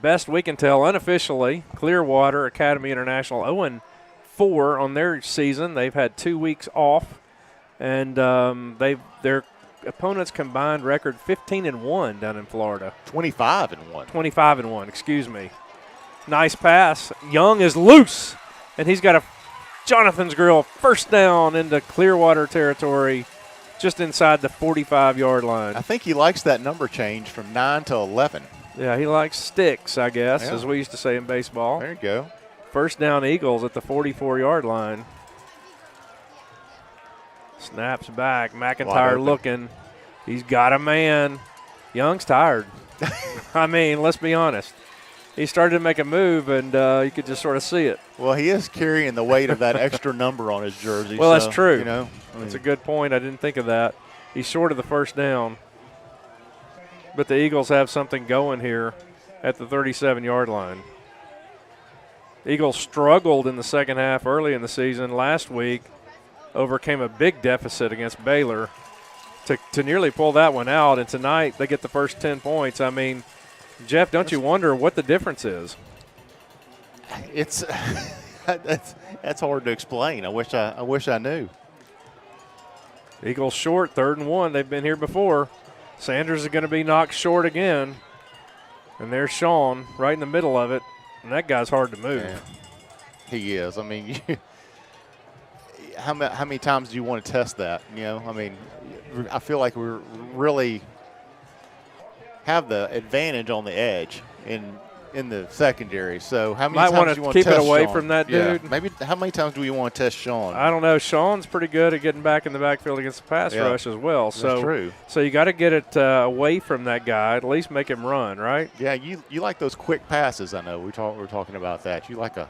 best we can tell unofficially, Clearwater Academy International 0-4 on their season. They've had 2 weeks off, and their opponents' combined record 15-1 down in Florida. 25-1. 25-1. Excuse me. Nice pass. Young is loose, and he's got a Jonathan's Grill first down into Clearwater territory, just inside the 45-yard line. I think he likes that number change from 9 to 11. Yeah, he likes sticks, I guess, as we used to say in baseball. There you go. First down Eagles at the 44-yard line. Snaps back. McIntyre looking. He's got a man. Young's tired. I mean, let's be honest. He started to make a move, and you could just sort of see it. Well, he is carrying the weight of that extra number on his jersey. Well, that's true. That's a good point. I didn't think of that. He's short of the first down. But the Eagles have something going here at the 37-yard line. Eagles struggled in the second half early in the season. Last week, overcame a big deficit against Baylor to nearly pull that one out. And tonight, they get the first 10 points. I mean, Jeff, don't you wonder what the difference is? It's that's hard to explain. I wish I knew. Eagles short, 3rd and 1. They've been here before. Sanders is going to be knocked short again. And there's Sean right in the middle of it. And that guy's hard to move. Yeah, he is. I mean, how many times do you want to test that? I mean, I feel like we really have the advantage on the edge in the secondary. So how many times do you want to test keep it away Sean? from that dude? Maybe how many times do you want to test Sean? I don't know. Sean's pretty good at getting back in the backfield against the pass rush as well. That's true. So you got to get it away from that guy. At least make him run, right? Yeah, you like those quick passes. I know we're talking about that. You had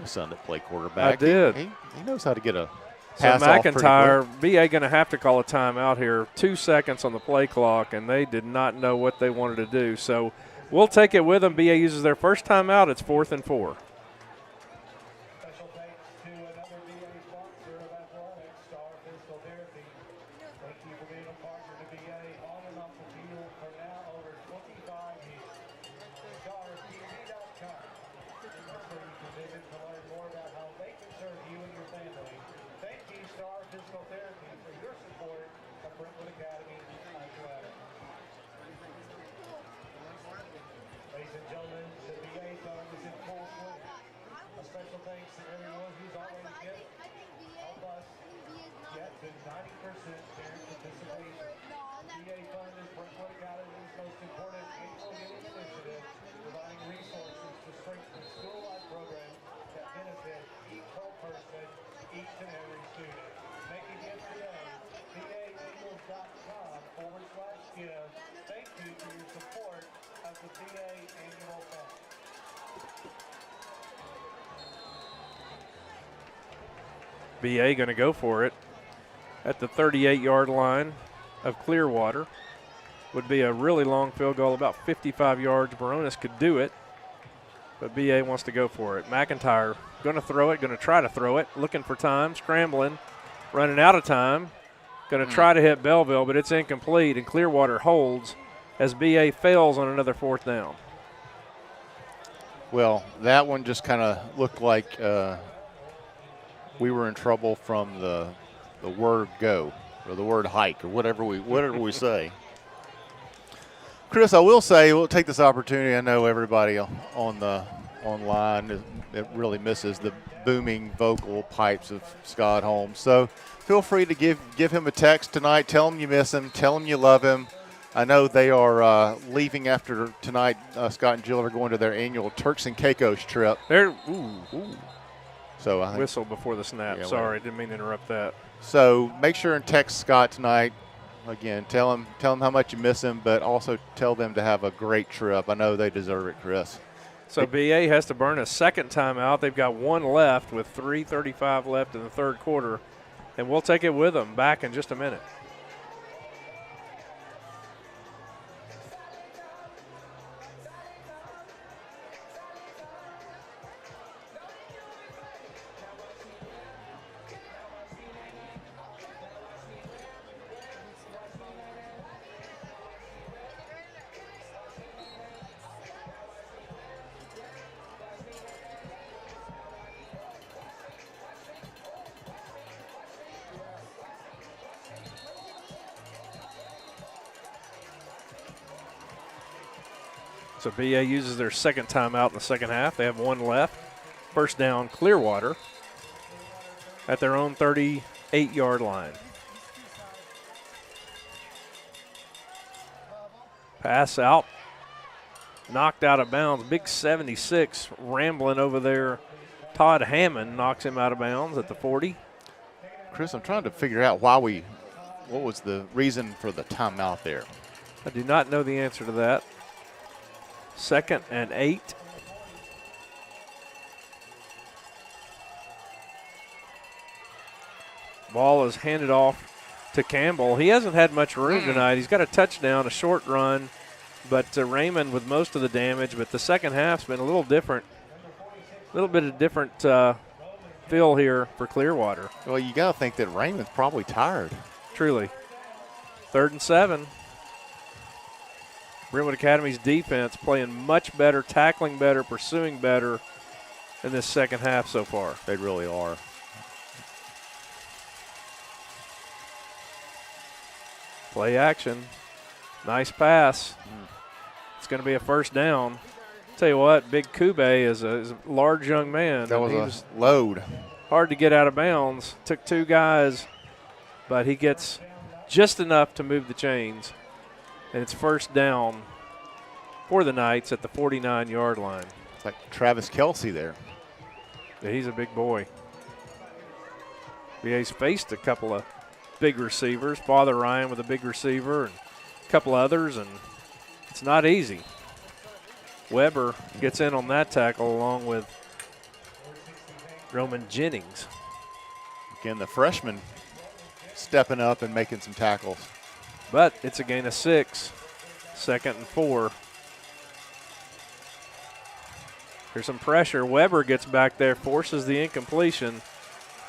a son that played quarterback. I did. He knows how to get a So pass off pretty McIntyre, quick. BA going to have to call a timeout here. 2 seconds on the play clock, and they did not know what they wanted to do. So we'll take it with them. BA uses their first timeout. It's 4th and 4. Special thanks to another VA sponsor of athletics, Star Physical Therapy. Thank you for being a partner to BA on and off the field for now over 25 years. StarTV.com. That's where you can visit to learn more about how they can serve you and your family. Thank you, Star Physical Therapy, for your support of Brentwood Academy Athletics. Ladies and gentlemen, the BA fund is in full swing. A special thanks to everyone who's already given. Help us get to 90% parent participation. BA fund is Brentwood Academy's most important annual giving initiative, providing resources to strengthen school-wide programs that benefit each whole person, each and every student. Make a gift today. BAAngels.com/give. Thank you for your support of the BA Annual Fund. BA going to go for it at the 38-yard line of Clearwater. Would be a really long field goal, about 55 yards. Baronis could do it, but BA wants to go for it. McIntyre going to throw it, going to try to throw it, looking for time, scrambling, running out of time. Going to try to hit Belleville, but it's incomplete, and Clearwater holds as BA fails on another fourth down. Well, that one just kind of looked like we were in trouble from the word go or the word hike or whatever we say. Chris, I will say we'll take this opportunity. I know everybody online it really misses the booming vocal pipes of Scott Holmes. So feel free to give him a text tonight. Tell him you miss him. Tell him you love him. I know they are leaving after tonight. Scott and Jill are going to their annual Turks and Caicos trip. So I think, whistle before the snap. Yeah, Sorry, didn't mean to interrupt that. So make sure and text Scott tonight. Again, tell him how much you miss him, but also tell them to have a great trip. I know they deserve it, Chris. So BA has to burn a second timeout. They've got one left with 3:35 left in the third quarter, and we'll take it with them back in just a minute. So BA uses their second timeout in the second half. They have one left. First down, Clearwater at their own 38-yard line. Pass out, knocked out of bounds. Big 76 rambling over there. Todd Hammond knocks him out of bounds at the 40. Chris, I'm trying to figure out what was the reason for the timeout there. I do not know the answer to that. 2nd and 8. Ball is handed off to Campbell. He hasn't had much room tonight. He's got a touchdown, a short run, but Raymond with most of the damage. But the second half's been a little different. A little bit of different feel here for Clearwater. Well, you got to think that Raymond's probably tired. Truly. 3rd and 7. Brentwood Academy's defense playing much better, tackling better, pursuing better in this second half so far. They really are. Play action. Nice pass. It's going to be a first down. Tell you what, Big Kube is a large young man. That was a load. Hard to get out of bounds. Took two guys, but he gets just enough to move the chains. And it's first down for the Knights at the 49-yard line. It's like Travis Kelsey there. Yeah, he's a big boy. BA's faced a couple of big receivers. Father Ryan with a big receiver and a couple others, and it's not easy. Weber gets in on that tackle along with Roman Jennings. Again, the freshman stepping up and making some tackles. But it's a gain of 6. 2nd and 4. Here's some pressure. Weber gets back there, forces the incompletion.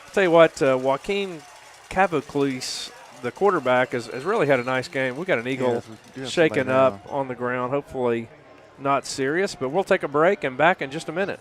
I'll tell you what, Joaquin Cavaclis the quarterback, has really had a nice game. We got an Eagle shaken up on the ground, hopefully not serious, but we'll take a break and back in just a minute.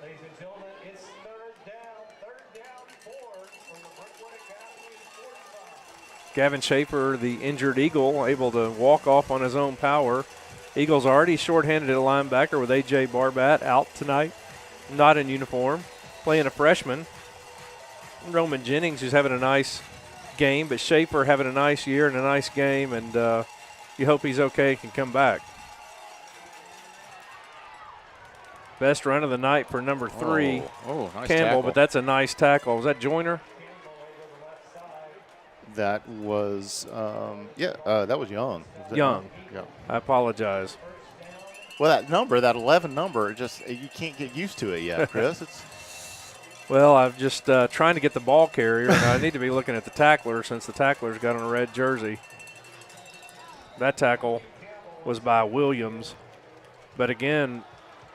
Ladies and gentlemen, it's third down 4 from the Brentwood Academy 45. Gavin Schaefer, the injured Eagle, able to walk off on his own power. Eagles already shorthanded at linebacker with A.J. Barbat out tonight, not in uniform, playing a freshman. Roman Jennings, who's having a nice game, but Schaefer having a nice year and a nice game, and you hope he's okay, can come back. Best run of the night for number 3, Nice Campbell, tackle. but that's a nice tackle. Was that Joyner? That was, that was Young. Young. Yeah. I apologize. Well, that number, that 11 number, you can't get used to it yet, Chris. Well, I'm just trying to get the ball carrier, and I need to be looking at the tackler since the tackler's got on a red jersey. That tackle was by Williams. But again,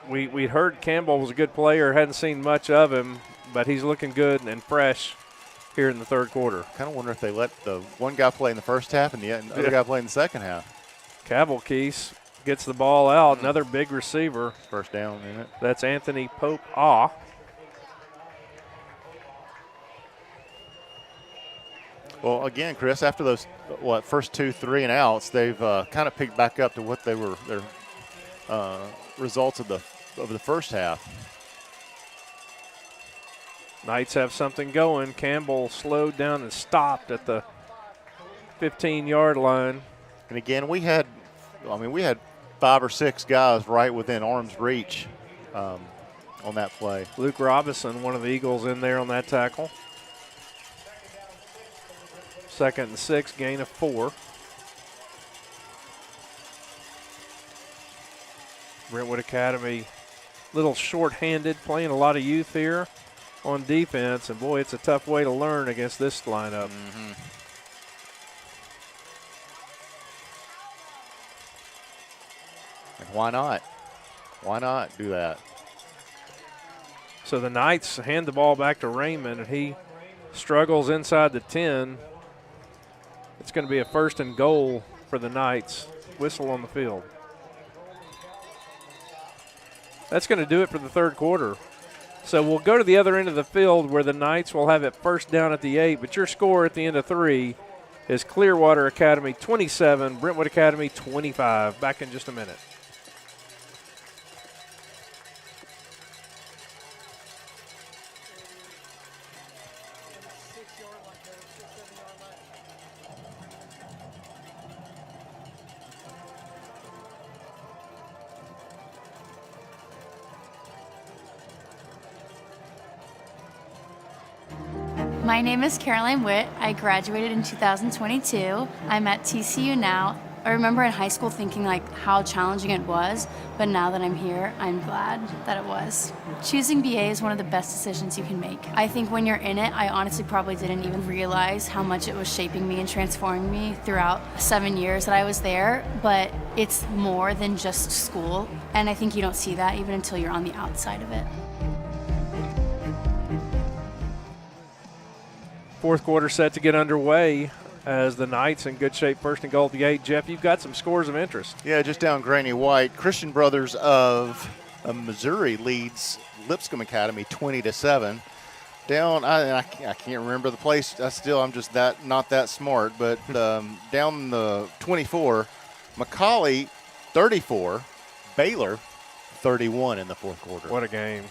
we heard Campbell was a good player, hadn't seen much of him, but he's looking good and fresh here in the third quarter. Kind of wonder if they let the one guy play in the first half and the other guy play in the second half. Cavalcese gets the ball out, another big receiver. First down, isn't it? That's Anthony Pope. Well, again, Chris, after those first 2 3 and outs, they've kind of picked back up to what they were their results of the first half. Knights have something going. Campbell slowed down and stopped at the 15-yard line. And again, we had 5 or 6 guys right within arm's reach on that play. Luke Robinson, one of the Eagles, in there on that tackle. 2nd and 6, gain of 4. Brentwood Academy, little short-handed, playing a lot of youth here on defense, and boy, it's a tough way to learn against this lineup. Mm-hmm. And why not? Why not do that? So the Knights hand the ball back to Raymond, and he struggles inside the 10. It's going to be a 1st and goal for the Knights. Whistle on the field. That's going to do it for the third quarter. So we'll go to the other end of the field where the Knights will have it first down at the 8, but your score at the end of 3 is Clearwater Academy 27, Brentwood Academy 25. Back in just a minute. My name is Caroline Witt. I graduated in 2022. I'm at TCU now. I remember in high school thinking like how challenging it was, but now that I'm here, I'm glad that it was. Choosing BA is one of the best decisions you can make. I think when you're in it, I honestly probably didn't even realize how much it was shaping me and transforming me throughout 7 years that I was there, but it's more than just school, and I think you don't see that even until you're on the outside of it. Fourth quarter set to get underway as the Knights in good shape, first and goal at the 8. Jeff, you've got some scores of interest. Yeah, just down Granny White. Christian Brothers of Missouri leads Lipscomb Academy 20-7. Down, I can't remember the place. I'm just not that smart. But down the 24, McCallie 34, Baylor 31 in the fourth quarter. What a game.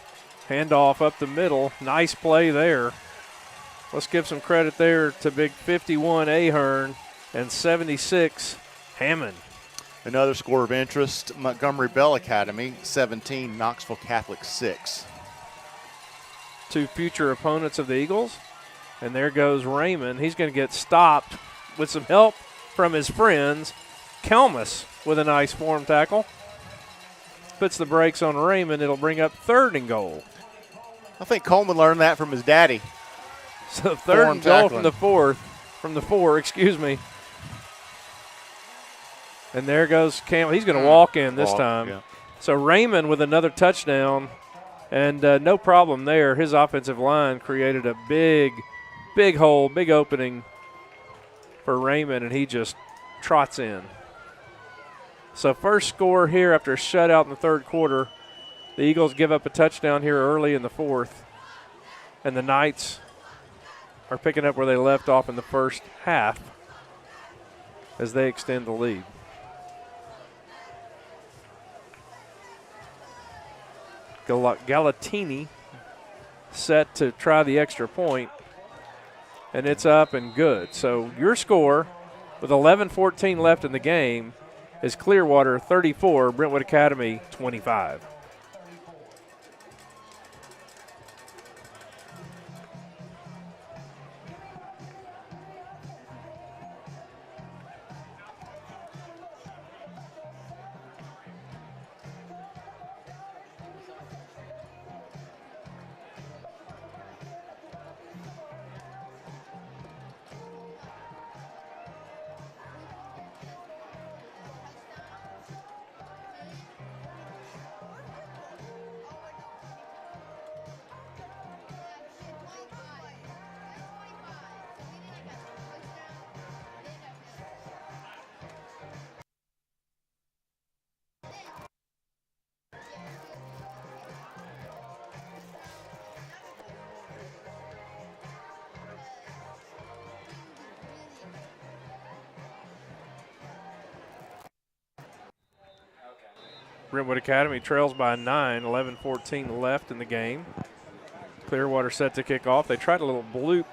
Handoff up the middle. Nice play there. Let's give some credit there to big 51 Ahern and 76 Hammond. Another score of interest, Montgomery Bell Academy 17, Knoxville Catholic 6. Two future opponents of the Eagles. And there goes Raymond. He's going to get stopped with some help from his friends. Kelmus with a nice form tackle. Puts the brakes on Raymond. It'll bring up third and goal. I think Coleman learned that from his daddy. So third and goal from the four, excuse me. And there goes Cam. He's going to walk in this time. Yeah. So Raymond with another touchdown, and no problem there. His offensive line created a big hole, big opening for Raymond, and he just trots in. So first score here after a shutout in the third quarter. The Eagles give up a touchdown here early in the fourth, and the Knights are picking up where they left off in the first half as they extend the lead. Galatini set to try the extra point, and it's up and good. So your score with 11:14 left in the game is Clearwater 34, Brentwood Academy 25. Brentwood Academy trails by 9, 11:14 left in the game. Clearwater set to kick off. They tried a little bloop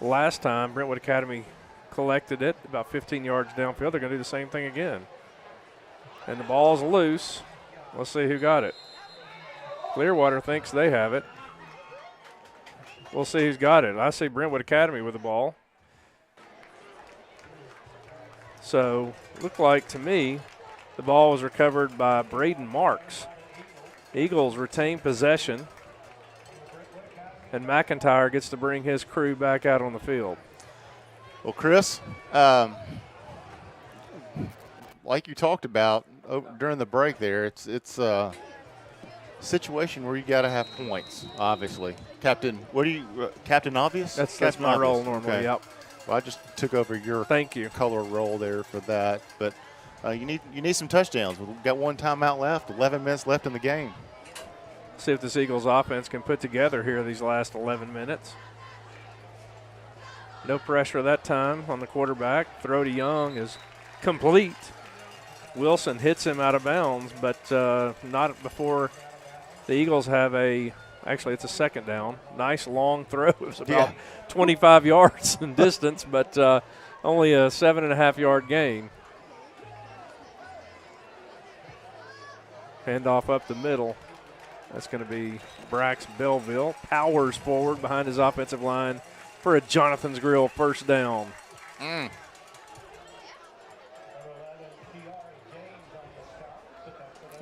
last time. Brentwood Academy collected it about 15 yards downfield. They're going to do the same thing again. And the ball's loose. Let's see who got it. Clearwater thinks they have it. We'll see who's got it. I see Brentwood Academy with the ball. So, looked like to me the ball was recovered by Braden Marks. Eagles retain possession, and McIntyre gets to bring his crew back out on the field. Well, Chris, like you talked about during the break there, it's a situation where you got to have points, obviously. Captain, Captain Obvious? That's Captain my Obvious. role normally, Okay. yep. Well, I just took over your Thank you. color role there for that. But you need some touchdowns. We've got one timeout left, 11 minutes left in the game. See if this Eagles offense can put together here these last 11 minutes. No pressure that time on the quarterback. Throw to Young is complete. Wilson hits him out of bounds, but not before the Eagles have actually it's a second down. Nice long throw. It was about 25 yards in distance, but only a 7.5-yard gain. Handoff up the middle. That's going to be Brax Belleville. Powers forward behind his offensive line for a Jonathan's Grill first down. And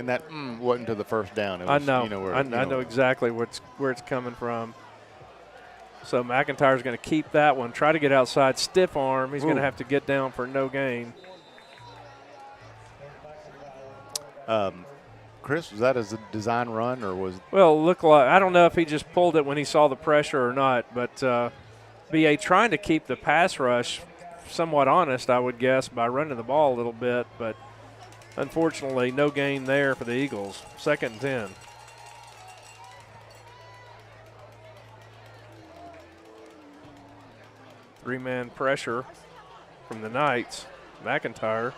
that wasn't to the first down. It was, I know. You know where, I know exactly where it's coming from. So McIntyre's going to keep that one. Try to get outside. Stiff arm. He's going to have to get down for no gain. Chris, was that as a design run or was? Well, look like I don't know if he just pulled it when he saw the pressure or not, but BA trying to keep the pass rush somewhat honest, I would guess, by running the ball a little bit, but unfortunately no gain there for the Eagles. 2nd and 10. Three-man pressure from the Knights. McIntyre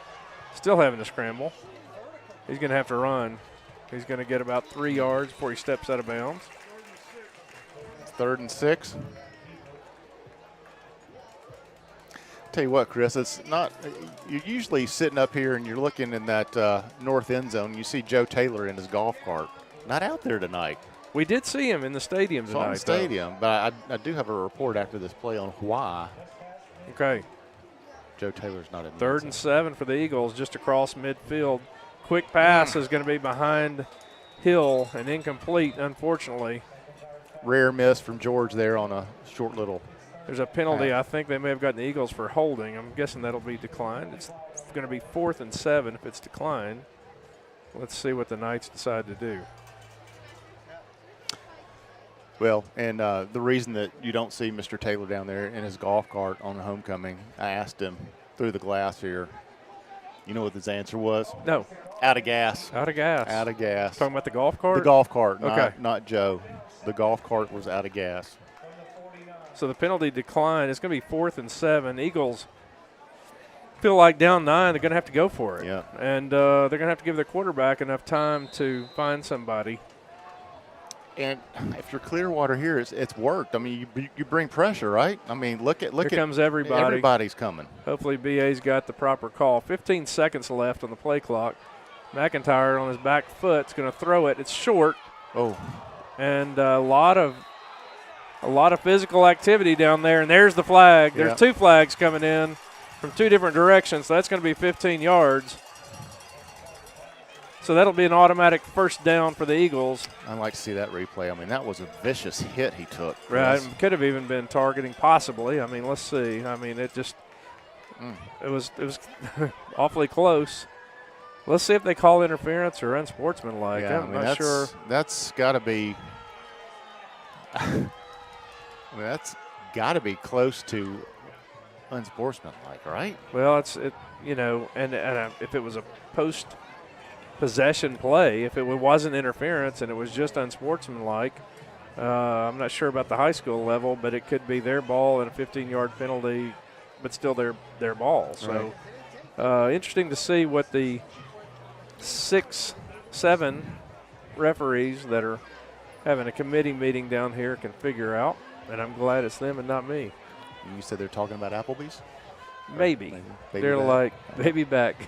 still having to scramble. He's going to have to run. He's going to get about 3 yards before he steps out of bounds. 3rd and 6. Tell you what, Chris, it's not. You're usually sitting up here and you're looking in that north end zone. And you see Joe Taylor in his golf cart. Not out there tonight. We did see him in the stadium tonight. In the stadium, but I do have a report after this play on why. Okay. Joe Taylor's not in. 3rd and 7 for the Eagles, just across midfield. Quick pass is going to be behind Hill and incomplete, unfortunately. Rare miss from George there on a short little. There's a penalty. I think they may have gotten the Eagles for holding. I'm guessing that'll be declined. It's going to be 4th and 7 if it's declined. Let's see what the Knights decide to do. Well, and the reason that you don't see Mr. Taylor down there in his golf cart on the homecoming, I asked him through the glass here. You know what his answer was? No. Out of gas. Out of gas. Out of gas. Talking about the golf cart? The golf cart, okay. not Joe. The golf cart was out of gas. So the penalty declined. It's going to be 4th and 7. Eagles feel like down 9. They're going to have to go for it. Yeah. And they're going to have to give their quarterback enough time to find somebody. And if you're Clearwater here, it's worked. I mean, you bring pressure, right? I mean, look at Here comes everybody. Everybody's coming. Hopefully BA's got the proper call. 15 seconds left on the play clock. McIntyre on his back foot is going to throw it. It's short. Oh. And a lot of physical activity down there. And there's the flag. There's 2 flags coming in from 2 different directions. So that's going to be 15 yards. So that'll be an automatic first down for the Eagles. I'd like to see that replay. I mean, that was a vicious hit he took. Right, could have even been targeting possibly. I mean, let's see. I mean, it just it was awfully close. Let's see if they call interference or unsportsmanlike. Yeah, I'm not sure. That's got to be. That's got to be close to unsportsmanlike, right? Well, and if it was a post-possession play, if it wasn't interference and it was just unsportsmanlike, I'm not sure about the high school level, but it could be their ball and a 15-yard penalty, but still their ball. So interesting to see what the 6-7 referees that are having a committee meeting down here can figure out, and I'm glad it's them and not me. You said they're talking about Applebee's? Maybe. Baby They're back. like, baby back.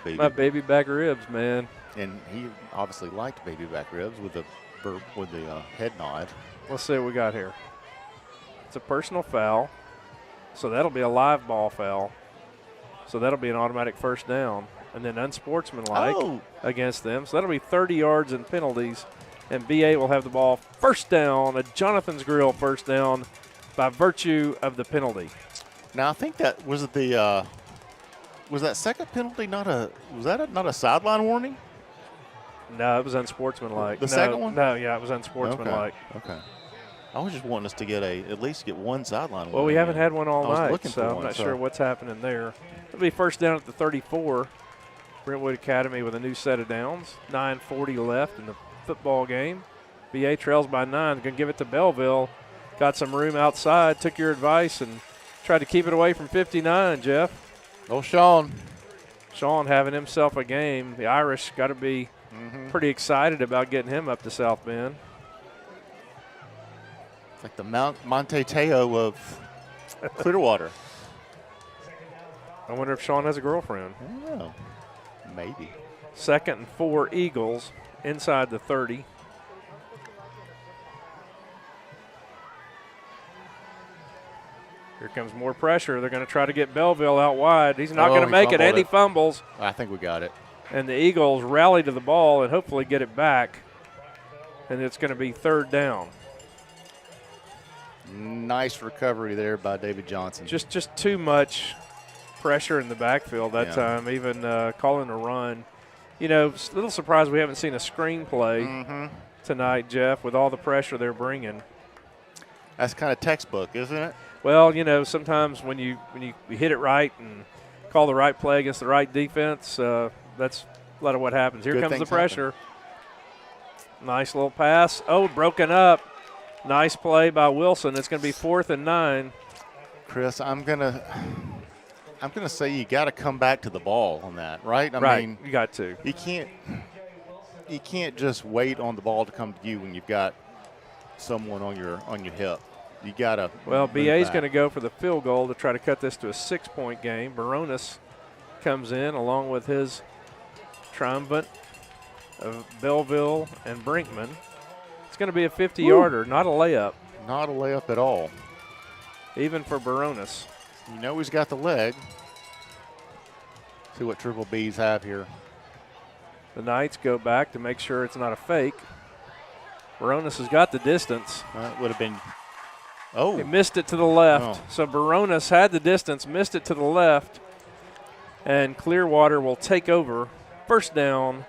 My baby back ribs, man. And he obviously liked baby back ribs with the head nod. Let's see what we got here. It's a personal foul, so that'll be a live ball foul. So that'll be an automatic first down. And then unsportsmanlike against them. So that'll be 30 yards and penalties. And BA will have the ball first down, a Jonathan's Grill first down by virtue of the penalty. Now, I think that was that second penalty not a sideline warning? No, it was unsportsmanlike. The second one? No, yeah, it was unsportsmanlike. Okay. I was just wanting us to at least get one sideline warning. Well, we haven't had one all night, so I'm one, not sure what's happening there. It'll be first down at the 34. Brentwood Academy with a new set of downs. 9:40 left in the football game. BA trails by 9. Going to give it to Belleville. Got some room outside. Took your advice and tried to keep it away from 59, Jeff. Oh, Sean. Sean having himself a game. The Irish got to be pretty excited about getting him up to South Bend. It's like the Monte Teo of Clearwater. I wonder if Sean has a girlfriend. Oh, maybe. 2nd and 4 Eagles inside the 30. Here comes more pressure. They're going to try to get Belleville out wide. He's not going to make it, and he fumbles. I think we got it. And the Eagles rally to the ball and hopefully get it back. And it's going to be 3rd down. Nice recovery there by David Johnson. Just too much pressure in the backfield that time, even calling a run. You know, a little surprised we haven't seen a screenplay tonight, Jeff, with all the pressure they're bringing. That's kind of textbook, isn't it? Well, you know, sometimes when you hit it right and call the right play against the right defense, that's a lot of what happens. Here comes the pressure. Nice little pass. Oh, broken up. Nice play by Wilson. It's going to be 4th and 9. Chris, I'm gonna say you got to come back to the ball on that, right? I mean, you got to. You can't just wait on the ball to come to you when you've got someone on your hip. You got to. Well, BA's going to go for the field goal to try to cut this to a 6-point game. Baronis comes in along with his triumvirate of Belleville and Brinkman. It's going to be a 50-yarder, not a layup. Not a layup at all. Even for Baronis. You know he's got the leg. See what Triple B's have here. The Knights go back to make sure it's not a fake. Baronis has got the distance. That would have been. Oh. He missed it to the left. Oh. So Baronis had the distance, missed it to the left, and Clearwater will take over. 1st down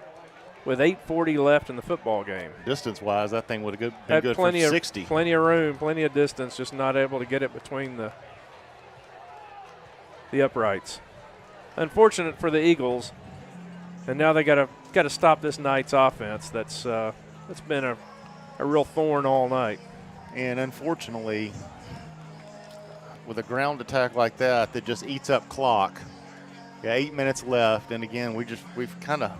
with 8:40 left in the football game. Distance-wise, that thing would have been Had good plenty for of, 60. Plenty of room, plenty of distance, just not able to get it between the uprights. Unfortunate for the Eagles, and now they got to stop this Knights offense. That's been a real thorn all night. And unfortunately, with a ground attack like that just eats up clock. Yeah, 8 minutes left, and again, we've kind of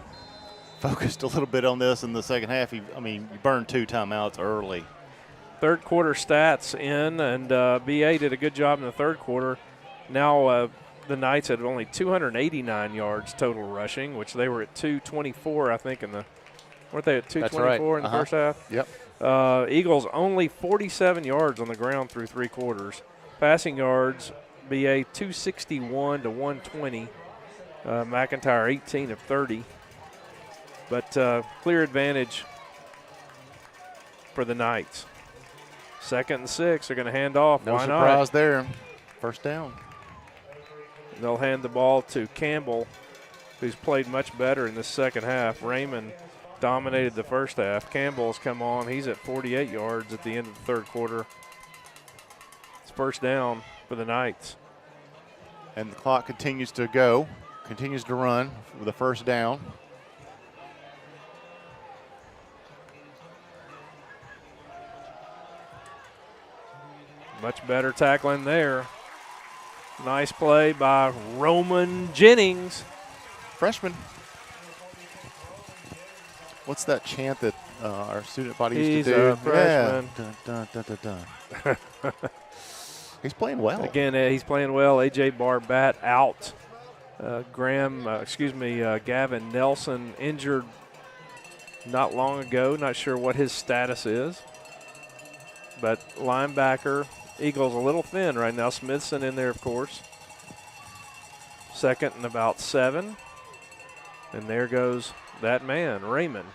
focused a little bit on this in the second half. You burned 2 timeouts early. 3rd quarter stats in, and BA did a good job in the 3rd quarter. Now the Knights had only 289 yards total rushing, which they were at 224, I think, weren't they at 224 in the first half? Yep. Eagles only 47 yards on the ground through 3 quarters. Passing yards, BA 261 to 120. McIntyre 18 of 30. But clear advantage for the Knights. 2nd and 6. They're going to hand off. No Why surprise not? there. 1st down. They'll hand the ball to Campbell, who's played much better in the second half. Raymond dominated the first half. Campbell's come on. He's at 48 yards at the end of the 3rd quarter. It's 1st down for the Knights. And the clock continues to go, continues to run with a 1st down. Much better tackling there. Nice play by Roman Jennings. Freshman. What's that chant that our student body used He's to do? a freshman. Yeah. Dun, dun, dun, dun, dun. He's playing well. Again, he's playing well. A.J. Barbat out. Gavin Nelson injured not long ago. Not sure what his status is. But linebacker, Eagles a little thin right now. Smithson in there, of course. 2nd and about 7. And there goes that man, Raymond.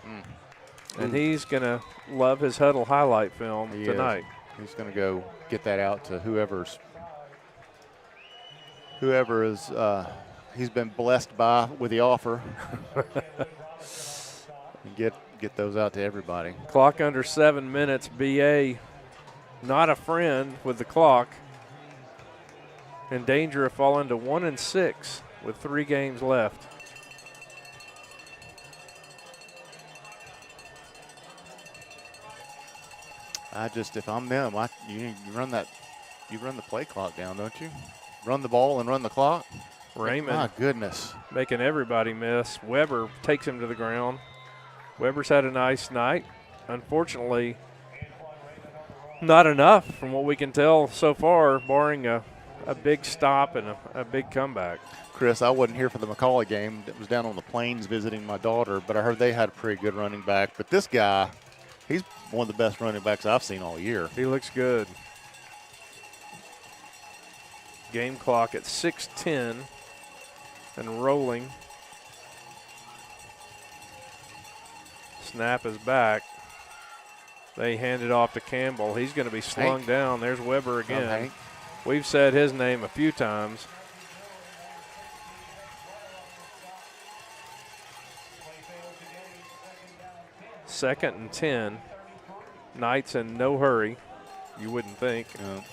And he's going to love his huddle highlight film tonight. He's going to go get that out to whoever is he's been blessed by with the offer. And get those out to everybody. Clock under 7 minutes. BA not a friend with the clock. In danger of falling to 1-6 with 3 games left. if I'm them, you run the play clock down, don't you? Run the ball and run the clock. Raymond. My goodness. Making everybody miss. Weber takes him to the ground. Weber's had a nice night. Unfortunately, not enough from what we can tell so far, barring a big stop and a big comeback. Chris, I wasn't here for the McCauley game. It was down on the plains visiting my daughter, but I heard they had a pretty good running back. But this guy, he's one of the best running backs I've seen all year. He looks good. Game clock at 6:10 and rolling. Snap is back. They hand it off to Campbell. He's going to be slung down. There's Weber again. We've said his name a few times. Second and 10. Knights in no hurry, you wouldn't think. No.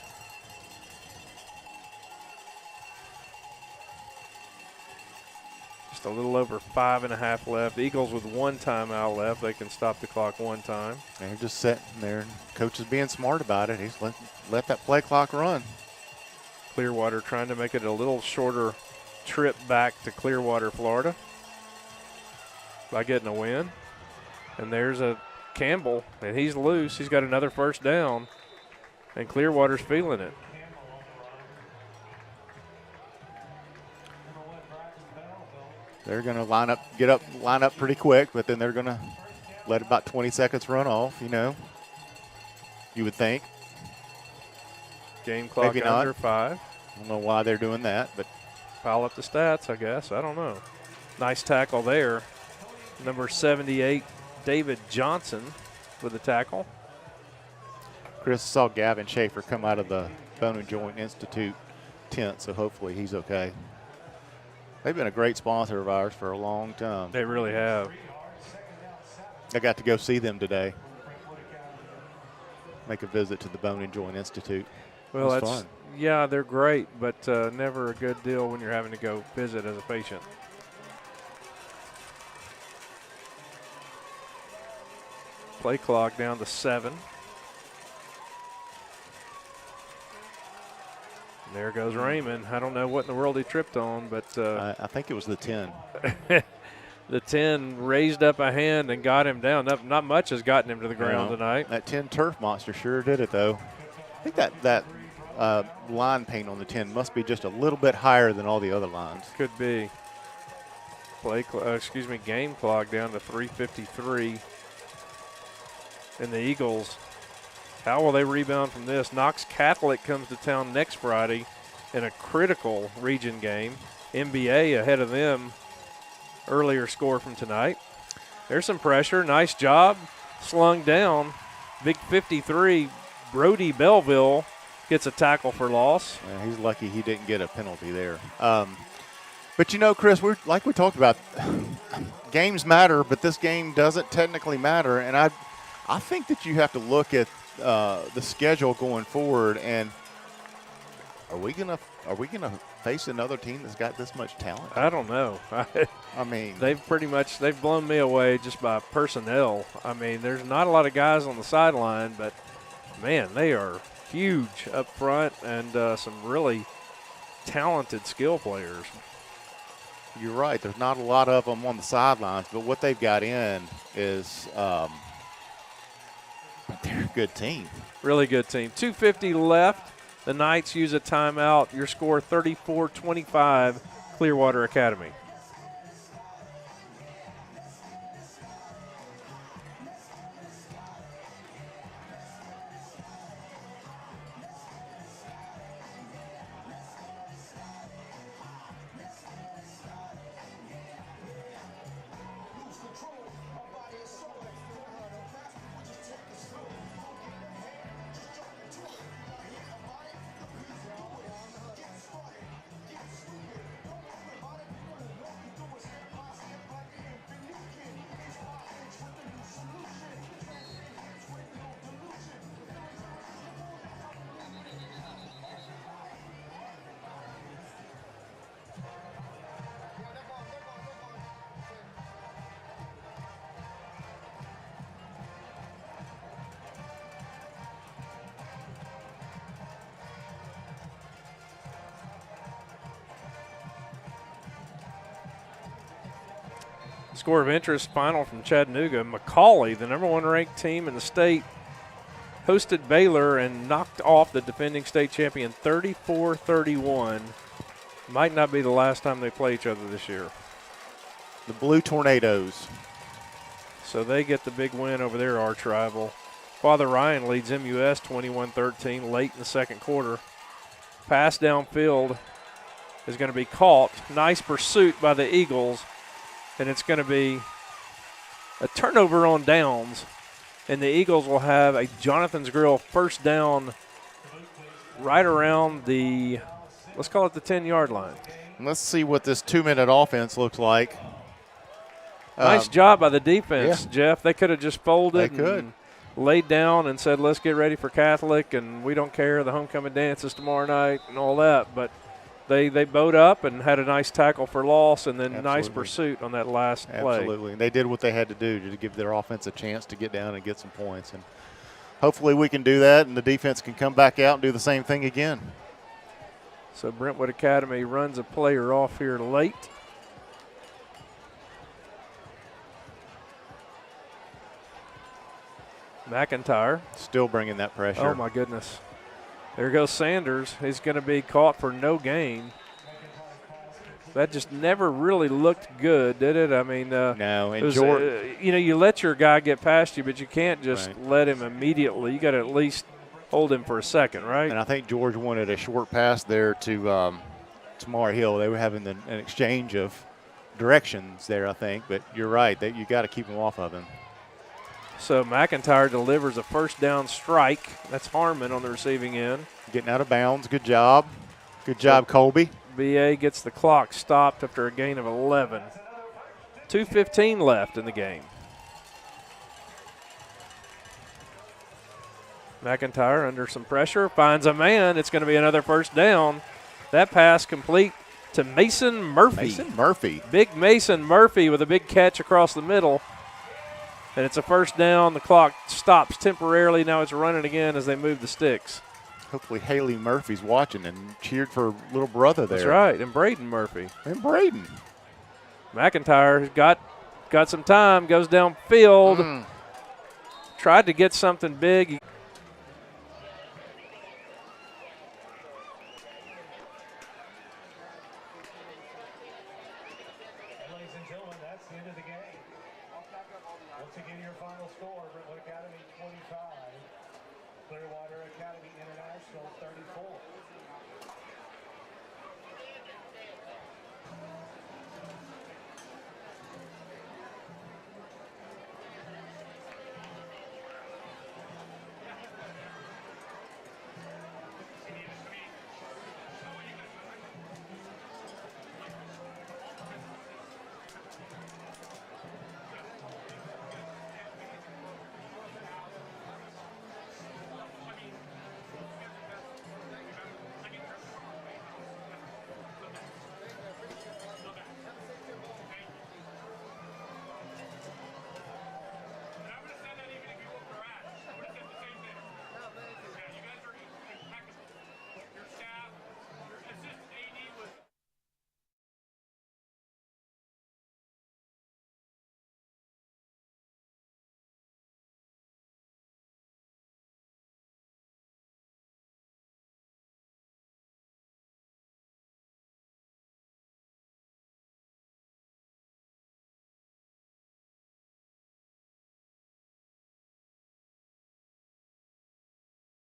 Just a little over 5.5 left. Eagles with 1 timeout left. They can stop the clock 1 time. They're just sitting there. Coach is being smart about it. He's let that play clock run. Clearwater trying to make it a little shorter trip back to Clearwater, Florida by getting a win. And there's a Campbell, and he's loose. He's got another first down, and Clearwater's feeling it. They're going to line up pretty quick, but then they're going to let about 20 seconds run off, you would think. Game clock Maybe under not. 5. I don't know why they're doing that, but Pile up the stats, I guess. I don't know. Nice tackle there. Number 78, David Johnson with the tackle. Chris saw Gavin Schaefer come out of the Bone and Joint Institute tent, so hopefully he's okay. They've been a great sponsor of ours for a long time. They really have. I got to go see them today. Make a visit to the Bone and Joint Institute. Well, it was that's fun. Yeah, they're great, but never a good deal when you're having to go visit as a patient. Play clock down to 7. There goes Raymond. I don't know what in the world he tripped on, but I think it was the 10. The 10 raised up a hand and got him down. Not much has gotten him to the ground tonight. That 10 turf monster sure did it, though. I think that line paint on the 10 must be just a little bit higher than all the other lines. Could be. Game clock down to 3:53. And the Eagles, how will they rebound from this? Knox Catholic comes to town next Friday in a critical region game. NBA ahead of them. Earlier score from tonight. There's some pressure. Nice job. Slung down. Big 53. Brody Belleville gets a tackle for loss. Yeah, he's lucky he didn't get a penalty there. But, Chris, like we talked about, games matter, but this game doesn't technically matter. And I think that you have to look at the schedule going forward, and are we gonna face another team that's got this much talent? I don't know. I mean, they've blown me away just by personnel. I mean, there's not a lot of guys on the sideline, but man, they are huge up front and some really talented skill players. You're right. There's not a lot of them on the sidelines, but what they've got in is they're a good team. Really good team. 2:50 left. The Knights use a timeout. Your score 34-25, Clearwater Academy. Score of interest final from Chattanooga. McCauley, the number 1 ranked team in the state, hosted Baylor and knocked off the defending state champion 34-31. Might not be the last time they play each other this year. The Blue Tornadoes. So they get the big win over their arch rival. Father Ryan leads MUS 21-13 late in the second quarter. Pass downfield is going to be caught. Nice pursuit by the Eagles, and it's going to be a turnover on downs, and the Eagles will have a Jonathan's Grill first down right around the, let's call it the 10-yard line. Let's see what this 2-minute offense looks like. Nice job by the defense, yeah. Jeff. They could have just folded They could. and laid down and said, let's get ready for Catholic, and we don't care, the homecoming dances tomorrow night and all that. But they bowed up and had a nice tackle for loss, and then nice pursuit on that last play. Absolutely. And they did what they had to do to give their offense a chance to get down and get some points. And hopefully we can do that, and the defense can come back out and do the same thing again. So Brentwood Academy runs a player off here late. McIntyre. Still bringing that pressure. Oh, my goodness. There goes Sanders. He's going to be caught for no gain. That just never really looked good, did it? I mean, no. And you let your guy get past you, but you can't just let him immediately. You got to at least hold him for a second, right? And I think George wanted a short pass there to Tamar Hill. They were having an exchange of directions there, I think. But you're right. That you got to keep him off of him. So McIntyre delivers a first down strike. That's Harmon on the receiving end. Getting out of bounds. Good job. Good job, Colby. BA gets the clock stopped after a gain of 11. 2:15 left in the game. McIntyre under some pressure, finds a man. It's going to be another first down. That pass complete to Mason Murphy. Mason Murphy. Big Mason Murphy with a big catch across the middle. And it's a first down. The clock stops temporarily. Now it's running again as they move the sticks. Hopefully Haley Murphy's watching and cheered for little brother there. That's right, and Braden Murphy. And Braden. McIntyre got some time, goes downfield. Tried to get something big. Ladies and gentlemen, that's the end of the game. Once again, your final score, Brentwood Academy 25, Clearwater Academy International 34.